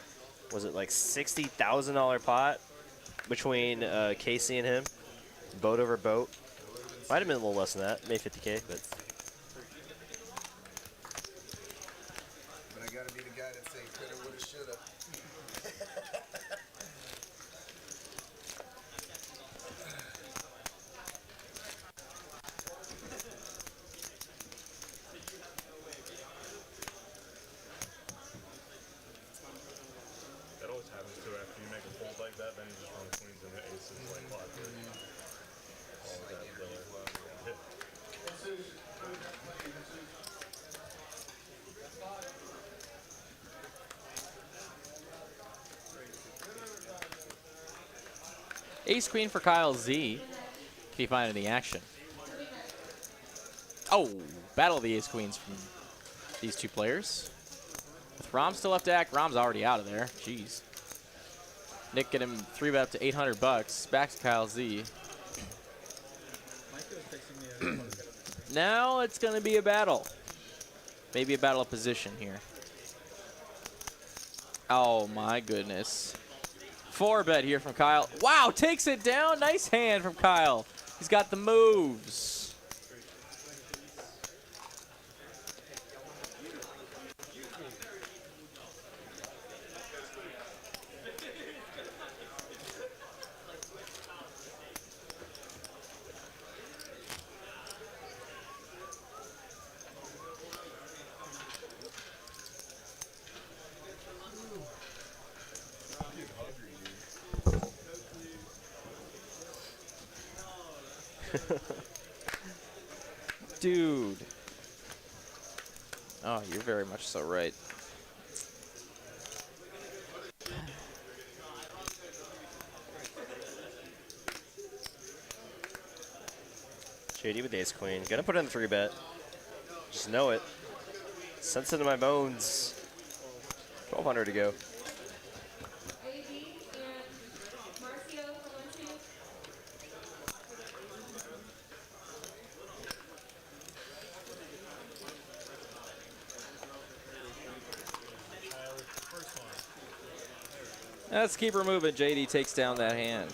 was it like $60,000 pot between Casey and him, boat over boat. Might have been a little less than that, maybe 50K, but. But I gotta be the guy that say coulda, woulda, shoulda. That always happens too after you make a fold like that, then you just run queens and the aces like block it. All of that filler. Ace Queen for Kyle Z. Can you find any action? Oh, battle of the Ace Queens from these two players. With Rom still left to act, Rom's already out of there. Jeez. Nick get him 3-bet up to 800 bucks. Back to Kyle Z. Now it's going to be a battle. Maybe a battle of position here. Oh my goodness. 4-bet here from Kyle. Wow, takes it down. Nice hand from Kyle. He's got the moves. Dude. Oh, you're very much so right. JD with ace queen. Gonna put in the 3-bet. Just know it. Sense it in my bones. 1,200 to go. Let's keep her moving. JD takes down that hand.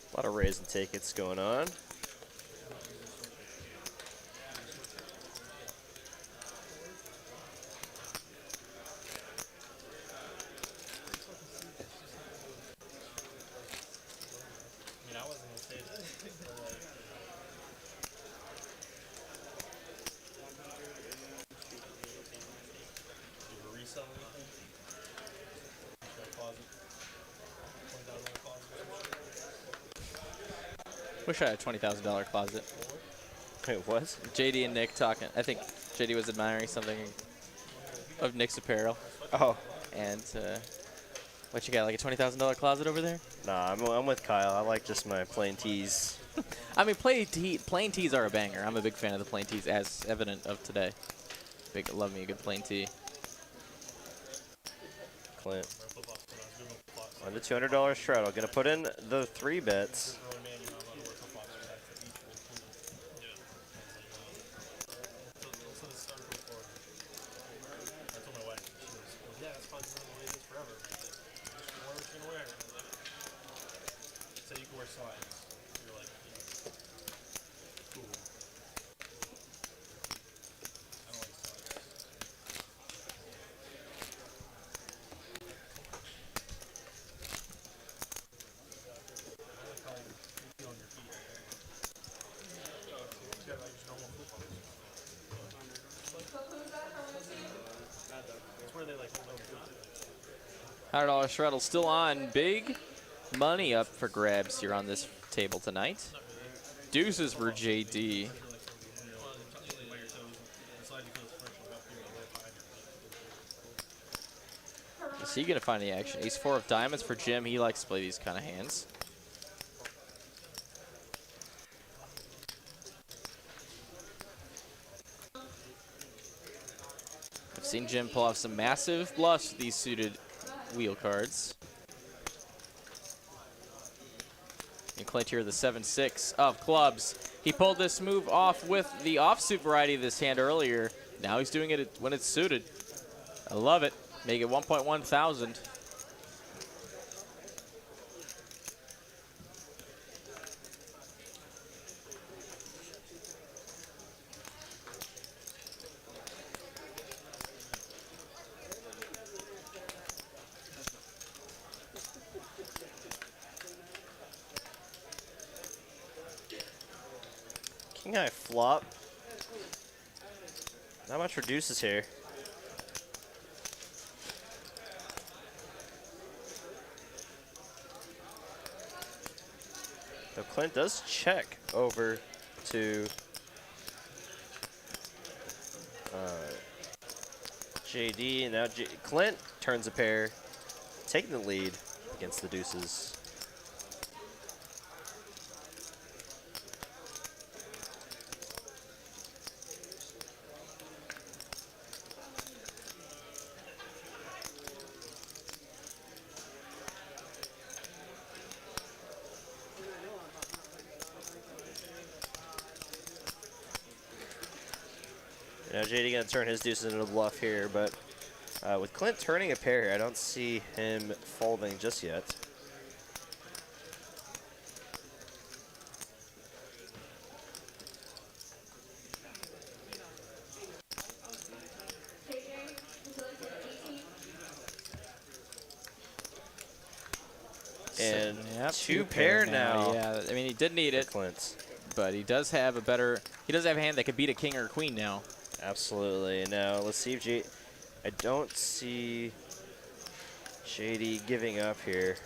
A lot of raising tickets going on. I mean, I wasn't gonna say that. But like, do we resell anything? Should I closet? $20,000 closet or some shit? Wish I had a $20,000 closet. Wait, what? JD and Nick talking. I think JD was admiring something of Nick's apparel. Oh. And what you got, like a $20,000 closet over there? Nah, I'm with Kyle. I like just my plain tees. I mean, plain tees are a banger. I'm a big fan of the plain tees, as evident of today. Love me a good plain tee. Clint. On the $200 straddle. Gonna put in the 3 bets. So you can wear slides. You're like, cool. I don't like slides. I like how you feel on your feet. You got like just normal flip-flops. That's where they like hold over. $100 straddle still on. Big money up for grabs here on this table tonight. Deuces for JD. Is he going to find the action? Ace-4 of diamonds for Jim. He likes to play these kind of hands. I've seen Jim pull off some massive bluffs with these suited wheel cards. And Clint here, the 7-6 of clubs. He pulled this move off with the offsuit variety of this hand earlier. Now he's doing it when it's suited. I love it. Make it 1.1 thousand. King high flop. Not much reduces here. Though Clint does check over to JD. Now Clint turns a pair, taking the lead against the deuces. Now JD gonna turn his deuces into a bluff here, but with Clint turning a pair, I don't see him folding just yet. And Yep, two pair now. Yeah, I mean, he did need it, Clint. but he does have a better, he does have a hand that could beat a king or a queen now. Absolutely. Now let's see if I don't see JD giving up here.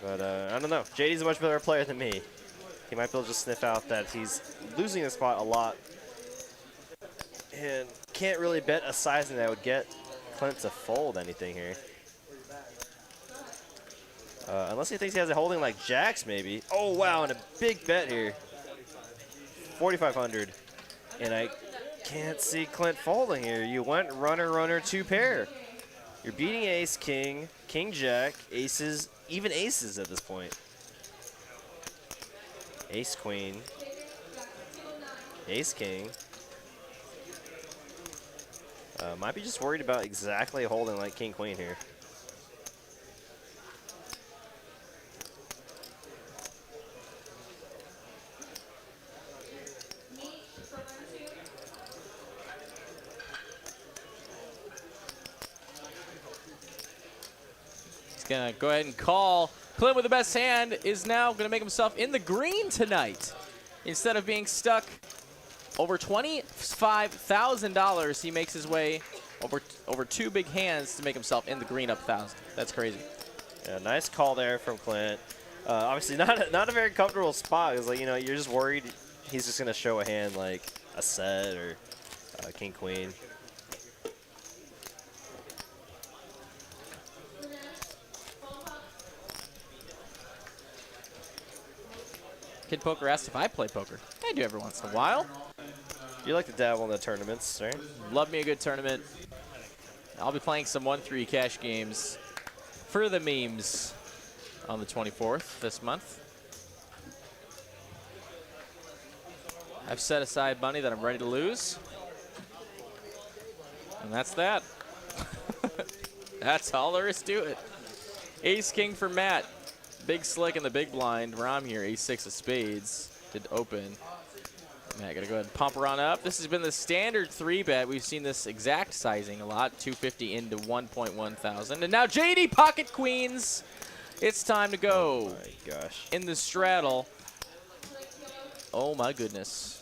But I don't know. JD's a much better player than me. He might be able to just sniff out that he's losing the spot a lot. And can't really bet a sizing that would get Clint to fold anything here. Unless he thinks he has a holding like jacks, maybe. Oh, wow, and a big bet here. 4,500. And I can't see Clint folding here. You went runner, runner, two pair. You're beating ace, king, king, jack, aces, even aces at this point. Ace, queen, ace, king. Might be just worried about exactly holding like king, queen here. He's going to go ahead and call. Clint with the best hand is now going to make himself in the green tonight. Instead of being stuck over $25,000, he makes his way over two big hands to make himself in the green up 1,000. That's crazy. Yeah, nice call there from Clint. Obviously not a very comfortable spot. It's like, you know, you're just worried he's just gonna show a hand like a set or king queen. Kid Poker asked if I play poker. I do every once in a while. You like to dabble in the tournaments, right? Love me a good tournament. I'll be playing some 1-3 cash games for the memes on the 24th this month. I've set aside money that I'm ready to lose. And that's that. That's all there is to it. Ace King for Matt. Big slick in the big blind. Rom here, ace-6 of spades. Did open. Matt, gotta go ahead and pump her on up. This has been the standard 3-bet. We've seen this exact sizing a lot. 250 into 1.1 thousand. And now JD pocket queens. It's time to go. Oh my gosh. In the straddle. Oh my goodness.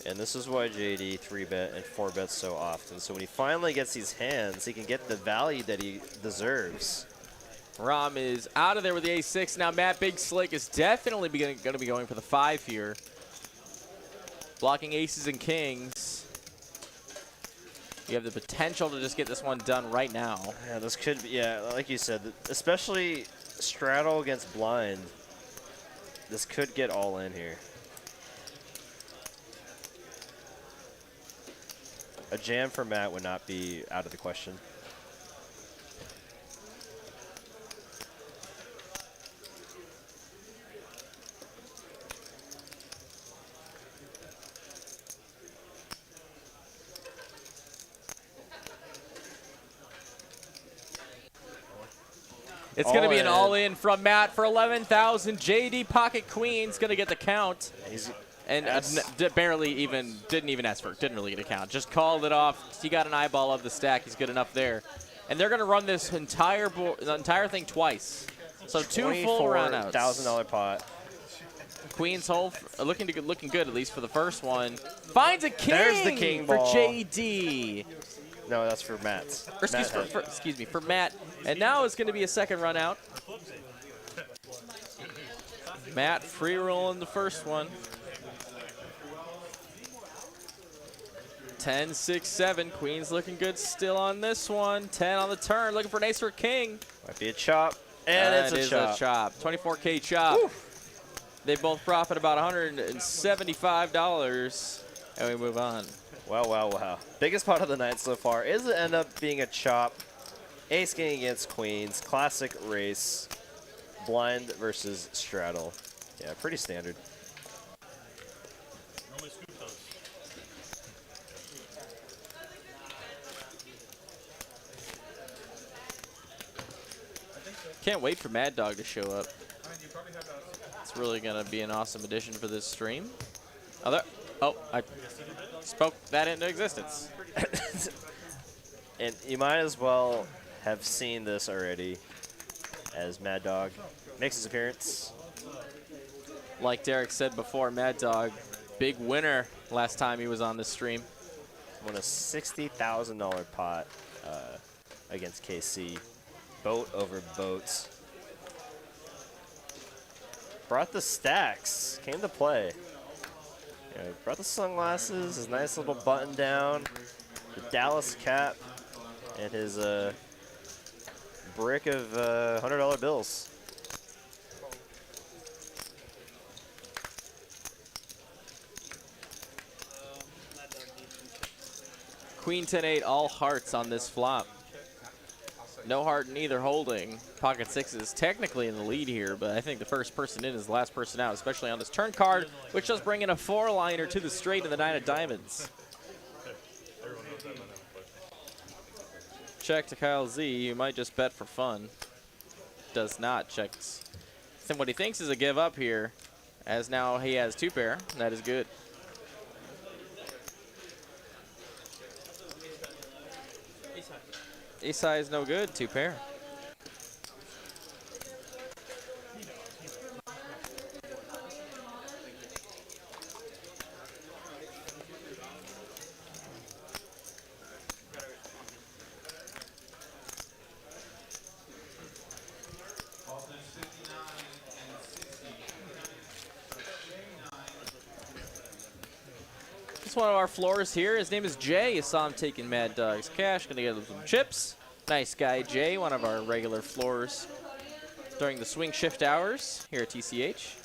And this is why JD 3-bet and 4-bets so often. So when he finally gets these hands, he can get the value that he deserves. Rom is out of there with the ace-6. Now Matt Big Slick is definitely going to be going for the 5 here. Blocking aces and kings. You have the potential to just get this one done right now. Yeah, this could be, yeah, like you said, especially straddle against blind. This could get all in here. A jam for Matt would not be out of the question. It's going to be an all-in from Matt for 11,000. JD pocket queen's going to get the count. And barely even, didn't even ask for it. Didn't really get a count. Just called it off. He got an eyeball of the stack. He's good enough there. And they're going to run this entire thing twice. So 2 full roundouts. $24,000 pot. Queen's hole, looking good, at least for the first one. Finds a king. There's the king for ball. JD. No, that's for Matt's. Or excuse me, for Matt. And now it's going to be a second run out. Matt free rolling the first one. 10, 6, 7. Queen's looking good still on this one. 10 on the turn. Looking for an ace or a king. Might be a chop. And it's a chop. 24K chop. Woo. They both profit about $175. And we move on. Wow, wow, wow. Biggest pot of the night so far is it end up being a chop. Ace king against queens. Classic race. Blind versus straddle. Yeah, pretty standard. Normally scoop those. Can't wait for Mad Dog to show up. It's really going to be an awesome addition for this stream. Oh, there. Oh, I spoke that into existence. And you might as well have seen this already as Mad Dog makes his appearance. Like Derek said before, Mad Dog, big winner last time he was on this stream. Won a $60,000 pot against KC. Boat over boats. Brought the stacks. Came to play. Yeah, brought the sunglasses, his nice little button down, the Dallas cap, and his brick of $100 bills. Queen 10-8, all hearts on this flop. No heart in either holding. Pocket sixes technically in the lead here, but I think the first person in is the last person out, especially on this turn card, which does bring in a 4-liner to the straight and the 9 of diamonds. Check to Kyle Z, who might just bet for fun. Does not check. And what he thinks is a give up here, as now he has 2 pair. That is good. Ace high is no good, 2 pair. One of our floors here. His name is Jay. You saw him taking Mad Dog's cash. Gonna get him some chips. Nice guy, Jay. One of our regular floors during the swing shift hours here at TCH.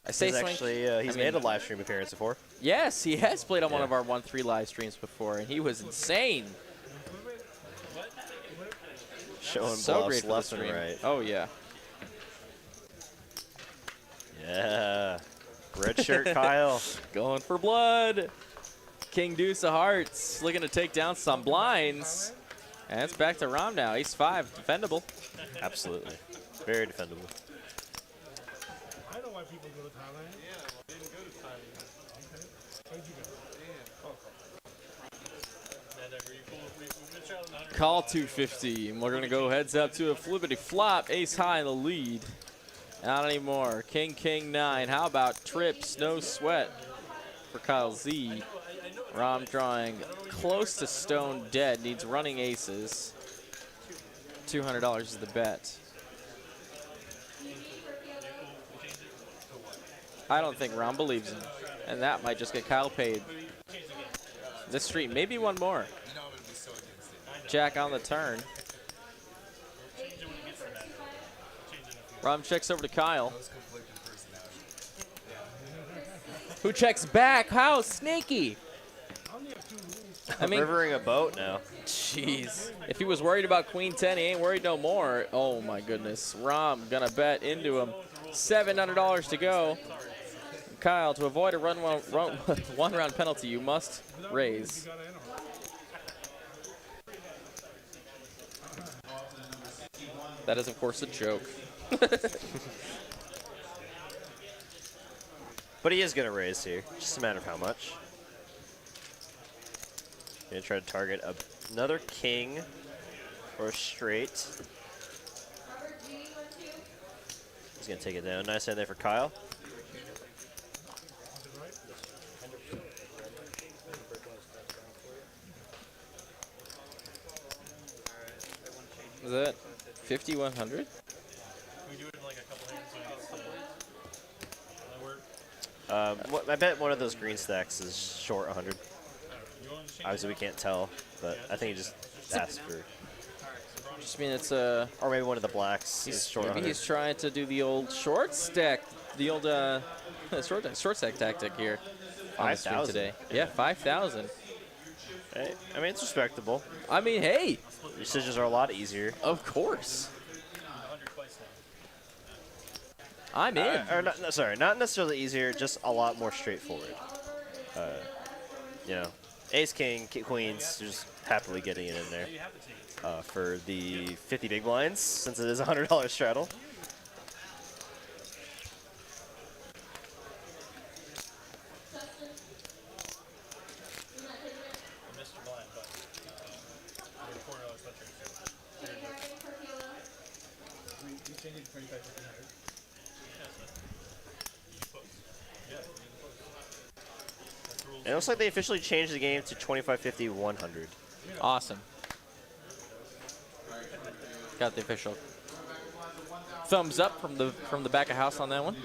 I say swing. Actually, he's made a live stream appearance before. Yes, he has played on one of our 1-3 live streams before, and he was insane. Showing So bluffs great for the left and stream. right. Oh yeah. Yeah. Red shirt Kyle. Going for blood. King Deuce of Hearts looking to take down some blinds. And it's back to Rom now. Ace 5, defendable. Absolutely. Very defendable. I know why people go to Thailand. Yeah, well, they didn't go to Thailand. Okay. Where'd you go? Call 250. And we're going to go heads up to a flippity flop. Ace high in the lead. Not anymore. King, King 9. How about trips? No sweat for Kyle Z. Rom drawing close to stone dead. Needs running aces. $200 is the bet. I don't think Rom believes him. And that might just get Kyle paid. This stream, maybe one more. Jack on the turn. Rom checks over to Kyle. Who checks back? How sneaky! I mean, Rivering a boat now. jeez. If he was worried about Queen 10, he ain't worried no more. Oh my goodness. Rom gonna bet into him. $700 to go. Kyle, to avoid a one round penalty, you must raise. That is, of course, a joke. But he is going to raise here. Just a matter of how much. Going to try to target another king or a straight. He's going to take it down. Nice hand there for Kyle. Is that 5,100? We do it in like a couple hands when it gets to the work. I bet one of those green stacks is short 100. Obviously, we can't tell, but I think he just asked for. Just mean it's a. Or maybe one of the blacks is short Maybe 100. he's trying to do the old short stack, the old short stack tactic here. On the stream 5,000. today. Yeah, 5,000. Hey, I mean, it's respectable. I mean, hey, Decisions are a lot easier. of course. I'm in. Or not, no, sorry, not necessarily easier, just a lot more straightforward. You know, ace, king, queens, just happily getting it in there for the 50 big blinds, since it is a $100 straddle. Mr. Blind, but $4 touch. We changed it to 25 to 100. And it looks like they officially changed the game to 25, 50, 100. Awesome. Got the official thumbs up from the back of house on that one.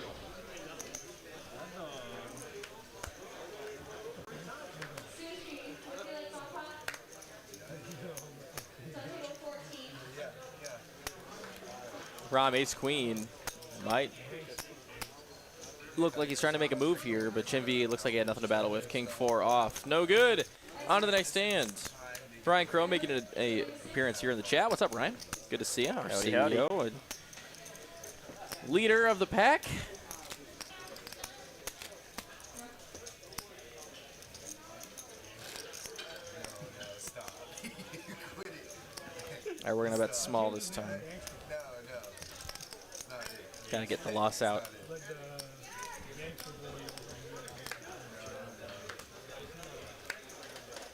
Rom ace queen might look like he's trying to make a move here, but Chinvi looks like he had nothing to battle with. King 4 off. No good. On to the next stand. Ryan Crow making an appearance here in the chat. What's up, Ryan? Good to see you. Our Howdy, CEO and leader of the pack. Stop. You quit it. All right, we're going to bet small this time. No. It's not it. Got to get the loss out. But the gangster boy.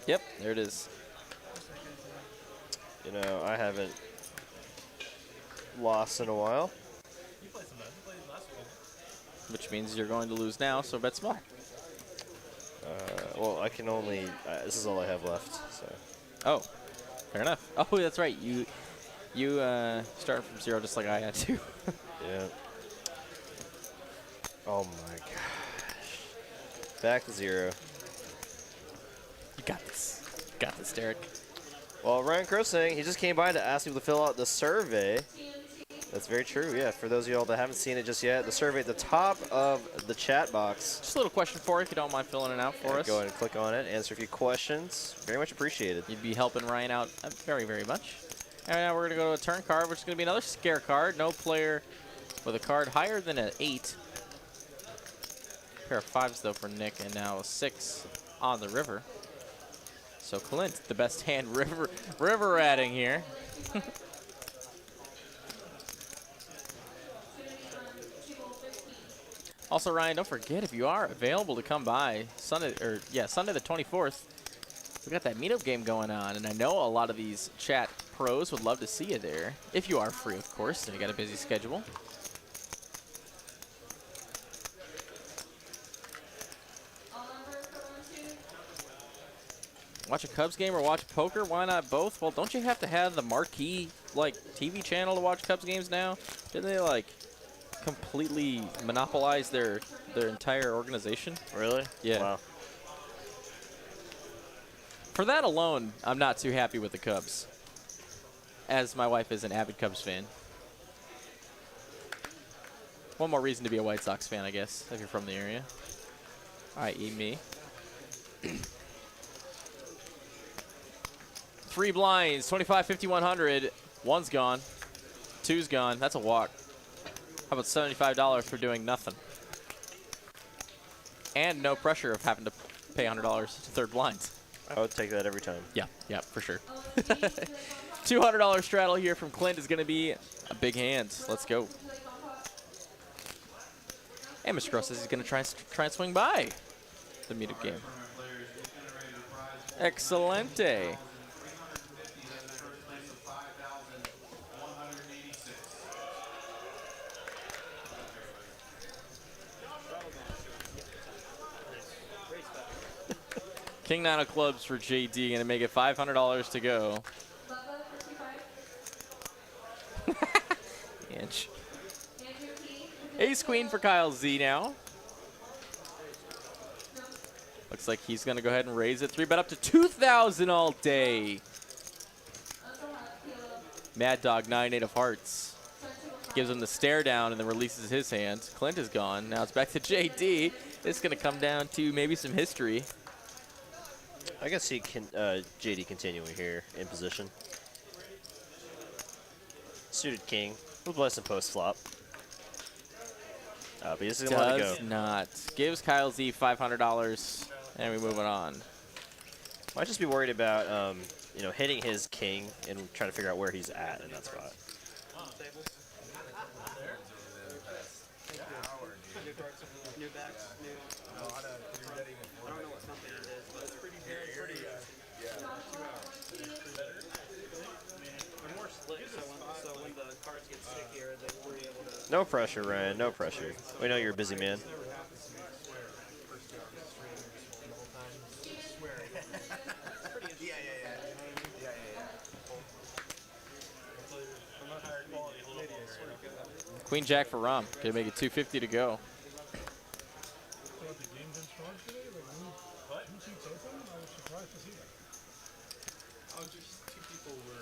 Yep, there it is. You know, I haven't lost in a while. You played some nice. You played last week. Which means you're going to lose now, so bet small. Well, I can only, this is all I have left, so. Oh, fair enough. Oh, that's right. You started from 0 just like I had to. Yeah. Oh my gosh. Back to 0. You got this. Got this, Derek. Well, Ryan Crow saying he just came by to ask people to fill out the survey. That's very true, yeah. For those of y'all that haven't seen it just yet, the survey at the top of the chat box. Just a little question for you if you don't mind filling it out for us. Go ahead and click on it, answer a few questions. Very much appreciated. You'd be helping Ryan out very, very much. And now we're going to go to a turn card, which is going to be another scare card. No player with a card higher than an 8. Pair of 5s, though, for Nick, and now a 6 on the river. So Clint, the best hand river ratting here. Also, Ryan, don't forget, if you are available to come by Sunday the 24th, we got that meetup game going on, and I know a lot of these chat pros would love to see you there, if you are free, of course, and you got a busy schedule. Watch a Cubs game or watch poker? Why not both? Well, don't you have to have the marquee TV channel to watch Cubs games now? Didn't they completely monopolize their entire organization? Really? Yeah. Wow. For that alone, I'm not too happy with the Cubs, as my wife is an avid Cubs fan. One more reason to be a White Sox fan, I guess, if you're from the area. I.e. me. 3 blinds, 25, 50, 100. 1's gone. 2's gone. That's a walk. How about $75 for doing nothing? And no pressure of having to pay $100 to third blinds. I would take that every time. Yeah, for sure. $200 straddle here from Clint is going to be a big hand. Let's go. And Mr. Gross says he's going to try and swing by the meetup game. Excelente. King 9 of clubs for JD, going to make it $500 to go. Inch. Ace Queen for Kyle Z now. Looks like he's going to go ahead and raise it. 3-bet up to 2,000 all day. Mad Dog 9-8 of hearts. Gives him the stare down and then releases his hand. Clint is gone. Now it's back to JD. It's going to come down to maybe some history. I can see JD continuing here in position. Suited king. We'll play some post flop. But he's just gonna let it Does go. not. Gives Kyle Z $500, and we move it on. Might just be worried about you know, hitting his king and trying to figure out where he's at in that spot. New backs, new. I don't know what company it is, but it's pretty They're more slick, so when the cards get stickier, they were able to. No pressure, Ryan. No pressure. We know you're a busy man. Queen Jack for Rom. Gonna make it 250 to go.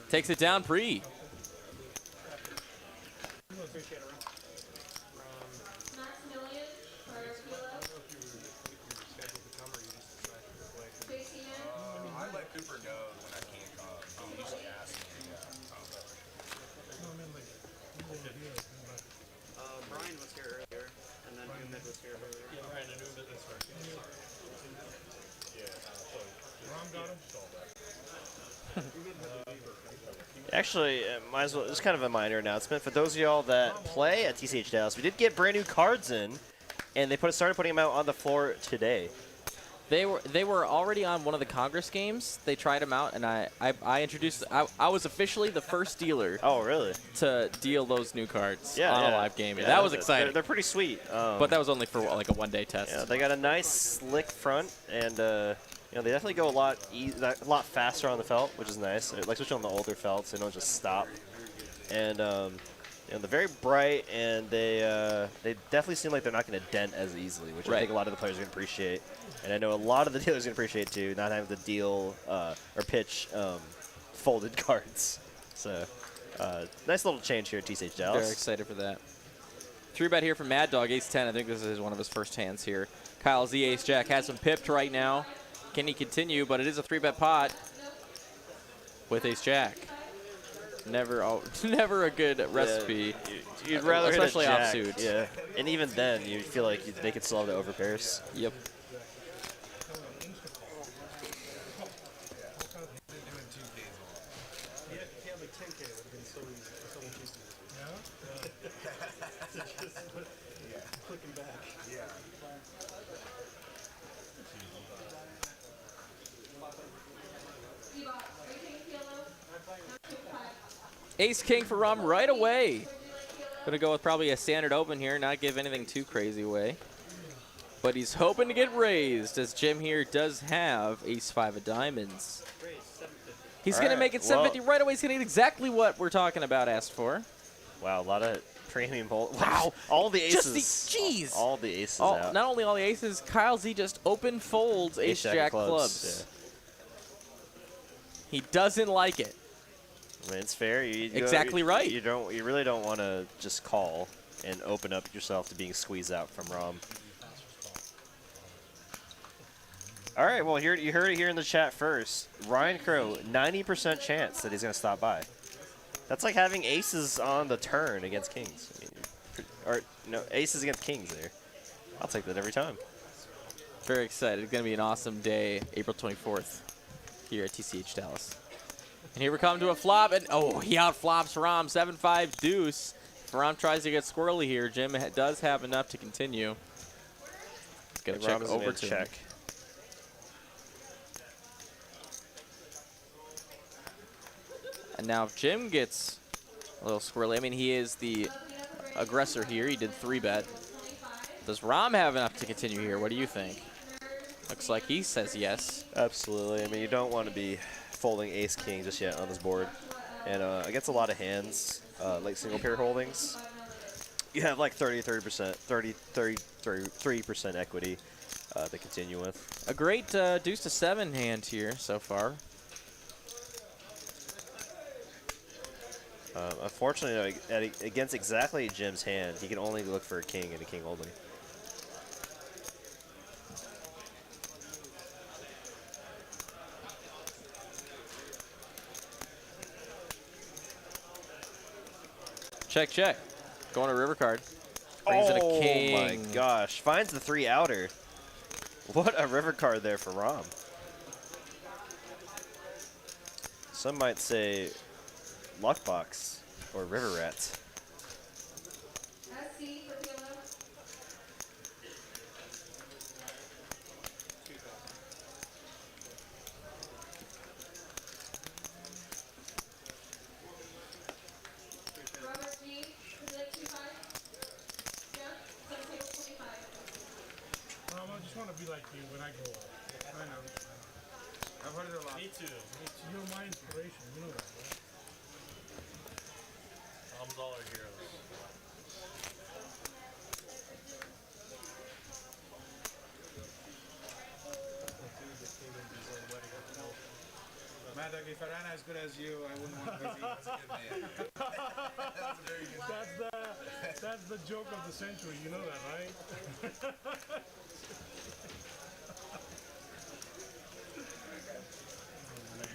Takes it down pre. I let Cooper know when I can't come. He usually asks me. Brian was here earlier, and then Umid was here earlier. Yeah, Brian and Umid, that's right. Actually, might as well. It's kind of a minor announcement for those of y'all that play at TCH Dallas. We did get brand new cards in, and they started putting them out on the floor today. They were already on one of the Congress games. They tried them out, and I introduced. I was officially the first dealer Oh, really? to deal those new cards Yeah, on yeah. a live game. Yeah, That was exciting. They're pretty sweet. But that was only for like a one-day test. Yeah, they got a nice slick front, and you know, they definitely go a lot faster on the felt, which is nice. Like especially on the older felts, they don't just stop. And you know, they're very bright, and they definitely seem like they're not going to dent as easily, which I think a lot of the players are going to appreciate. And I know a lot of the dealers are going to appreciate too, not having to deal or pitch folded cards. So nice little change here at TCH Dallas. Very excited for that. 3-bet here from Mad Dog, ace 10. I think this is one of his first hands here. Kyle Z, ace jack, has him pipped right now. Can he continue? But it is a 3-bet pot with ace jack. Never a good recipe. You'd rather especially hit a jack. offsuit. Yeah, and even then, you feel like they could still have the overpairs. Yep. Ace king for Rum right away. Gonna go with probably a standard open here, not give anything too crazy away. But he's hoping to get raised, as Jim here does have ace 5 of diamonds. He's gonna make it 750 right away. He's gonna get exactly what we're talking about asked for. Wow, a lot of premium hold. Wow, all the aces. Jeez. All the aces out. Not only all the aces, Kyle Z just open folds ace jack clubs. Yeah. He doesn't like it. I mean, it's fair. Exactly right. You really don't want to just call and open up yourself to being squeezed out from Rom. All right, well, here you heard it here in the chat first. Ryan Crow, 90% chance that he's going to stop by. That's like having aces on the turn against kings. I mean, or no, aces against kings there. I'll take that every time. Very excited. It's going to be an awesome day, April 24th, here at TCH Dallas. And here we come to a flop, and oh, he outflops Rom, 7-5 deuce. If Rom tries to get squirrely here, Jim does have enough to continue. He's going to check over to him. And now if Jim gets a little squirrely, I mean, he is the aggressor here. He did 3-bet. Does Rom have enough to continue here? What do you think? Looks like he says yes. Absolutely. I mean, you don't want to be folding ace-king just yet on this board. And against a lot of hands, like single-pair holdings, you have like 33% equity to continue with. A great deuce to 7 hand here so far. Unfortunately, against exactly Jim's hand, he can only look for a king and a king only. Check, check. Going to river card. Brings in a Oh king. my gosh. Finds the 3 outer. What a river card there for Rom. Some might say luck box or river rats. I just want to be like you when I grow up. I know. I've heard it a lot. Me too. You're my inspiration. You know that, right? Mom's all our heroes. Mad Dog, if I ran as good as you, I wouldn't want to That's the joke of the century. You know that, right?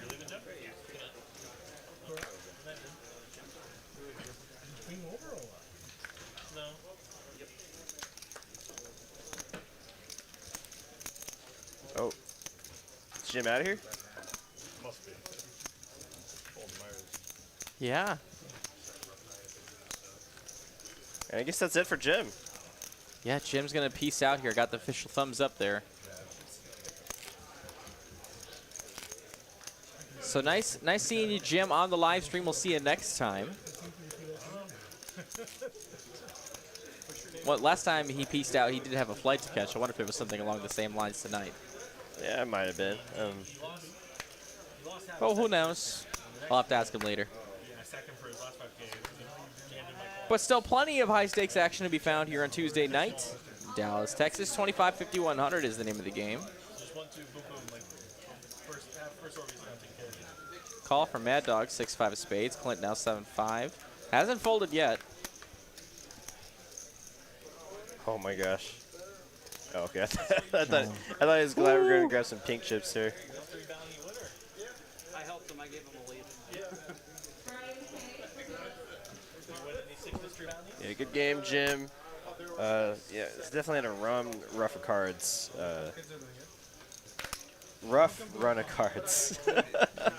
You're leaving, Jeff? Being over or what? No. Oh. Is Jim out of here? Must be. Old Myers. Yeah. And I guess that's it for Jim. Yeah, Jim's going to peace out here. Got the official thumbs up there. So nice seeing you, Jim, on the live stream. We'll see you next time. Well, last time he peaced out, he did have a flight to catch. I wonder if it was something along the same lines tonight. Yeah, it might have been. Oh, who knows? I'll have to ask him later. Yeah, second for his last 5 games. He jammed in my call. But still plenty of high-stakes action to be found here on Tuesday night. Dallas, Texas, 25-5100 is the name of the game. Just 1-2, boom, boom. Like, first Orbeez are going to take care of you. Call from Mad Dog, 6-5 of spades. Clint now 7-5. Hasn't folded yet. Oh my gosh. Oh, okay. I thought he was glad we were going to grab some pink chips here. 3 bounty winner. I helped him. I gave him a lead. Did you win any 6 mystery bounties? Yeah, good game, Jim. Yeah, it's definitely had a rough of cards. Rough run of cards.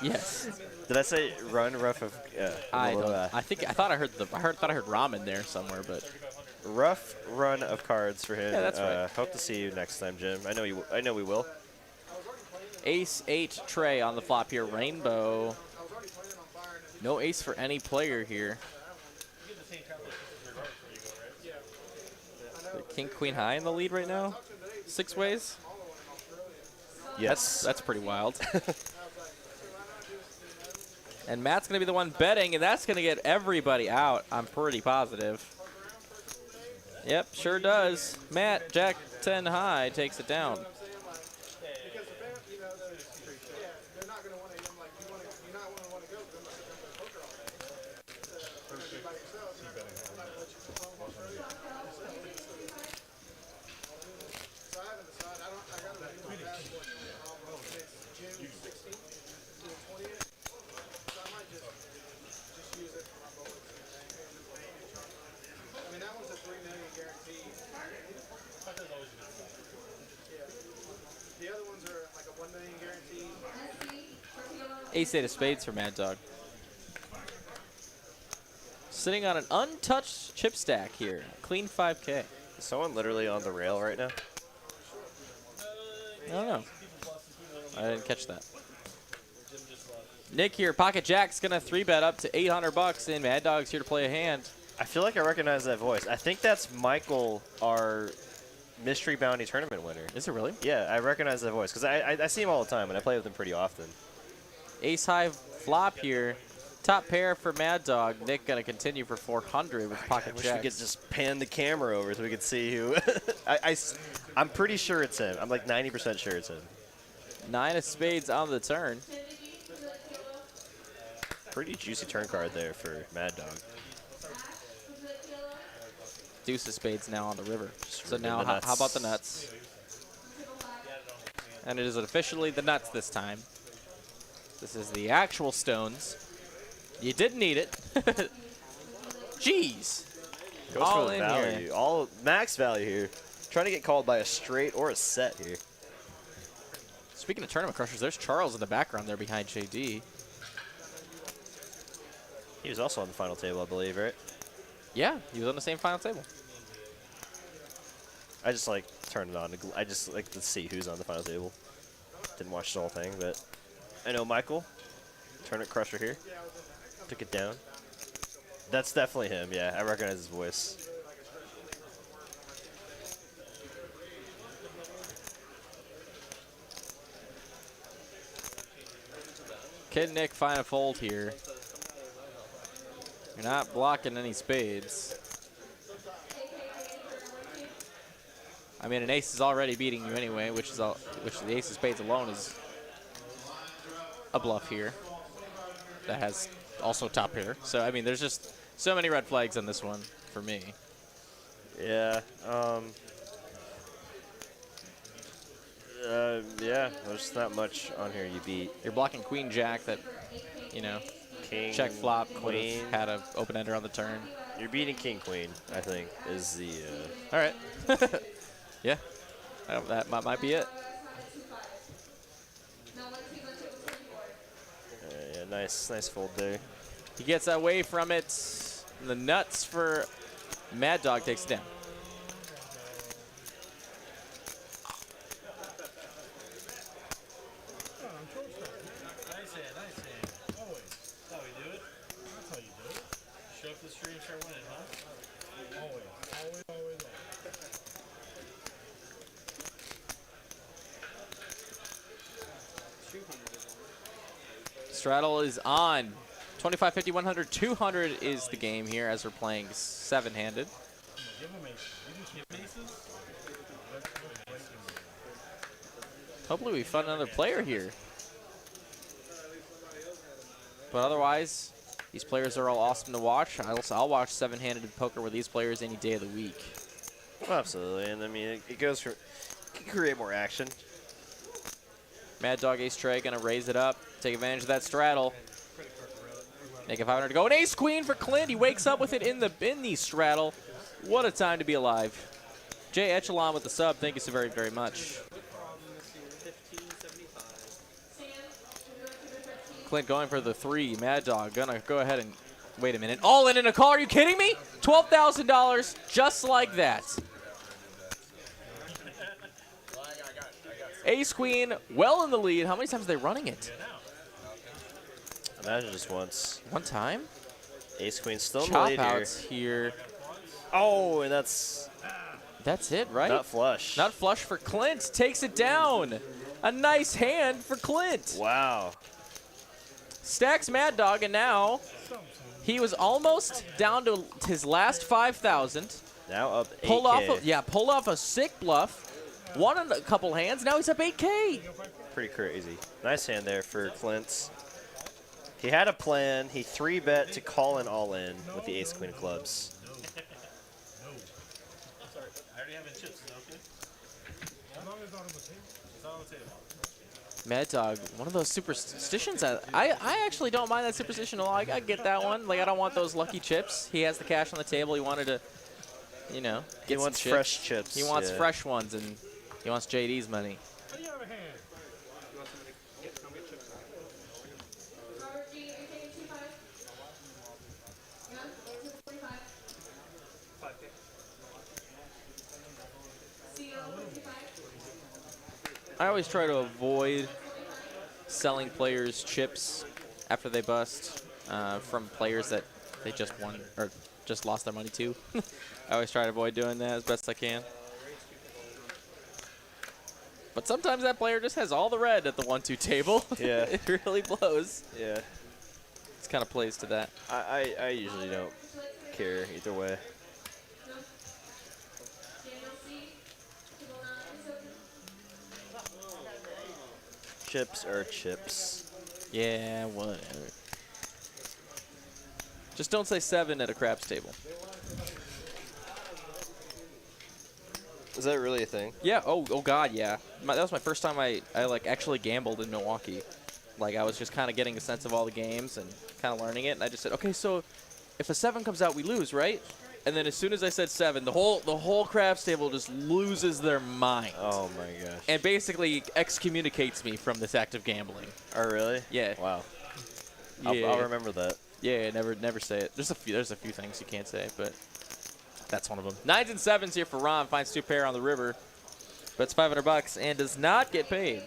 Yes. Did I say run rough of? I thought I heard ramen there somewhere, but rough run of cards for him. Yeah, that's right. Hope to see you next time, Jim. I know we will. Ace 8 tray on the flop here. Rainbow. No ace for any player here. The King Queen High in the lead right now. 6 ways. Yes. That's pretty wild. And Matt's going to be the one betting, and that's going to get everybody out, I'm pretty positive. Yep, sure does. Matt, Jack 10 high, takes it down. Ace 8 of spades for Mad Dog. Sitting on an untouched chip stack here. Clean 5K. Is someone literally on the rail right now? I don't know. I didn't catch that. Nick here, Pocket Jack's gonna 3-bet up to 800 bucks, and Mad Dog's here to play a hand. I feel like I recognize that voice. I think that's Michael, our mystery bounty tournament winner. Is it really? Yeah, I recognize that voice because I see him all the time and I play with him pretty often. Ace high flop here. Top pair for Mad Dog. Nick gonna continue for 400 with Pocket I wish Jacks. we could just pan the camera over so we could see who. I'm pretty sure it's him. I'm like 90% sure it's him. 9 of spades on the turn. Pretty juicy turn card there for Mad Dog. Deuce of spades now on the river. So ripping now, the how about the nuts. nuts? And it is officially the nuts this time. This is the actual stones. You didn't need it. Jeez. Goes All for the in value. here. All max value here. Trying to get called by a straight or a set here. Speaking of tournament crushers, there's Charles in the background there behind JD. He was also on the final table, I believe, right? Yeah, he was on the same final table. I just like turn it on. I just like to see who's on the final table. Didn't watch the whole thing, but I know Michael, tournament crusher here, took it down. That's definitely him. Yeah, I recognize his voice. Kid Nick find a fold here. You're not blocking any spades. I mean, an ace is already beating you anyway, which the ace of spades alone is a bluff here. That has also top pair. So, I mean, there's just so many red flags on this one for me. Yeah. Yeah. There's not much on here you beat. You're blocking queen jack that, you know, King, check flop, queen. would've had an open ender on the turn. You're beating king queen, I think, is the. All right. Yeah. That might be it. Yeah, nice fold there. He gets away from it. The nuts for Mad Dog takes it down. Nice hand. Always. That's how we do it. That's how you do it. Show up the stream, start winning, huh? Always. Straddle is on. 25, 50, 100, 200 is the game here as we're playing seven-handed. Give him aces. Give him aces. Hopefully we find another player here. But otherwise, these players are all awesome to watch. I'll watch seven-handed poker with these players any day of the week. Well, absolutely, and I mean it goes for can create more action. Mad Dog Ace Trey gonna raise it up, take advantage of that straddle. Make it 500 to go. An ace queen for Clint. He wakes up with it in the straddle. What a time to be alive. Jay Echelon with the sub. Thank you so very, very much. Clint going for the 3. Mad Dog gonna go ahead and wait a minute. All in a call. Are you kidding me? $12,000 just like that. Ace Queen well in the lead. How many times are they running it? Imagine just once. One time? Ace queen still in the Chop lead here. outs here. Oh, and that's it, right? not flush. Not flush for Clint. Takes it down. A nice hand for Clint. Wow. Stacks Mad Dog, and now he was almost down to his last 5,000. Now up 8K. Pulled off a sick bluff. Won in a couple hands. Now he's up 8K. Pretty crazy. Nice hand there for Clint. He had a plan. He 3-bet to call in all in with the ace queen of clubs. Sorry, I already have in chips. Is that okay? As long as it's on the table. It's on the table. Mad Dog, one of those superstitions. I actually don't mind that superstition at all. I get that one. Like, I don't want those lucky chips. He has the cash on the table. He wanted to, you know, get He some wants chips. fresh chips. He wants yeah. fresh ones, and he wants JD's money. How do you have a hand? You want somebody to get chips out? I always try to avoid selling players chips after they bust from players that they just won or just lost their money to. I always try to avoid doing that as best I can. But sometimes that player just has all the red at the 1-2 table. Yeah. It really blows. Yeah. It's kind of plays to that. I usually don't care either way. Chips are chips. Yeah, whatever. Just don't say 7 at a craps table. Is that really a thing? Yeah. Oh God. Yeah. That was my first time I like actually gambled in Milwaukee. Like I was just kind of getting a sense of all the games and kind of learning it. And I just said, okay, so if a 7 comes out, we lose, right? And then as soon as I said 7, the whole craps table just loses their mind. Oh my gosh. And basically excommunicates me from this act of gambling. Oh really? Yeah. Wow. Yeah. I'll remember that. Yeah, never say it. There's a few things you can't say, but that's one of them. 9s and 7s here for Ron. Finds 2 pair on the river. Bets $500 and does not get paid.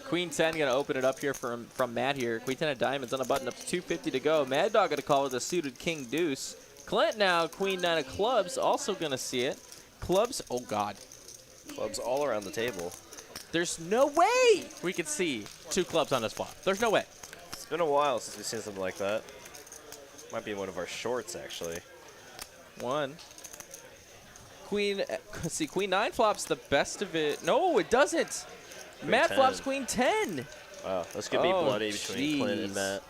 Queen 10 going to open it up here from Matt here. Queen 10 of diamonds on a button up to 250 to go. Mad Dog going to call with a suited king deuce. Clint now, Queen 9 of clubs, also going to see it. Clubs, oh God. Clubs all around the table. There's no way we could see 2 clubs on this flop. There's no way. It's been a while since we've seen something like that. Might be one of our shorts, actually. 1. Queen, let's see, Queen 9 flops the best of it. No, it doesn't. Queen Matt 10. flops Queen 10. Wow, this could be Oh, bloody between Clint and jeez. Matt.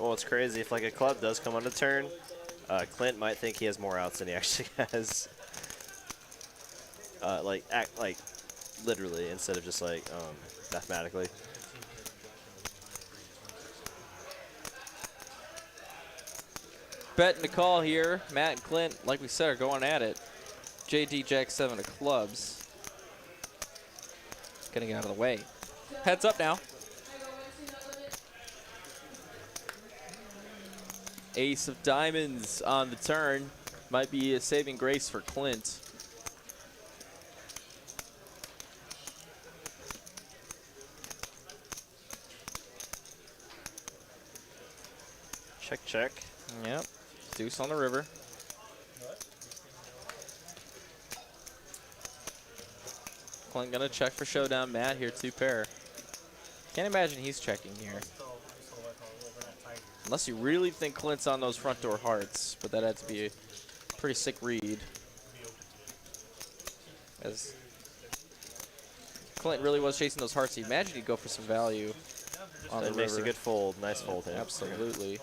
Well, it's crazy. If like a club does come on the turn, Clint might think he has more outs than he actually has. Like literally instead of just like mathematically. Bet and a call here. Matt and Clint, like we said, are going at it. JD Jack 7 of clubs. Getting out of the way. Heads up now. Ace of diamonds on the turn. Might be a saving grace for Clint. Check, check. Yep. Deuce on the river. Clint gonna check for showdown. Matt here, 2 pair. Can't imagine he's checking here. Unless you really think Clint's on those front door hearts, but that had to be a pretty sick read. As Clint really was chasing those hearts, you imagine he'd go for some value on the That makes river. a good fold. Nice fold here. Absolutely.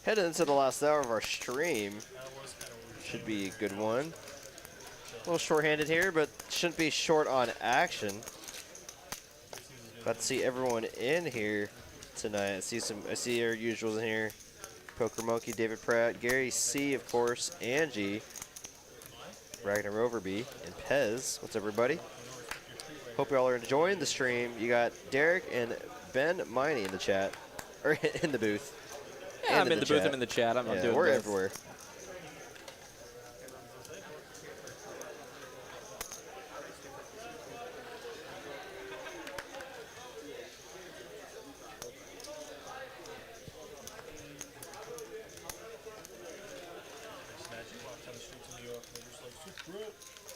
Heading into the last hour of our stream. Should be a good one. A little short-handed here, but shouldn't be short on action. About to see everyone in here tonight. I see our usuals in here. Poker Monkey, David Pratt, Gary C, of course, Angie, Ragnar Roverby, and Pez. What's up, everybody? Hope you all are enjoying the stream. You got Derek and Ben Miney in the chat, or in the booth. Yeah, and I'm in the booth, chat. I'm in the chat. I'm doing we're both. everywhere.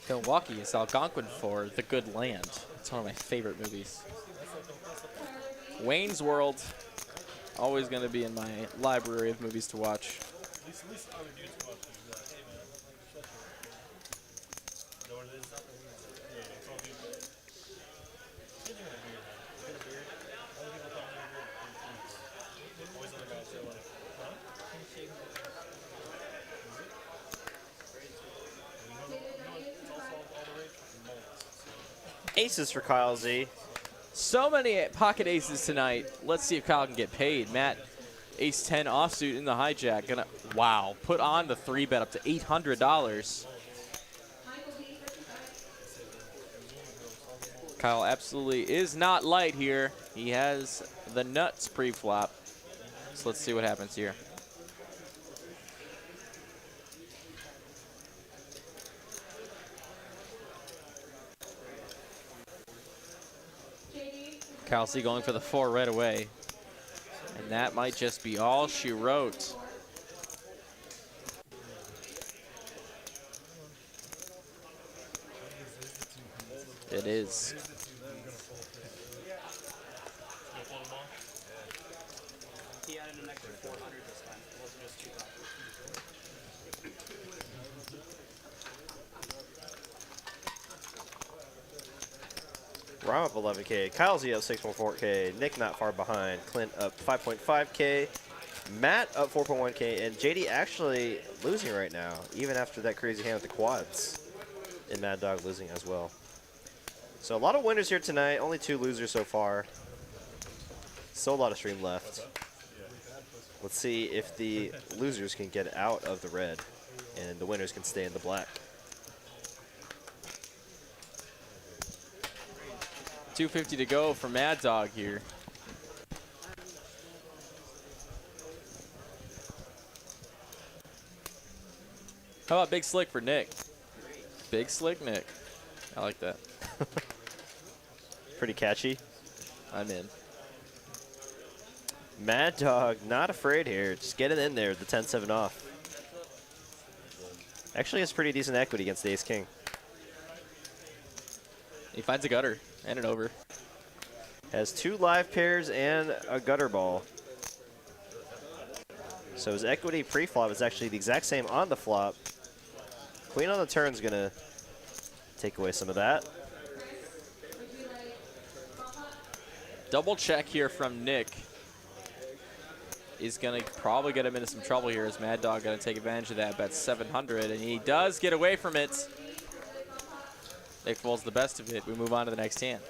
Milwaukee is Algonquin for The Good Land. It's one of my favorite movies. Wayne's World, always going to be in my library of movies to watch. At least other dudes come up to you and be like, hey man, you know what it is? Yeah, it's all good. Get a beard, man. Get a beard. Other people come in here and always other guys say like, huh? It's also all the rage for molds. Aces for Kyle Z. So many pocket aces tonight. Let's see if Kyle can get paid. Matt Ace-10 offsuit in the hijack. Gonna, wow, put on the 3-bet up to $800. Kyle absolutely is not light here. He has the nuts pre-flop. So let's see what happens here. Kelsey going for the 4 right away. And that might just be all she wrote. It is. He added an extra 400 this time. It wasn't just 2,000. Rob up 11K. Kyle's up 6.4K. Nick not far behind. Clint up 5.5K. Matt up 4.1K. And JD actually losing right now, even after that crazy hand with the quads. And Mad Dog losing as well. So a lot of winners here tonight. Only 2 losers so far. Still a lot of stream left. Let's see if the losers can get out of the red and the winners can stay in the black. 250 to go for Mad Dog here. How about Big Slick for Nick? Big Slick Nick. I like that. Pretty catchy. I'm in. Mad Dog not afraid here. Just getting in there with the 10-7 off. Actually has pretty decent equity against the Ace-King. He finds a gutter and an over. Has 2 live pairs and a gutter ball. So his equity pre-flop is actually the exact same on the flop. Queen on the turn is going to take away some of that. Double check here from Nick is going to probably get him into some trouble here as Mad Dog going to take advantage of that. Bet 700, and he does get away from it. Nick folds the best of it. We move on to the next hand.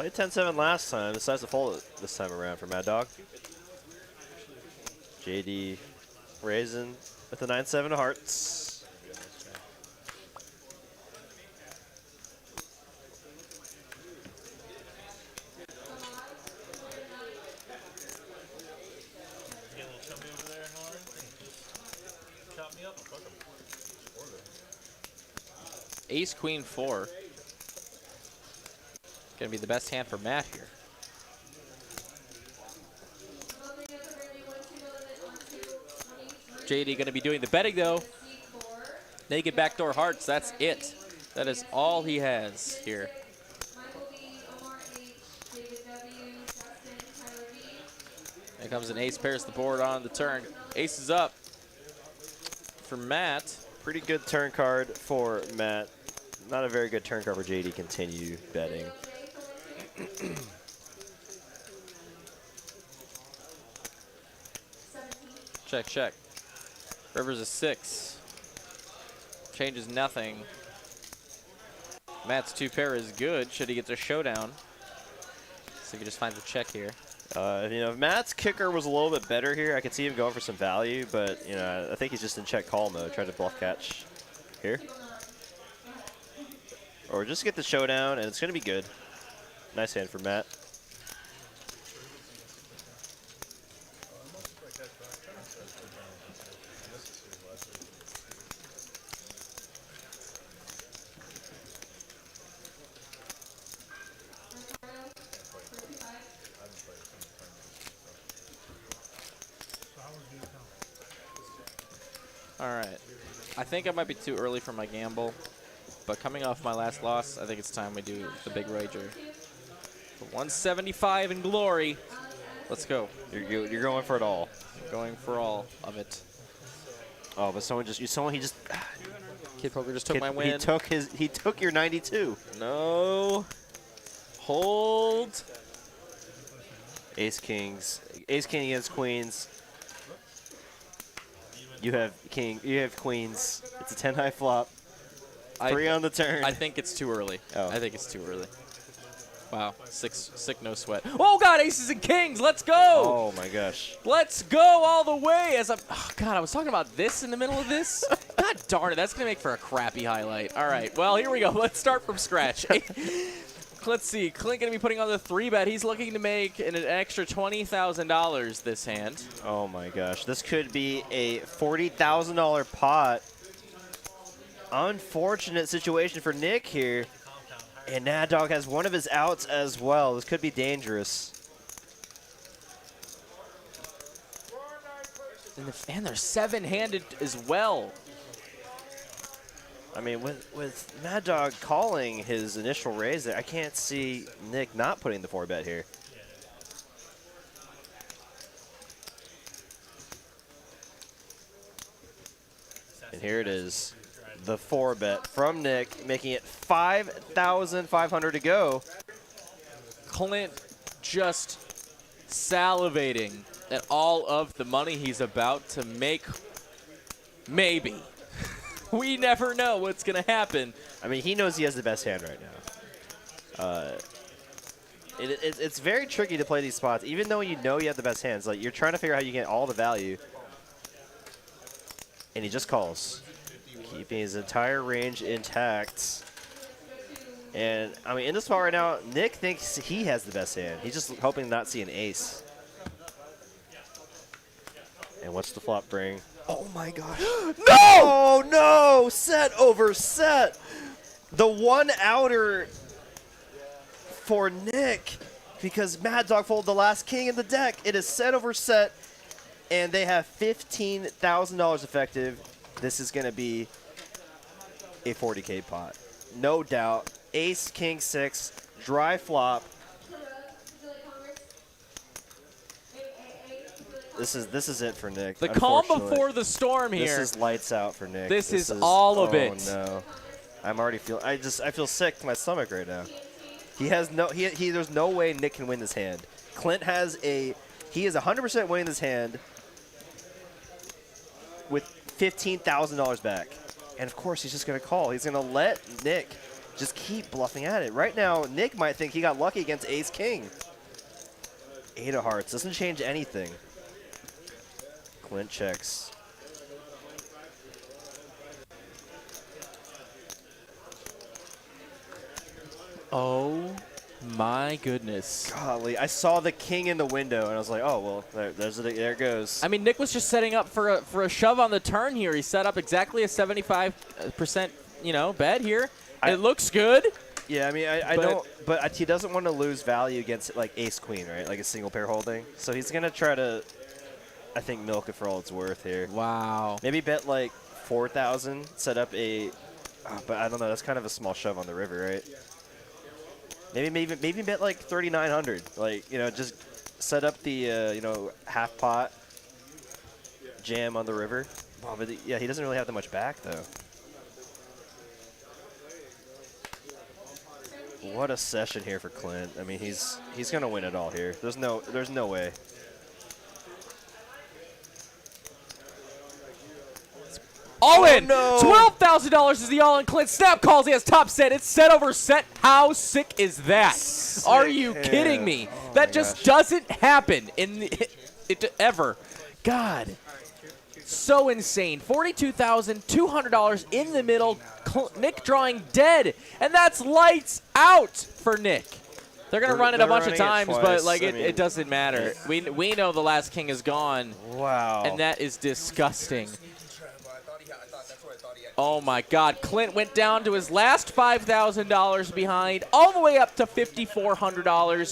Played 10-7 last time. Decides to fold it this time around for Mad Dog. JD raising with the 9-7 of hearts. Get a little chummy over there, Lauren. Chop me up. I'll cook 'em. Ace Queen 4. Gonna be the best hand for Matt here. JD gonna be doing the betting though. Naked backdoor hearts, that's it. That is all he has here. There comes an ace, pairs the board on the turn. Ace is up for Matt. Pretty good turn card for Matt. Not a very good turn card for JD. Continue betting. Check, check. River's a 6. Changes nothing. Matt's 2 pair is good. Should he get to showdown? So he just finds a check here. You know, if Matt's kicker was a little bit better here, I could see him going for some value, but you know, I think he's just in check call mode, trying to bluff catch here. Or just get the showdown, and it's going to be good. Nice hand for Matt. All right. I think I might be too early for my gamble, but coming off my last loss, I think it's time we do the big wager. For 175 in glory. Let's go. You're going for it all. Going for all of it. Oh, but someone just Kid Poker just took my win. He took your 92. No. Hold. Ace king against queens. You have queens. It's a 10 high flop. 3 on the turn. I think it's too early. Oh. I think it's too early. Wow. Sick no sweat. Oh God, aces and kings. Let's go. Oh my gosh. Let's go all the way. Oh God, I was talking about this in the middle of this. God darn it, that's gonna make for a crappy highlight. All right, well here we go. Let's start from scratch. Let's see. Clint gonna be putting on the 3-bet. He's looking to make an extra $20,000 this hand. Oh my gosh, this could be a $40,000 pot. Unfortunate situation for Nick here. And Mad Dog has one of his outs as well. This could be dangerous. And they're 7-handed as well. I mean, with Mad Dog calling his initial raise there, I can't see Nick not putting the 4-bet here. And here it is. The 4-bet from Nick, making it 5,500 to go. Clint just salivating at all of the money he's about to make. Maybe. We never know what's going to happen. I mean, he knows he has the best hand right now. It's very tricky to play these spots, even though you know you have the best hands. Like, you're trying to figure out how you get all the value. And he just calls, keeping his entire range intact. And, I mean, in this spot right now, Nick thinks he has the best hand. He's just hoping to not see an ace. And what's the flop bring? Oh, my gosh. No! Oh, no! Set over set. The one outer for Nick, because Mad Dog folded the last king in the deck. It is set over set, and they have $15,000 effective. This is going to be a 40K pot. No doubt. Ace, king, 6, dry flop. This is it for Nick. The calm unfortunately. before the storm here. This is lights out for Nick. This is all of it. Oh no. I'm already feeling I feel sick to my stomach right now. There's no way Nick can win this hand. Clint is 100% winning this hand with $15,000 back. And of course he's just going to call. He's going to let Nick just keep bluffing at it. Right now Nick might think he got lucky against ace king. 8 of hearts doesn't change anything. Clint checks. Oh my goodness. Golly, I saw the king in the window and I was like, oh well, there it goes. I mean, Nick was just setting up for a shove on the turn here. He set up exactly a 75%, bet here. It looks good. Yeah, I mean, I don't, but he doesn't want to lose value against like ace queen, right? Like a single pair holding. So he's gonna try to, I think, milk it for all it's worth here. Wow. Maybe bet like 4,000, set up but I don't know. That's kind of a small shove on the river, right? Maybe bet like 3,900. Like, just set up the half pot jam on the river. Wow, but yeah, he doesn't really have that much back though. What a session here for Clint. I mean, he's gonna win it all here. There's no way. All in! No. $12,000 is the all-in. Clint snap calls. He has top set. It's set over set. How sick is that? Are you kidding me? Oh That just doesn't happen ever. God. So insane. $42,200 in the middle. Nick drawing dead. And that's lights out for Nick. They're going to run it a bunch of times, but it doesn't matter. We know the last king is gone. Wow. And that is disgusting. Oh my God, Clint went down to his last $5,000 behind, all the way up to $5,400, or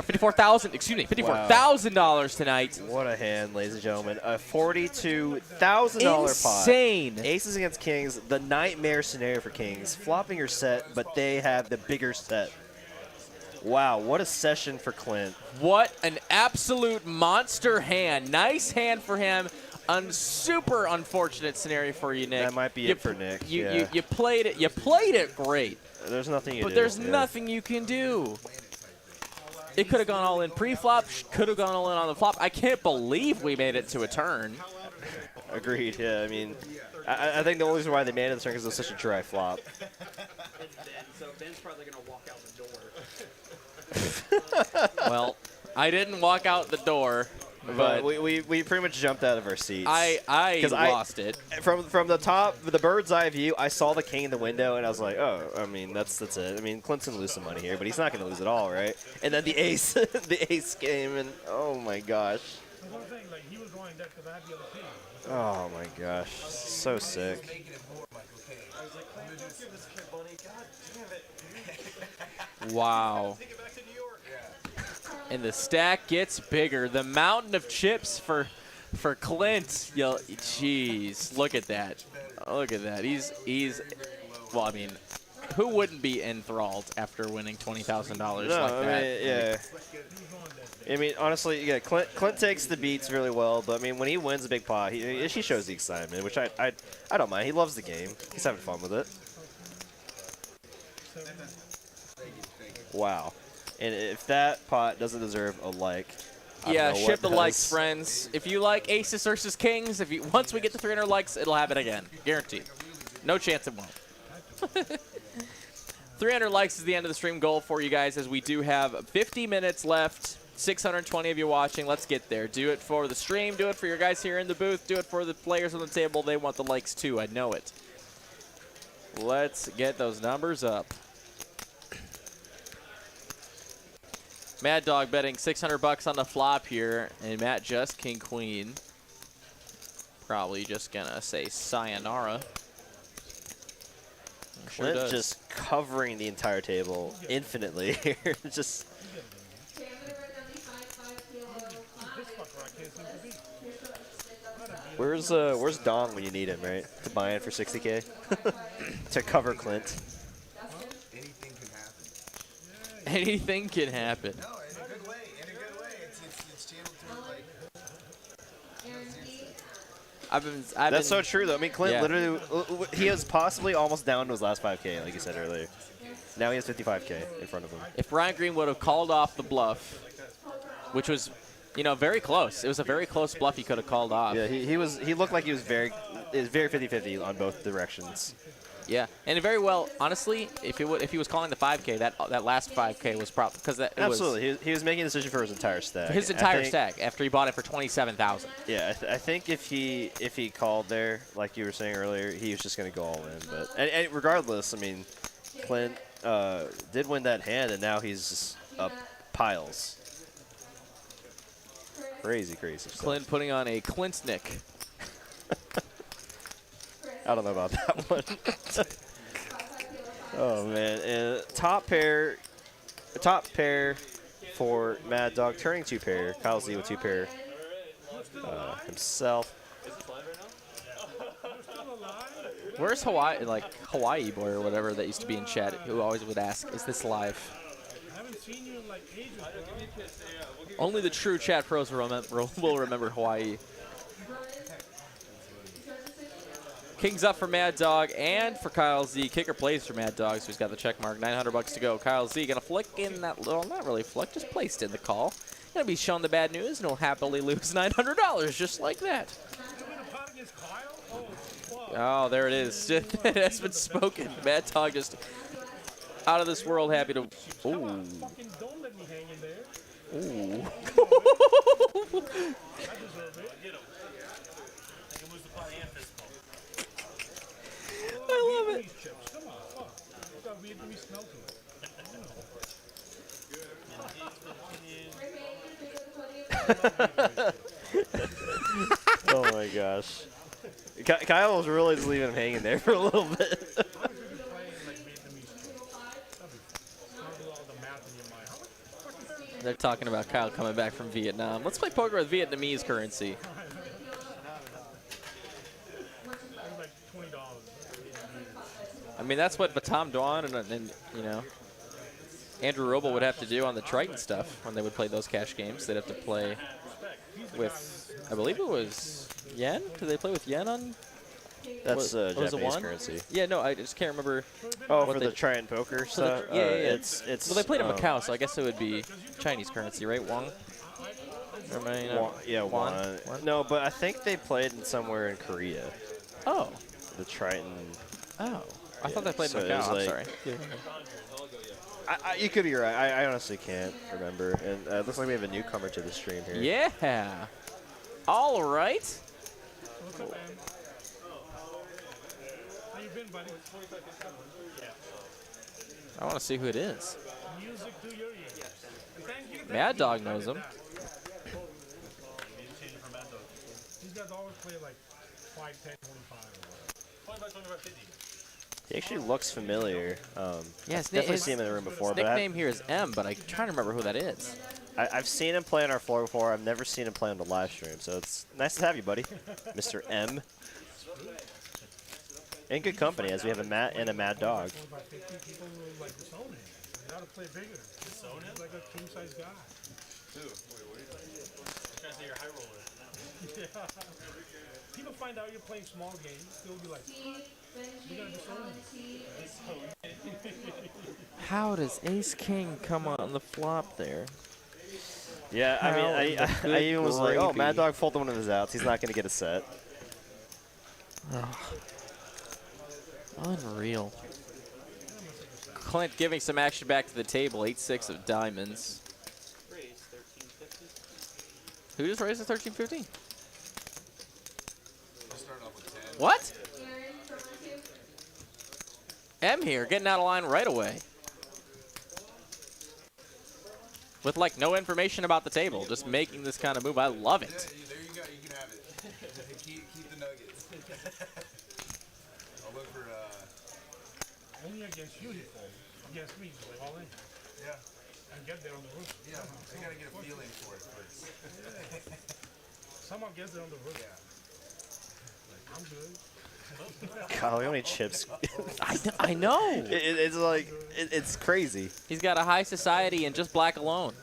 $54,000 tonight. What a hand, ladies and gentlemen. A $42,000 pot. Insane. Aces against kings, the nightmare scenario for kings. Flopping your set, but they have the bigger set. Wow, what a session for Clint. What an absolute monster hand. Nice hand for him. Super unfortunate scenario for you, Nick. That might be it for Nick. You played it. You played it great. There's nothing you But do. there's nothing you can do. It could have gone all in pre-flop. Could have gone all in on the flop. I can't believe we made it to a turn. Agreed. Yeah. I mean, I think the only reason why they made it to the turn is because it was such a dry flop. It's Ben, so Ben's probably gonna walk out the door. Well, I didn't walk out the door, but we pretty much jumped out of our seats. I lost it. From the top, the bird's eye view, I saw the king in the window, and I was like, oh, I mean, that's it. I mean, Clint's gonna lose some money here, but he's not gonna lose it all, right? And then the ace, the ace game, and oh my gosh. That's what I'm saying. Like, he was drawing that because I had the other king. Oh my gosh, so sick. Making it more like, okay, I was like, Clint, don't give this kid money. God damn it. Wow. Take it back to New York. And the stack gets bigger. The mountain of chips for Clint. Jeez, look at that. Look at that. He's well, I mean, who wouldn't be enthralled after winning $20,000 like that? Yeah. I mean, honestly, yeah, Clint takes the beats really well, but I mean, when he wins a big pot, he shows the excitement, which I don't mind. He loves the game. He's having fun with it. Wow. And if that pot doesn't deserve a like, I Yeah, don't know ship the what likes, does. friends. If you like aces versus kings, once we get to 300 likes, it'll happen again, guaranteed. No chance it won't. 300 likes is the end of the stream goal for you guys, as we do have 50 minutes left. 620 of you watching. Let's get there. Do it for the stream. Do it for your guys here in the booth. Do it for the players on the table. They want the likes too. I know it. Let's get those numbers up. Mad Dog betting 600 bucks on the flop here, and Matt just king queen. Probably just gonna say sayonara. Sure Clint does. just covering the entire table infinitely here. Just. Where's Dong when you need him, right? To buy in for 60K? To cover Clint. anything can happen. Anything can happen. No, in a good way. In a good way. It's channeled to like. That's so true, though. I mean, Clint Yeah. literally, he is possibly almost down to his last 5K, like you said earlier. Now he has 55K in front of him. If Ryan Green would have called off the bluff, which was, very close. It was a very close bluff he could have called off. Yeah, he looked like he was very 50-50 on both directions. Yeah, and very well, honestly, if he was calling the 5K, that last 5K was probably because that Absolutely, he was making a decision for his entire stack. his I entire think- stack after he bought it for 27,000. Yeah, I think if he called there, like you were saying earlier, he was just going to go all in. But and regardless, I mean, Clint did win that hand, and now he's just up piles. Crazy stuff. Clint putting on a Clint's-nick. I don't know about that one. Oh man, and top pair for Mad Dog, turning 2 pair. Kyle Z with 2 pair himself. Where's Hawaii, Hawaii boy or whatever that used to be in chat, who always would ask, is this live? I haven't seen you in like ages. Only the true chat pros will remember Hawaii. Kings up for Mad Dog and for Kyle Z. Kicker plays for Mad Dog, so he's got the check mark. 900 bucks to go. Kyle Z gonna flick in that little, not really flick, just placed in the call. Gonna be shown the bad news, and he'll happily lose $900 just like that. Oh, there it is. It has been spoken. Mad Dog just out of this world, happy to. Ooh. Fucking don't let me hang in there. Ooh. I deserve it. Get him. I can lose the pot and fist bump. I love it. These chips. Come on, fuck. It's got Vietnamese smell to Oh my gosh. Kyle was really just leaving him hanging there for a little bit. I was just playing like Vietnamese chips. That'd be all the math in your mind. How much fucking fair? They're talking about Kyle coming back from Vietnam. Let's play poker with Vietnamese currency. It was like $20. I mean, that's what Batam Duan and Andrew Roble would have to do on the Triton stuff when they would play those cash games. They'd have to play with, I believe it was yen. Did they play with yen on? That's was it Japanese one? currency. Yeah, no, I just can't remember. Oh, what for they- the Triton poker For stuff? the, yeah, yeah. It's Well, they played in Macau, so I guess it would be Chinese currency, right? Wong? Or am I, yeah, Won? Won. No, but I think they played in somewhere in Korea. Oh. The Triton. Oh. I thought they played so in it Macau. was I'm like- sorry. You could be right. I honestly can't remember. And it looks like we have a newcomer to the stream here. Yeah. All right. What's up, man? How you been, buddy? I want to see who it is. Music to your ears. Thank you. Mad Dog knows him. These guys always play like 5, 10, 25. 25, 25, 50. He actually looks familiar. Yeah, Definitely seen him in the room before. His But nickname here is M, but I'm trying to remember who that is. I've seen him play on our floor before. I've never seen him play on the live stream. So it's nice to have you, buddy. Mr. M. In good company, as we have a Matt and a Mad Dog. 25, 50 people will like disown him. You gotta play bigger. Disown him? He's like a king-size guy. Who? Wait, what are you trying to say you're a high roller? Yeah. People find out you're playing small games, they'll be like, you gotta disown him. How does Ace King come on the flop there? Yeah, I mean, I even was like, oh, gravy. Mad Dog folded one of his outs. He's not going to get a set. Unreal. Clint giving some action back to the table. 8-6 of diamonds. Who just raised the 13-15? What? M here, getting out of line right away. With like no information about the table, just making this kind of move. I love it. There you go. You can have it. keep the nuggets. I'll look for. Only against you, he folds. Against me, he's like all in. Yeah. And get there on the roof. Yeah. I gotta get a feeling for it first. Someone gets there on the roof. Yeah. I'm good. God, look how many chips. I know. It's like, it's crazy. He's got a high society and just black alone.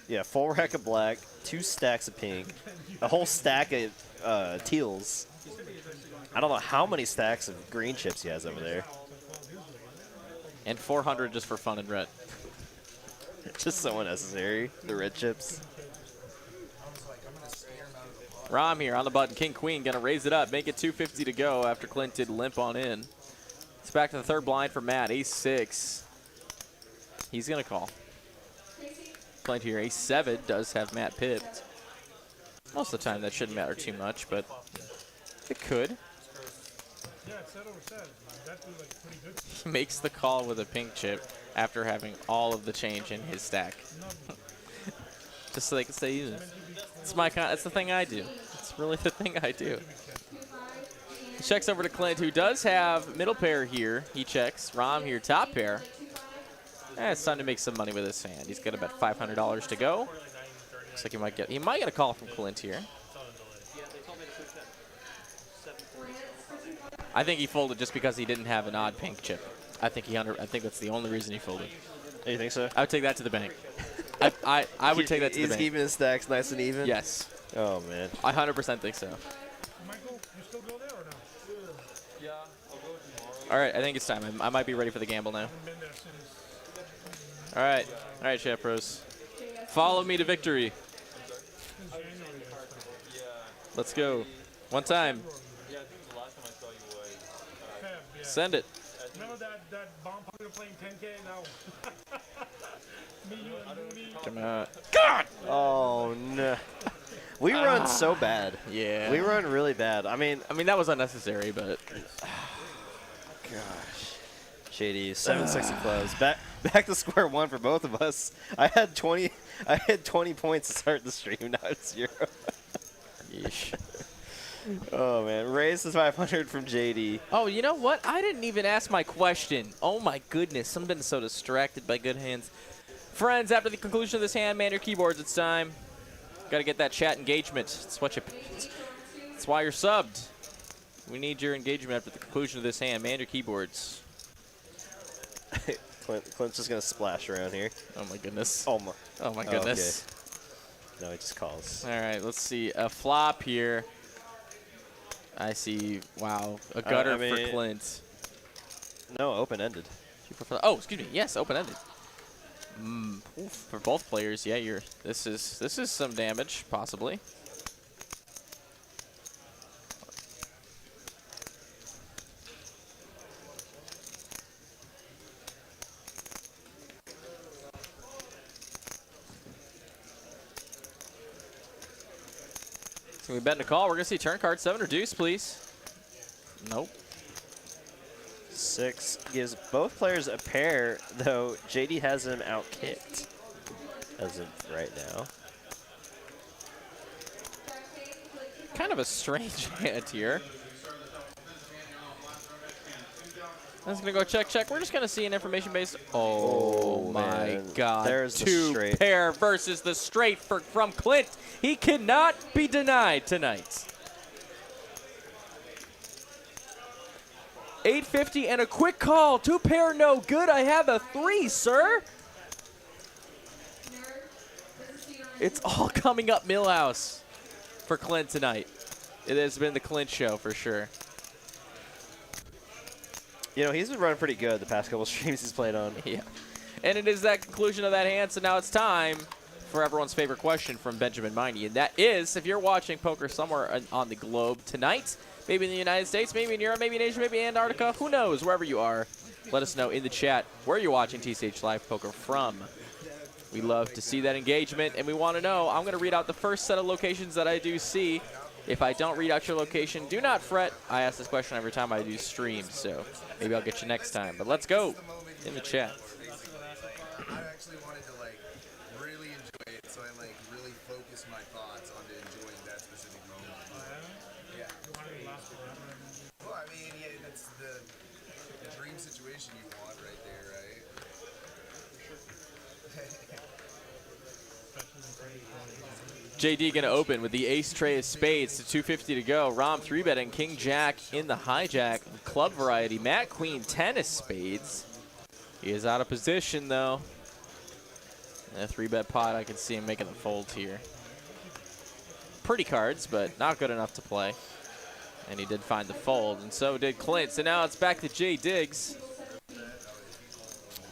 Yeah, full rack of black, 2 stacks of pink, a whole stack of teals. I don't know how many stacks of green chips he has over there. And 400 just for fun and red. Just so unnecessary, the red chips. Rom here on the button. King Queen gonna raise it up, make it 250 to go after Clint did limp on in. It's back to the third blind for Matt. Ace-6. He's gonna call. Clint here. Ace-7 does have Matt pipped. Most of the time that shouldn't matter too much, but it could. Yeah, it's set over set. That's like pretty good. He makes the call with a pink chip after having all of the change in his stack. Just so they can stay even. It's my kind. It's the thing I do. It's really the thing I do. He checks over to Clint, who does have middle pair here. He checks. Rom here, top pair. It's time to make some money with his hand. He's got about $500 to go. Looks like he might get a call from Clint here. I think he folded just because he didn't have an odd pink chip. I think that's the only reason he folded. Oh, you think so? I would take that to the bank. I would take that to the He's bank. keeping his stacks nice and even? Yes. Oh, man. I 100% think so. Michael, you still go there or no? Yeah, I'll go tomorrow. All right, I think it's time. I might be ready for the gamble now. Been there since All right, Chef Rose. Follow me to victory. January. Let's go. One time. Yeah, I think the last time I saw you was. Fab, yeah. Send it. Remember that bomb we were playing 10K? Now. Me, you, and Rudy. Come out. Oh, no. We run so bad. Yeah. We run really bad. I mean, that was unnecessary, but gosh. JD, 760 close. Back to square one for both of us. I had 20 points to start the stream. Now it's 0. yeesh. Oh man, raise to 500 from JD. Oh, you know what? I didn't even ask my question. Oh my goodness, I'm been so distracted by good hands. Friends, after the conclusion of this hand, man your keyboards. It's time. Got to get that chat engagement. It's why you're subbed. We need your engagement after the conclusion of this hand. Man your keyboards. Clint's just gonna splash around here. Oh my goodness. Oh my. Oh my Oh, goodness. No, he just calls. All right, let's see. A flop here. I see. Wow. A gutter I mean, for Clint. No, open-ended. Oh, excuse me. Yes, open-ended. For both players, yeah. This is some damage, possibly. So we bet in a call. We're gonna see turn card 7 or deuce, please. Nope. 6 gives both players a pair, though JD has him out-kicked as of right now. Kind of a strange hand here. That's gonna go check, check. We're just gonna see an information based. Oh my man. God! There's the Two straight. pair versus the straight from Clint. He cannot be denied tonight. 850 and a quick call. 2 pair, no good. I have a 3, sir. It's all coming up Millhouse for Clint tonight. It has been the Clint show for sure. You know, he's been running pretty good the past couple streams he's played on. Yeah. And it is that conclusion of that hand, so now it's time for everyone's favorite question from Benjamin Miney, and that is, if you're watching poker somewhere on the globe tonight, maybe in the United States, maybe in Europe, maybe in Asia, maybe in Antarctica, who knows, wherever you are, let us know in the chat where you're watching TCH Live Poker from. We love to see that engagement, and we want to know. I'm going to read out the first set of locations that I do see. If I don't read out your location, do not fret. I ask this question every time I do stream, so maybe I'll get you next time. But let's go in the chat. I actually wanted to like really enjoy it, so I like really focused my thoughts onto enjoying that specific moment. Yeah. Well, I mean, yeah, that's the dream situation you want right there, right? JD going to open with the ace tray of spades to 250 to go. Rom 3-betting King Jack in the hijack. Club variety. Matt Queen 10 of spades. He is out of position though. And a 3-bet pot, I can see him making the fold here. Pretty cards, but not good enough to play. And he did find the fold, and so did Clint. So now it's back to Jay Diggs.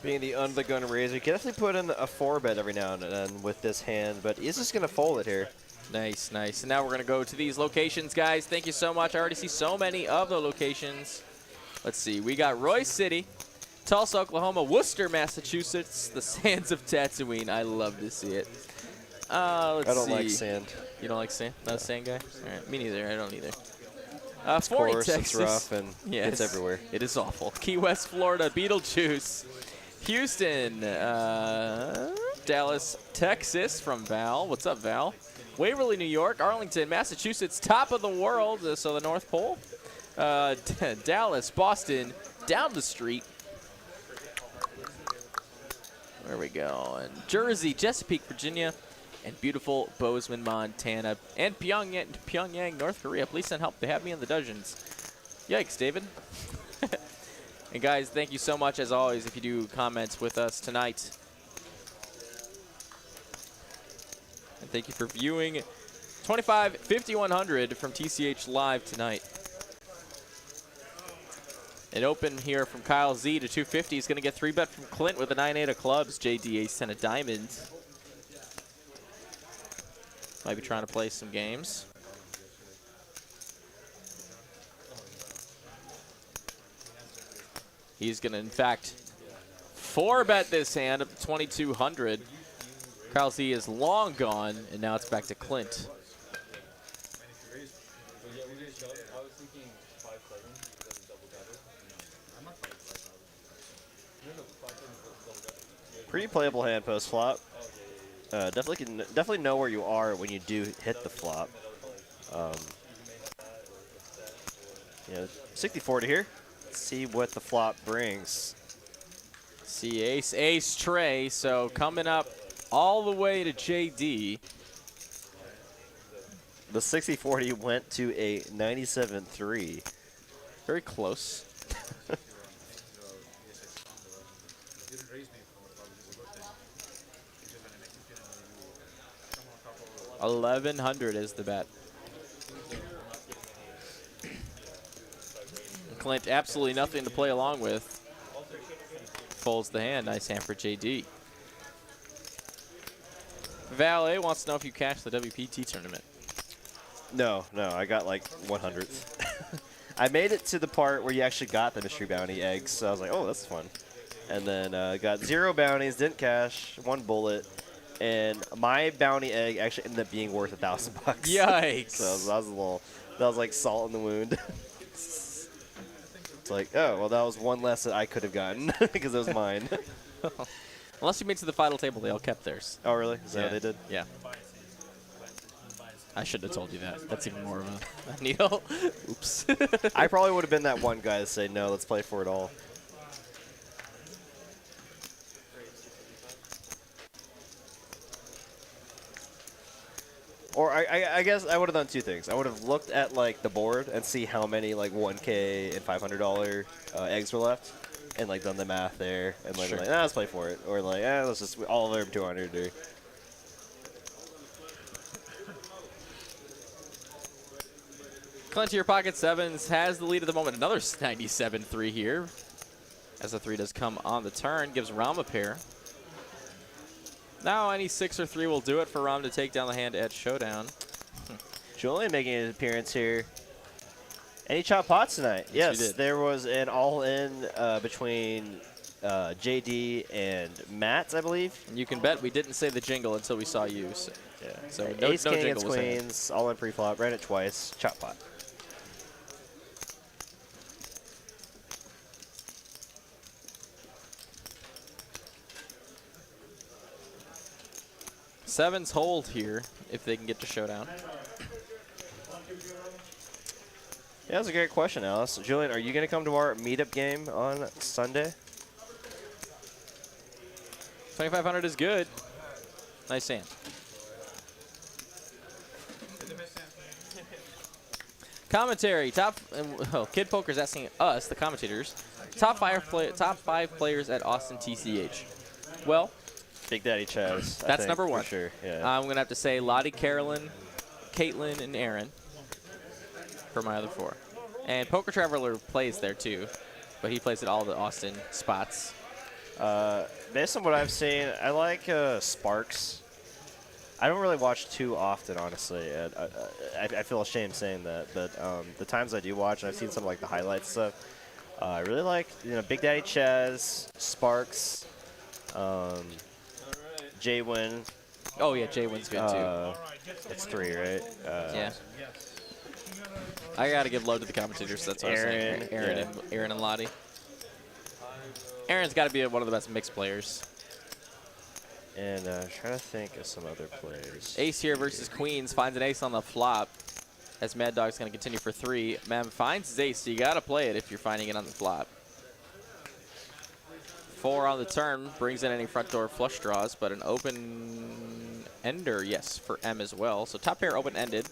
Being the under-the-gun raiser, you can definitely put in a 4-bet every now and then with this hand, but he's just going to fold it here. Nice, nice. And now we're going to go to these locations, guys. Thank you so much. I already see so many of the locations. Let's see. We got Royce City, Tulsa, Oklahoma, Worcester, Massachusetts, the Sands of Tatooine. I love to see it. Let's I don't see. like sand. You don't like sand? Not a sand guy? All right. Me neither. I don't either. It's Florida, coarse, Texas. it's rough, and it's everywhere. It is awful. Key West, Florida, Beetlejuice. Houston, Dallas, Texas from Val. What's up, Val? Waverly, New York, Arlington, Massachusetts, top of the world, so the North Pole. Dallas, Boston, down the street. There we go. And Jersey, Chesapeake, Virginia, and beautiful Bozeman, Montana, and Pyongyang, North Korea. Please send help. They have me in the dungeons. Yikes, David. And guys, thank you so much, as always, if you do comments with us tonight. And thank you for viewing 25-5100 from TCH Live tonight. An open here from Kyle Z to 250. He's going to get 3-bet from Clint with a 9-8 of clubs. JD ace 10 of diamonds. Might be trying to play some games. He's going to, in fact, 4-bet this hand up to 2200. Kyle Z is long gone, and now it's back to Clint. Pretty playable hand post flop. Definitely know where you are when you do hit the flop. Yeah, 60-40 here. Let's see what the flop brings. See ace tray, so coming up all the way to JD. The 60-40 went to a 97-3. Very close. $1,100 is the bet. Clint, absolutely nothing to play along with. Folds the hand. Nice hand for JD. Valet wants to know if you cashed the WPT tournament. No, I got like 100th. I made it to the part where you actually got the mystery bounty eggs, so I was like, oh, that's fun. And then got 0 bounties, didn't cash, 1 bullet, and my bounty egg actually ended up being worth $1,000. Yikes! So that was like salt in the wound. It's like, oh, well, that was one less that I could have gotten because it was mine. Unless you made it to the final table, they all kept theirs. Oh, really? Is that what they did? Yeah. I should have told you that. That's even more of a needle. Oops. I probably would have been that one guy to say, no, let's play for it all. Or I guess I would have done 2 things. I would have looked at like the board and see how many like $1K and $500 eggs were left, and like done the math there, and like, Sure. like let's play for it, or like let's just all of them 200. Or Clint to your pocket sevens has the lead at the moment. Another 97-3 here, as the 3 does come on the turn, gives Ram a pair. Now any 6 or 3 will do it for Ram to take down the hand at showdown. Julian making an appearance here. And he chopped pots tonight. Yes, Yes, there was an all-in between JD and Matt, I believe. You can bet we didn't say the jingle until we saw you. So, Yeah. so Ace, no king jingle against was in. queens, all-in pre-flop, ran it twice, chop pot. Sevens hold here if they can get to showdown. Yeah, that's a great question, Alice. Julian, are you going to come to our meetup game on Sunday? 2,500 is good. Nice hand. Commentary, Kid Poker's asking us, the commentators, top five players at Austin TCH. Well, Big Daddy Chaz. I that's think, number 1. For sure, yeah. I'm going to have to say Lottie, Carolyn, Caitlin, and Aaron for my other 4. And Poker Traveler plays there too, but he plays at all the Austin spots. Based on what I've seen, I like Sparks. I don't really watch too often, honestly. I feel ashamed saying that, but the times I do watch, and I've seen some like the highlights stuff, I really like Big Daddy Chaz, Sparks, J-Win. Oh yeah, J-Win's good too. It's 3, right? Yeah. I gotta give love to the commentators. That's what I was saying. Aaron and Lottie. Aaron's got to be one of the best mixed players. And trying to think of some other players. Ace here versus Queens finds an ace on the flop. As Mad Dog's going to continue for 3. Mam finds his ace, so you got to play it if you're finding it on the flop. 4 on the turn brings in any front door flush draws, but an open ender, yes, for M as well. So top pair open ended.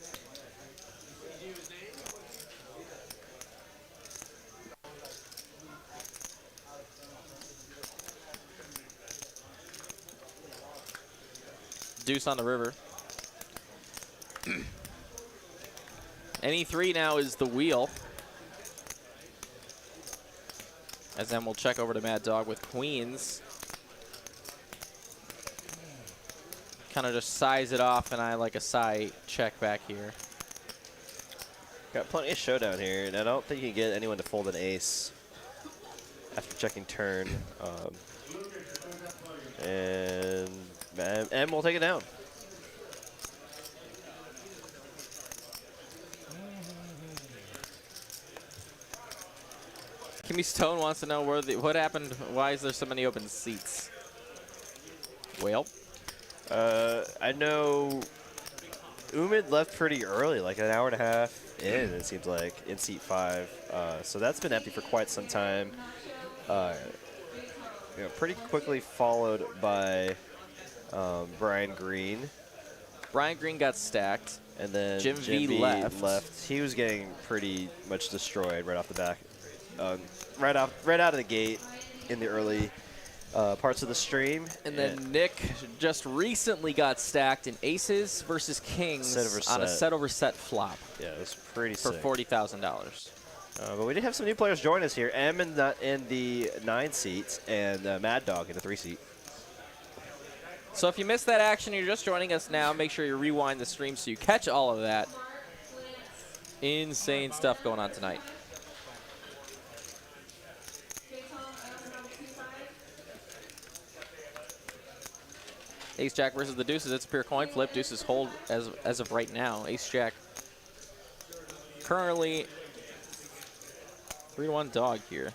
Deuce on the river. Any 3 now is the wheel. As then we'll check over to Mad Dog with queens. Kind of just size it off, and I like a side check back here. Got plenty of showdown here, and I don't think you can get anyone to fold an ace after checking turn. And we'll take it down. Kimmy Stone wants to know what happened. Why is there so many open seats? Well, I know Umid left pretty early, like an hour and a half in, it seems like, in seat 5. So that's been empty for quite some time. Pretty quickly followed by Brian Green. Brian Green got stacked. And then Jim V left. He was getting pretty much destroyed right off the back. Right out of the gate in the early parts of the stream. And then Nick just recently got stacked in aces versus kings on a set over set flop Yeah, it was pretty for sick. $40,000. But we did have some new players join us here. M in the 9 seat and Mad Dog in the 3 seat. So if you missed that action, you're just joining us now, make sure you rewind the stream so you catch all of that. Insane stuff going on tonight. Ace Jack versus the Deuces. It's a pure coin flip. Deuces hold as of right now. Ace Jack currently 3-1 dog here.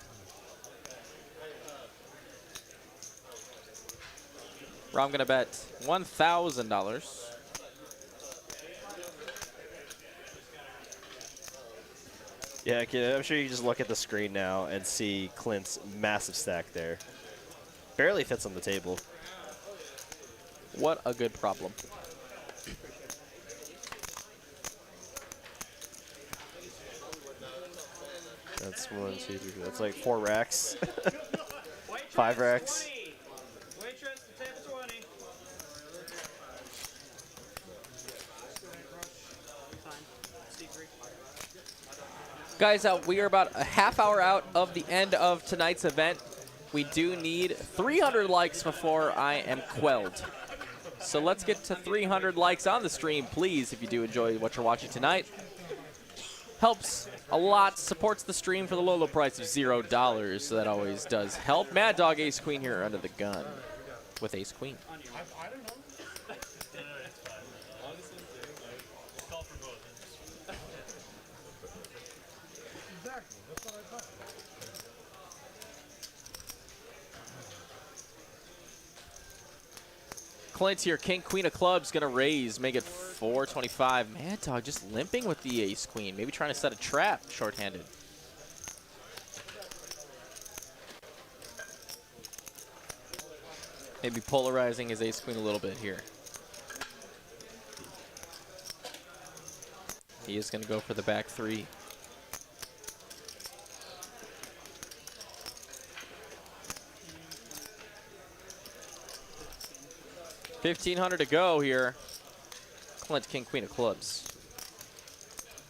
I'm going to bet $1,000. Yeah, kid, I'm sure you can just look at the screen now and see Clint's massive stack there. Barely fits on the table. What a good problem. That's 1, 2, 3, that's like 4 racks. 5 racks. Waitress, table 20. Fine. C3. Guys, we are about a half hour out of the end of tonight's event. We do need 300 likes before I am quelled. So let's get to 300 likes on the stream, please, if you do enjoy what you're watching tonight. Helps a lot, supports the stream for the low, low price of $0, so that always does help. Mad Dog Ace Queen here under the gun with Ace Queen. Clint here, King, Queen of Clubs, gonna raise, make it 425. Mad Dog just limping with the Ace Queen, maybe trying to set a trap shorthanded. Maybe polarizing his Ace Queen a little bit here. He is gonna go for the back 3. $1,500 to go here. Clint, King, Queen of Clubs.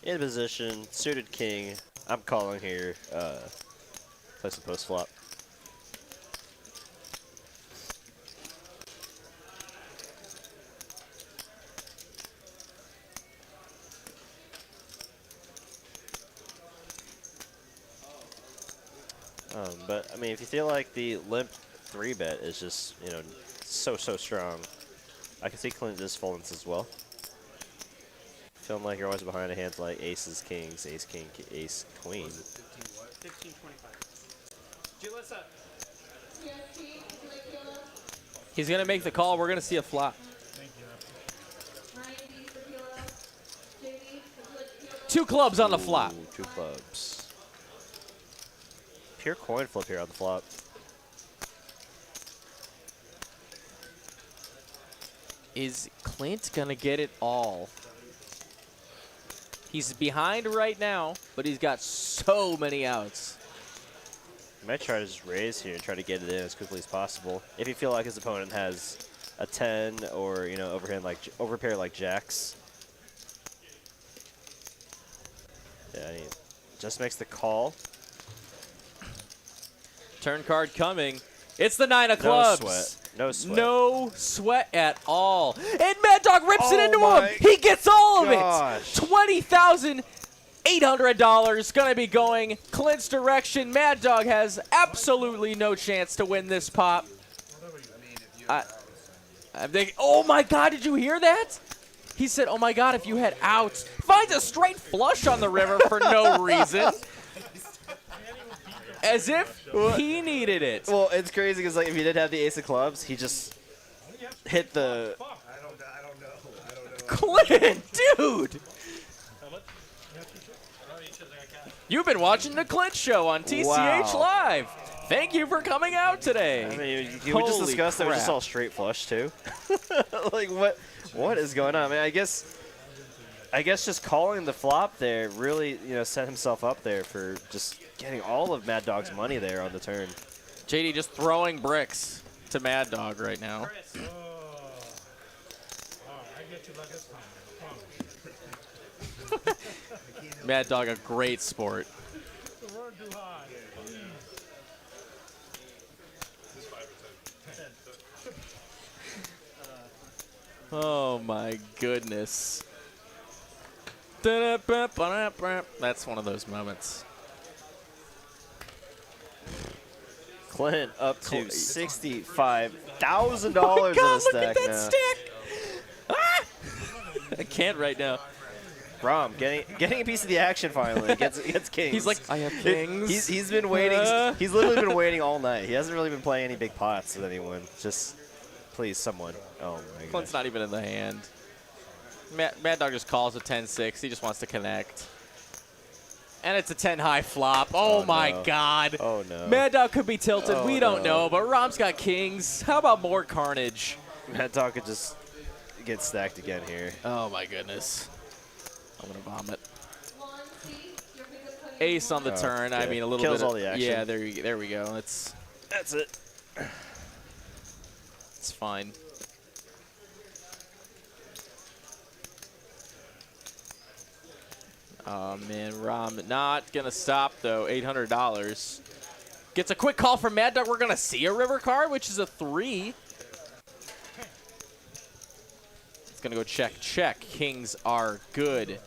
In position, suited king. I'm calling here. Play some post flop. But I mean, if you feel like the limp 3-bet is just, you know, so strong, I can see Clint just folding this as well. Feeling like you're always behind a hand like aces, kings, ace, king, ace, queen. 1525. Julius up. He's gonna make the call. We're gonna see a flop. Two clubs on the flop. Ooh, 2 clubs. Pure coin flip here on the flop. Is Clint gonna get it all? He's behind right now, but he's got so many outs. You might try to just raise here and try to get it in as quickly as possible. If you feel like his opponent has a 10 or, you know, overpair like jacks. Yeah, he just makes the call. Turn card coming. It's the 9 of clubs. No sweat. No sweat. No sweat at all. And Mad Dog rips it into my him. He gets all of gosh. it. $20,800 going to be going Clint's direction. Mad Dog has absolutely no chance to win this pop. I'm thinking, oh my God, did you hear that? He said, oh my God, if you had outs. Finds a straight flush on the river for no reason. As if he needed it. Well, it's crazy because like if he did have the ace of clubs, he just hit the. I don't know. Clint, dude! You've been watching the Clint Show on TCH Wow. Live. Thank you for coming out today. I mean, we just Holy discussed that it was just crap. all straight flush too. Like what is going on? I mean, I guess just calling the flop there really, you know, set himself up there for just getting all of Mad Dog's money there on the turn. JD just throwing bricks to Mad Dog right now. Chris. I get you like this time. I promise. Mad Dog, a great sport. The road too high. Oh my goodness. That's one of those moments. Clint up to $65,000 in the God, look stack at that now. stick! Ah! I can't right now. Rom getting a piece of the action finally. Gets kings. He's like, I have kings. He's been waiting. He's literally been waiting all night. He hasn't really been playing any big pots with anyone. Just please, someone. Oh my god. Clint's not even in the hand. Mad Dog just calls a 10-6. He just wants to connect. And it's a 10 high flop. Oh, my no. God. Oh no. Mad Dog could be tilted. Oh, we don't no. know. But Rom's got kings. How about more carnage? Mad Dog could just get stacked again here. Oh, my goodness. I'm going to vomit. Ace on the turn. I okay. mean, a little Kills bit. all the action. Yeah, there we go. That's it. It's fine. Oh, man. Rom not going to stop, though. $800. Gets a quick call from Mad Dog. We're going to see a river card, which is a 3. It's going to go check, check. Kings are good.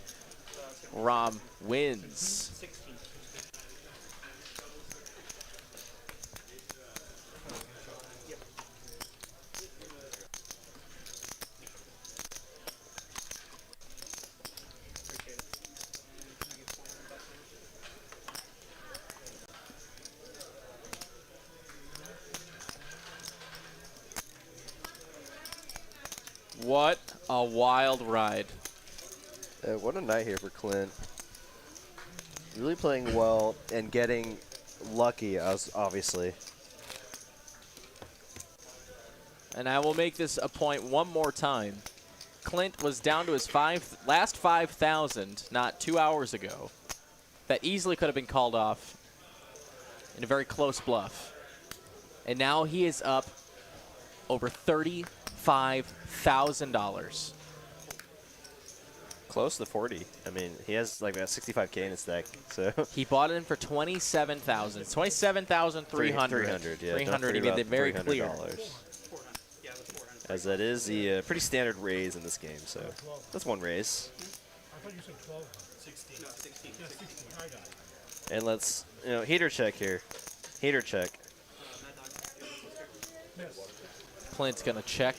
Rom wins. 16. What a wild ride. What a night here for Clint. Really playing well and getting lucky, obviously. And I will make this a point one more time. Clint was down to his last 5,000 not 2 hours ago. That easily could have been called off in a very close bluff. And now he is up over $35,000. Close to 40. I mean, he has like about 65K in his deck. So He bought it in for $27,000. $27,300. 300. Yeah, 300. He made it very clear. $400. Yeah, it was 400. As that is the pretty standard raise in this game. So that's one raise. I thought you said 12. 16. No, 16. Yeah, 16. I got it. And let's, heater check here. Heater check. Mad Dog. Yes. Clint's going to check.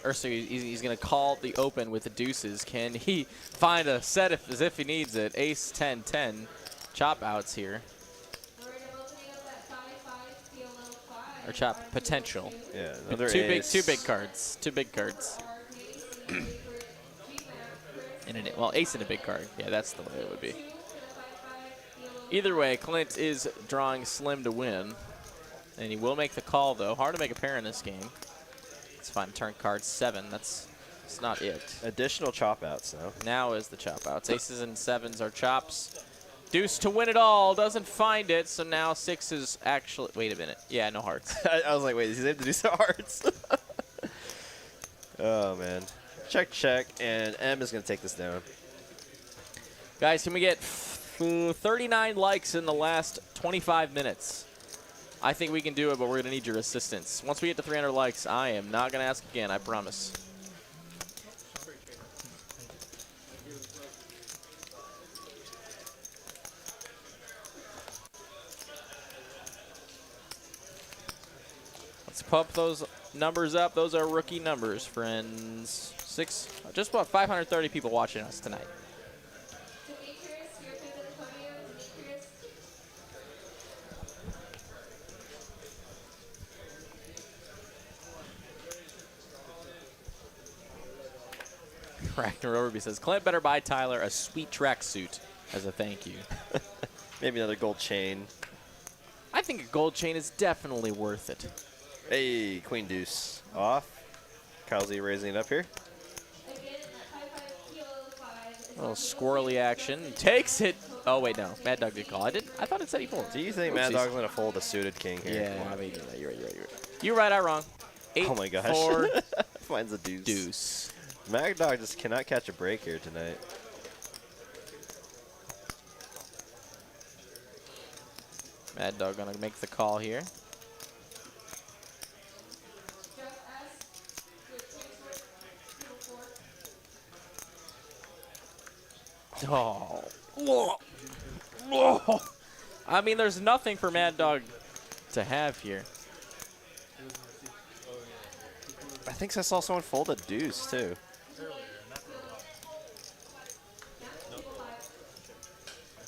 Or so he's going to call the open with the deuces. Can he find a set as if he needs it? Ace, 10, 10. Chop outs here. Or chop potential. Yeah, another Two ace. big cards. Two big cards. Well, ace and a big card. Yeah, that's the way it would be. Either way, Clint is drawing slim to win. And he will make the call, though. Hard to make a pair in this game. It's fine. Turn card 7. That's not it. Additional chop outs now. Now is the chop outs. Aces and 7s are chops. Deuce to win it all. Doesn't find it. So now 6 is actually. Wait a minute. Yeah, no hearts. I was like, wait, does he have to do some hearts? Oh, man. Check, check. And M is going to take this down. Guys, can we get 39 likes in the last 25 minutes? I think we can do it, but we're going to need your assistance. Once we get to 300 likes, I am not going to ask again, I promise. Let's pump those numbers up. Those are rookie numbers, friends. Just about 530 people watching us tonight. Ragnar Overby says, Clint better buy Tyler a sweet tracksuit as a thank you. Maybe another gold chain. I think a gold chain is definitely worth it. Hey, queen deuce off. Kyle's raising it up here. little squirrely action. Takes it. Oh, wait, no. Mad Dog did call. I thought it said he folded. Do you think Mad Oopsies. Dog's going to fold a suited king here? Yeah, I mean, you're right. You're right, I'm wrong. 8, Oh my gosh. 4, Finds a deuce. deuce. Mad Dog just cannot catch a break here tonight. Mad Dog gonna make the call here. Oh. I mean, there's nothing for Mad Dog to have here. I think I saw someone fold a deuce, too.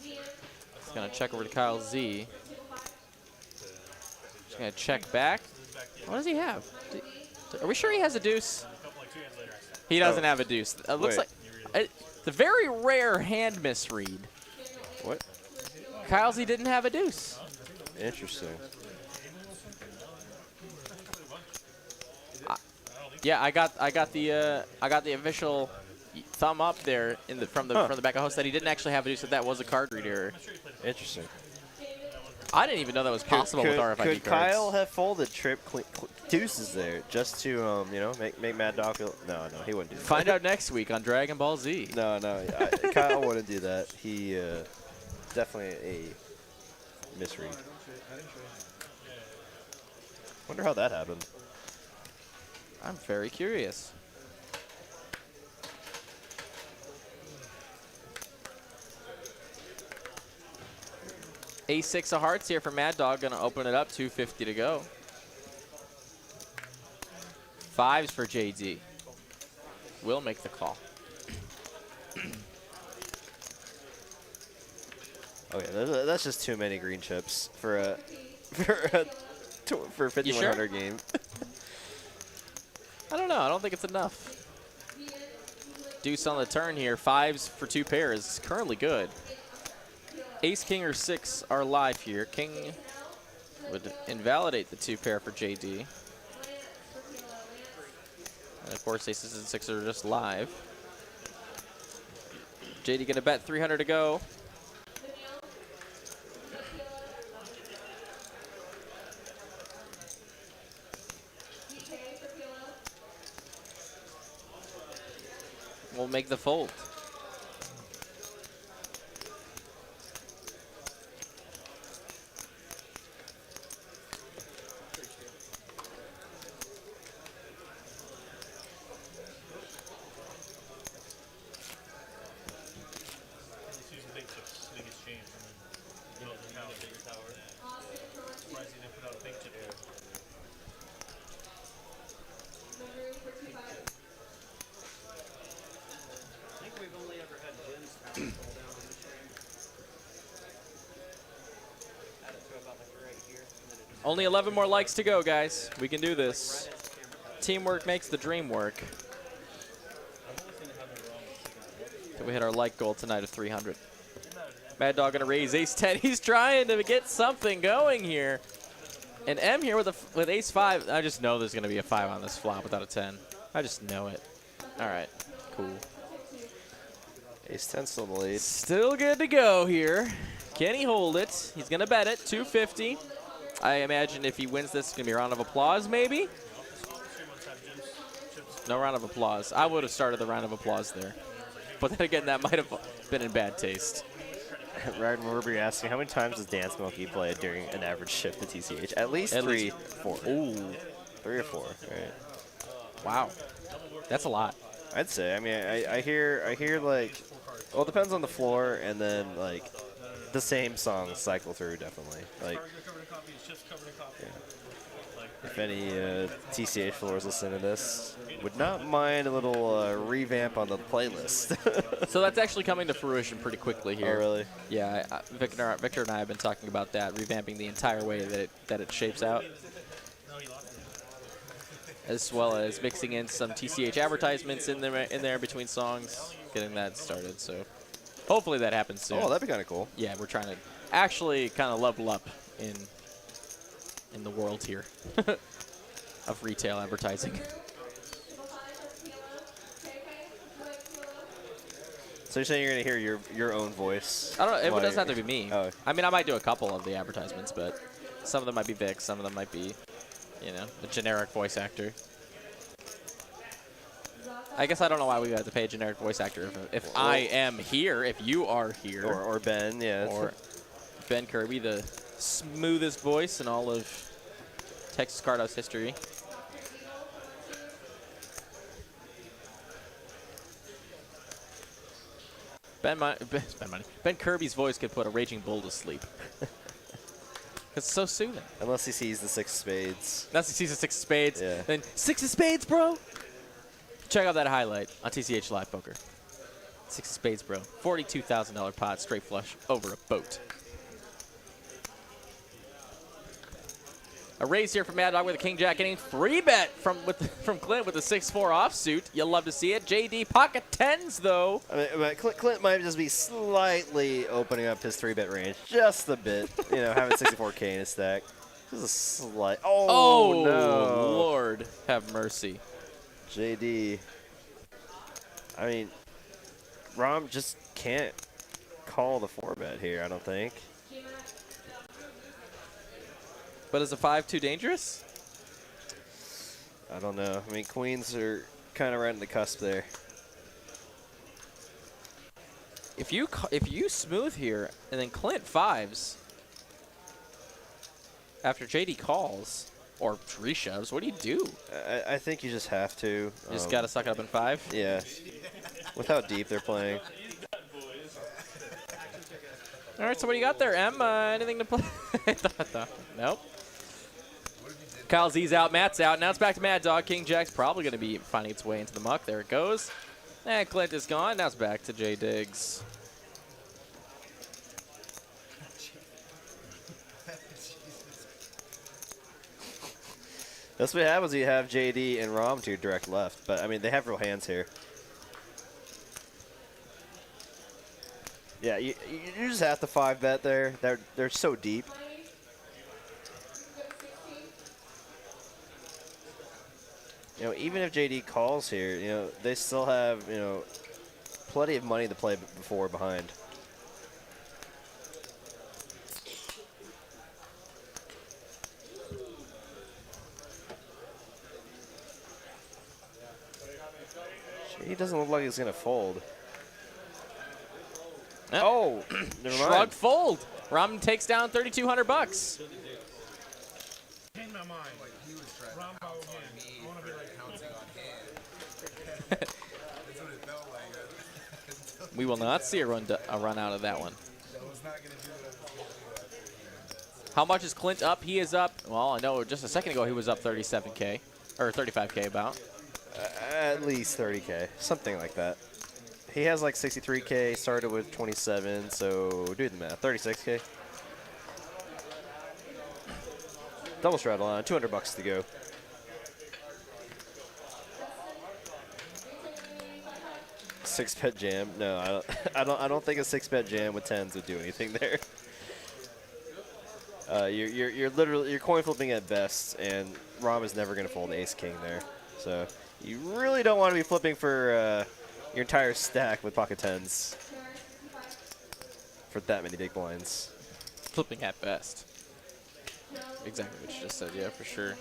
He's gonna check over to Kyle Z. Just gonna check back. What does he have? Are we sure he has a deuce? He doesn't have a deuce. It looks Wait. like it's a very rare hand misread. What? Kyle Z didn't have a deuce. Interesting. Yeah, I got the official thumb up there from the back of host that he didn't actually have a deuce. That was a card read error. Interesting. I didn't even know that was possible with RFID could cards. Kyle have folded trip deuces there just to you know, make Mad Dog feel? No, he wouldn't do that. Find out next week on Dragon Ball Z. No, Kyle wouldn't do that. He definitely a misread. Wonder how that happened. I'm very curious. A6 of hearts here for Mad Dog. Gonna open it up. 250 to go. 5s for JD. Will make the call. Okay, that's just too many green chips for a for 5100 game. I don't know. I don't think it's enough. Deuce on the turn here. 5s for 2 pairs. Is currently good. Ace, King, or 6 are live here. King would invalidate the 2 pair for JD. And of course, aces and 6s are just live. JD gonna bet 300 to go. We'll make the fold. Only 11 more likes to go, guys. We can do this. Teamwork makes the dream work. Can we hit our like goal tonight of 300? Mad Dog gonna raise ace 10. He's trying to get something going here. And M here with ace 5. I just know there's gonna be a 5 on this flop without a 10. I just know it. All right, cool. Ace 10 still in the lead. Still good to go here. Can he hold it? He's gonna bet it. 250. I imagine if he wins this, it's going to be a round of applause, maybe? No round of applause. I would have started the round of applause there. But then again, that might have been in bad taste. Ryan Morby asking, how many times does Dance Monkey play during an average shift to TCH? At least 3, 4. Ooh. 3 or 4, right? Wow. That's a lot. I'd say. I mean, I hear like, well, it depends on the floor, and then like the same songs cycle through definitely. Like, yeah. If any TCH floors listen to this, would not mind a little revamp on the playlist. So that's actually coming to fruition pretty quickly here. Oh, really? Yeah, Victor and I have been talking about that, revamping the entire way that it shapes out, as well as mixing in some TCH advertisements in there between songs, getting that started. So hopefully that happens soon. Oh, that'd be kind of cool. Yeah, we're trying to actually kind of level up in the world here of retail advertising. So you're saying you're gonna hear your own voice? I don't know. It while doesn't have to you're- be me. Oh. I mean, I might do a couple of the advertisements, but some of them might be Vic. Some of them might be, you know, a generic voice actor. I guess I don't know why we have to pay a generic voice actor if I am here, if you are here. Or Ben, yeah. Or Ben Kirby, the smoothest voice in all of Texas Card House history. Ben Kirby's voice could put a raging bull to sleep. It's so soothing. Unless he sees the 6 spades. That's the season 6 of spades. Yeah. Then 6 of spades, bro. Check out that highlight on TCH Live Poker. 6 of spades, bro. $42,000 pot, straight flush over a boat. A raise here from Mad Dog with a King Jack, getting 3-bet from Clint with a 6-4 offsuit. You'll love to see it. JD pocket 10s though. I mean, but Clint might just be slightly opening up his 3-bet range just a bit. You know, having 64K in his stack. Just a slight. Oh, no. Lord have mercy. JD. I mean, Rom just can't call the 4-bet here, I don't think. But is a 5 too dangerous? I don't know. I mean, queens are kind of right on the cusp there. If you smooth here and then Clint 5s after JD calls or reshoves, what do you do? I think you just have to. You just got to suck it up in 5? Yeah. With how deep they're playing. All right, so what do you got there, Em? Anything to play? Nope. Kyle Z's out, Matt's out. Now it's back to Mad Dog. King Jack's probably going to be finding its way into the muck. There it goes. And Clint is gone. Now it's back to J Diggs. That's what happens when you have JD and Rom to your direct left. But, I mean, they have real hands here. Yeah, you just have to 5-bet there. They're so deep. You know, even if JD calls here, you know, they still have, you know, plenty of money to play before behind. JD doesn't look like he's going to fold. Yep. Oh, never Shrug mind. fold. Ramen takes down $3,200. Change my mind. Like he was trying to Round pounce ball on again. me I wanna be for like pouncing on him. That's what it felt like. We will not see a run out of that one. That was not gonna do what I was gonna do. How much is Clint up? He is up. Well, I know just a second ago he was up 37K. Or 35K about. At least 30K, something like that. He has like 63K, started with 27, so do the math, 36K. Double straddle on, $200 to go. Six-bet jam? No, I don't think a 6-bet jam with 10s would do anything there. You're literally coin flipping at best, and Rom is never gonna fold Ace King there. So you really don't want to be flipping for your entire stack with pocket 10s for that many big blinds. Flipping at best. Exactly what you just said, yeah, for sure.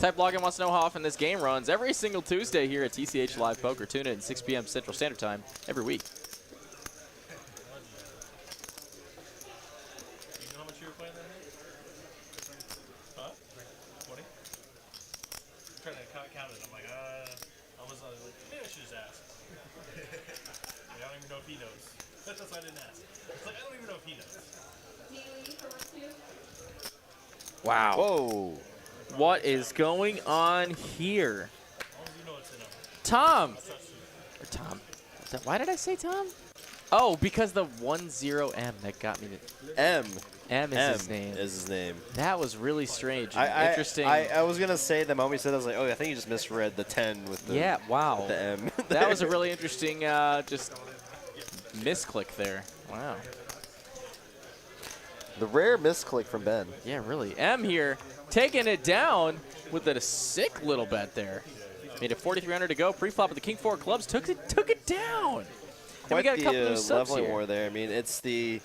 Type Login wants to know how often this game runs. Every single Tuesday here at TCH Live Poker. Tune in at 6 p.m. Central Standard Time every week. You know how much you were playing that night? Huh? 20? I'm trying to count it. I'm like, I was like, maybe I should just ask. I don't even know if he knows. That's why I didn't ask. It's like, I don't even know if he knows. Wow. Whoa. What is going on here? As long as you know it's in him. Tom. That's Or Tom. Why did I say Tom? Oh, because the 10M that got me to... M. M is M his name. is his name. That was really strange. and interesting. I was gonna say the moment you said, I was like, oh, I think you just misread the 10 with the Yeah, wow. the M. That was a really interesting just misclick there. Wow. the rare misclick from Ben. Yeah, really. M here taking it down with a sick little bet there. Made it 4,300 to go. Pre-flop with the King 4 clubs. Took it down. And we Quite got a couple the new subs leveling here. war there. I mean, it's the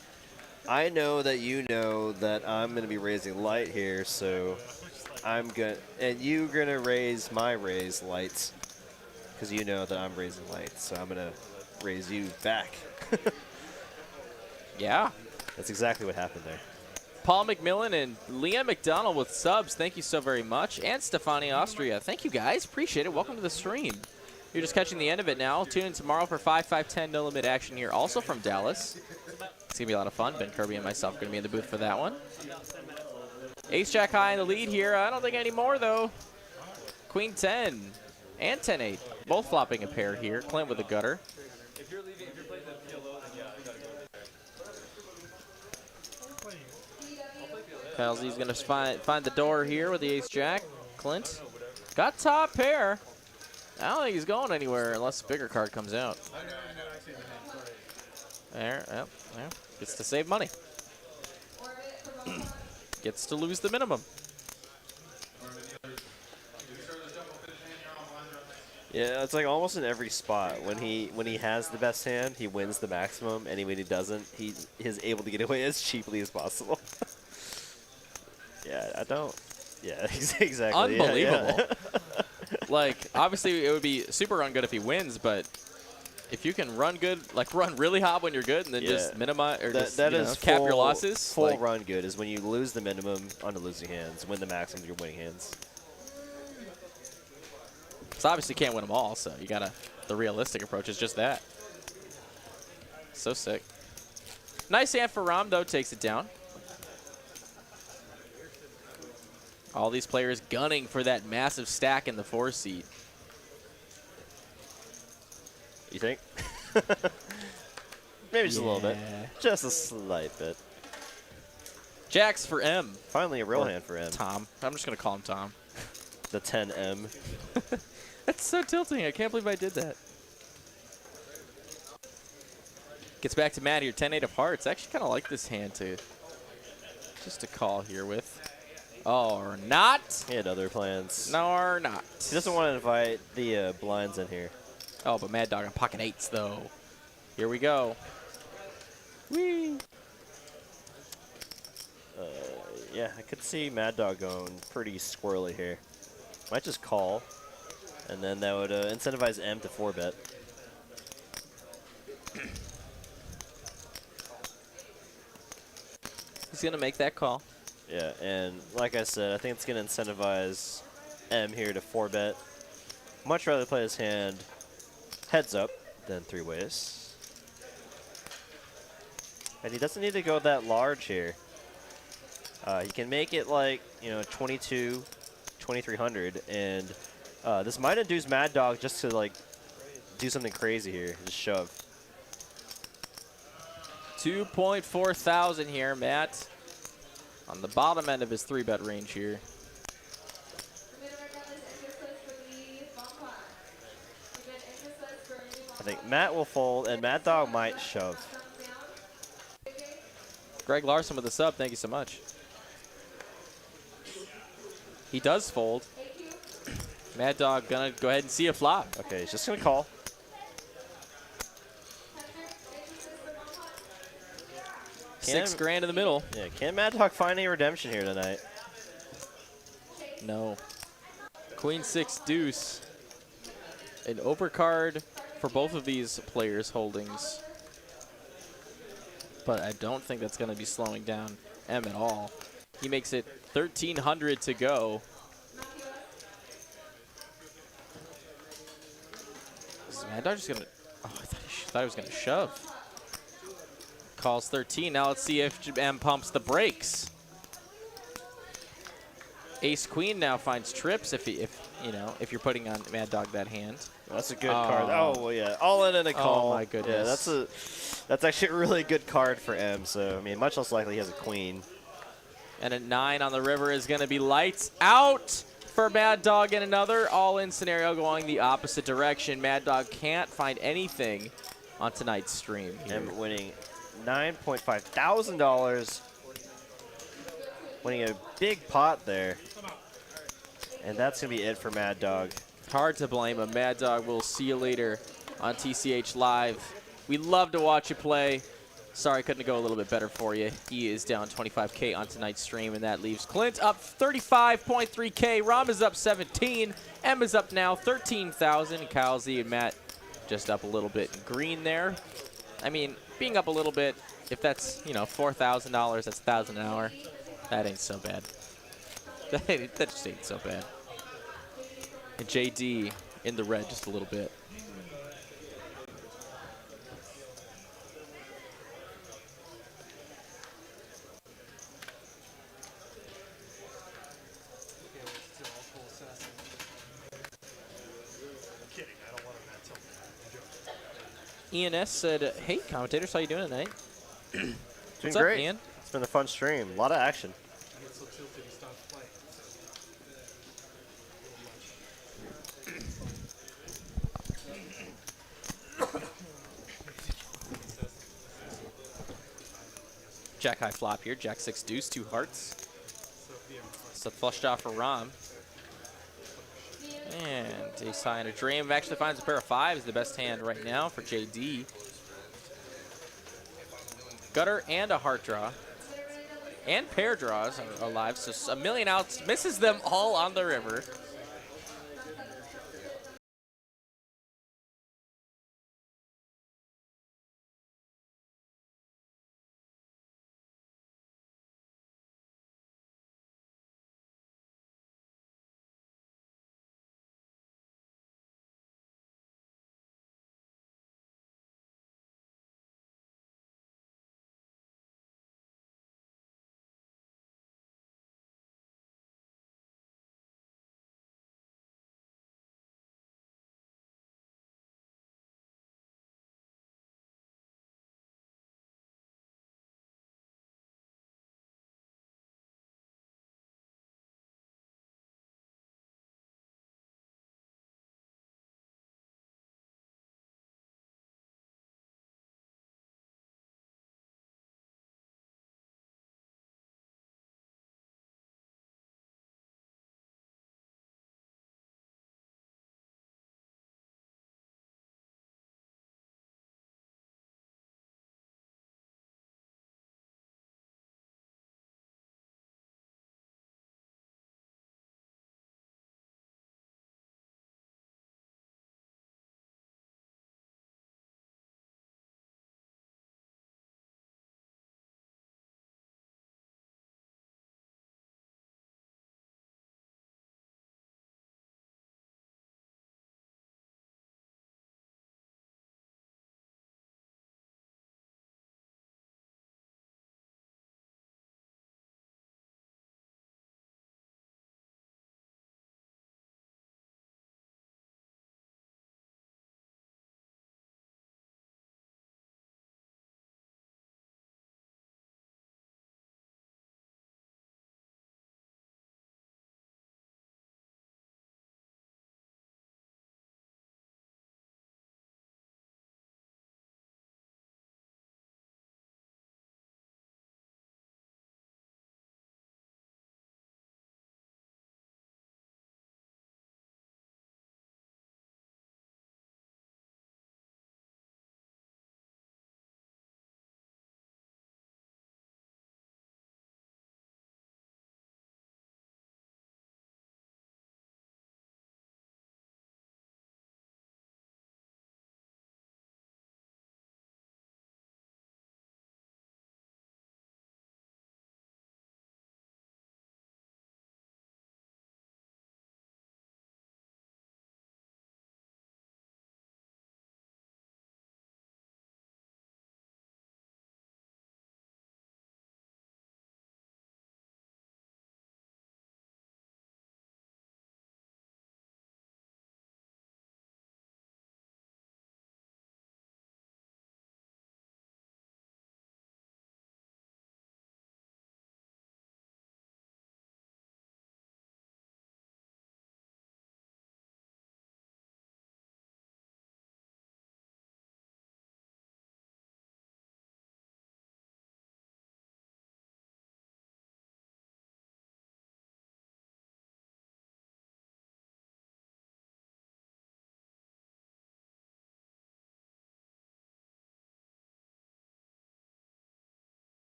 I know that you know that I'm going to be raising light here, so I'm going to, and you're going to raise my raise lights because you know that I'm raising lights, so I'm going to raise you back. Yeah. That's exactly what happened there. Paul McMillan and Leah McDonald with subs. Thank you so very much. And Stefani Austria. Thank you, guys. Appreciate it. Welcome to the stream. You're just catching the end of it now. Tune in tomorrow for 5-5-10 no limit action here, also from Dallas. It's going to be a lot of fun. Ben Kirby and myself are going to be in the booth for that one. Ace-Jack high in the lead here. I don't think any more, though. Queen 10 and 10-8. Both flopping a pair here. Clint with a gutter. If you're playing the PLO, then yeah, you gotta go there. Palsy's going to find the door here with the ace-jack. Clint got top pair. I don't think he's going anywhere unless a bigger card comes out. There, yep, yeah. Gets to save money. Gets to lose the minimum. Yeah, it's like almost in every spot. When he has the best hand, he wins the maximum, and when he doesn't, he is able to get away as cheaply as possible. Yeah, I don't. Yeah, exactly. Unbelievable. Yeah. Like, obviously, it would be super run good if he wins, but if you can run good, like run really hot when you're good, and then just minimize or just cap your losses. Full like, run good is when you lose the minimum on the losing hands, win the maximum of your winning hands. so obviously can't win them all, so you gotta. The realistic approach is just that. So sick. Nice hand for Ram though, takes it down. All these players gunning for that massive stack in the 4 seed. You think? Maybe just a little bit. Just a slight bit. Jacks for M. Finally a real hand for M. Tom. I'm just going to call him Tom. The 10M. That's so tilting. I can't believe I did that. Gets back to Matt here. 10-8 of hearts. I actually kind of like this hand too. Just to call here with. Or not. He had other plans. No, or not. He doesn't want to invite the blinds in here. Oh, but Mad Dog on pocket 8s, though. Here we go. Whee! Yeah, I could see Mad Dog going pretty squirrely here. Might just call, and then that would incentivize M to 4-bet. He's going to make that call. Yeah, and like I said, I think it's going to incentivize M here to 4-bet. Much rather play his hand heads up than 3 ways. And he doesn't need to go that large here. He can make it like, 22, 2,300, and this might induce Mad Dog just to like do something crazy here, just shove. 2.4 thousand here, Matt. On the bottom end of his 3-bet range here. I think Matt will fold, and Mad Dog might shove. Greg Larson with the sub. Thank you so much. He does fold. Mad Dog gonna go ahead and see a flop. Okay, he's just gonna call. $6 grand in the middle. Yeah, can Mad Dog find any redemption here tonight? No. Queen 6 deuce. An overcard for both of these players' holdings. But I don't think that's going to be slowing down M at all. He makes it 1,300 to go. Is Mad Dog just going to... Oh, I thought he was going to shove. Calls 13. Now let's see if M pumps the brakes. Ace Queen now finds trips if you're putting on Mad Dog that hand. That's a good card. Oh well, yeah, all in and a call. Oh my goodness. Yeah, that's actually a really good card for M. So I mean, much less likely he has a queen. And a 9 on the river is going to be lights out for Mad Dog, and another all-in scenario going the opposite direction. Mad Dog can't find anything on tonight's stream here. M winning $9.5 thousand, winning a big pot there, and that's gonna be it for Mad Dog. Hard to blame him. Mad Dog, we'll see you later on TCH Live. We love to watch you play. Sorry, couldn't go a little bit better for you. He is down 25K on tonight's stream, and that leaves Clint up 35.3K. Rom is up 17. Emma's up now 13,000. And Kyle Z and Matt just up a little bit in green there. I mean, being up a little bit, if that's, you know, $4,000, that's $1,000 an hour. That ain't so bad. That just ain't so bad. And JD in the red just a little bit. ENS said, hey, commentators, how you doing tonight? Doing What's up, great. Ian? It's been a fun stream. A lot of action. He gets so tilted, he stops playing. Jack high flop here. Jack 6 deuce, 2 hearts. So flushed off for Rom. And ace high and a dream. Actually finds a pair of 5s, the best hand right now for JD. Gutter and a heart draw. And pair draws are alive. So a million outs, misses them all on the river.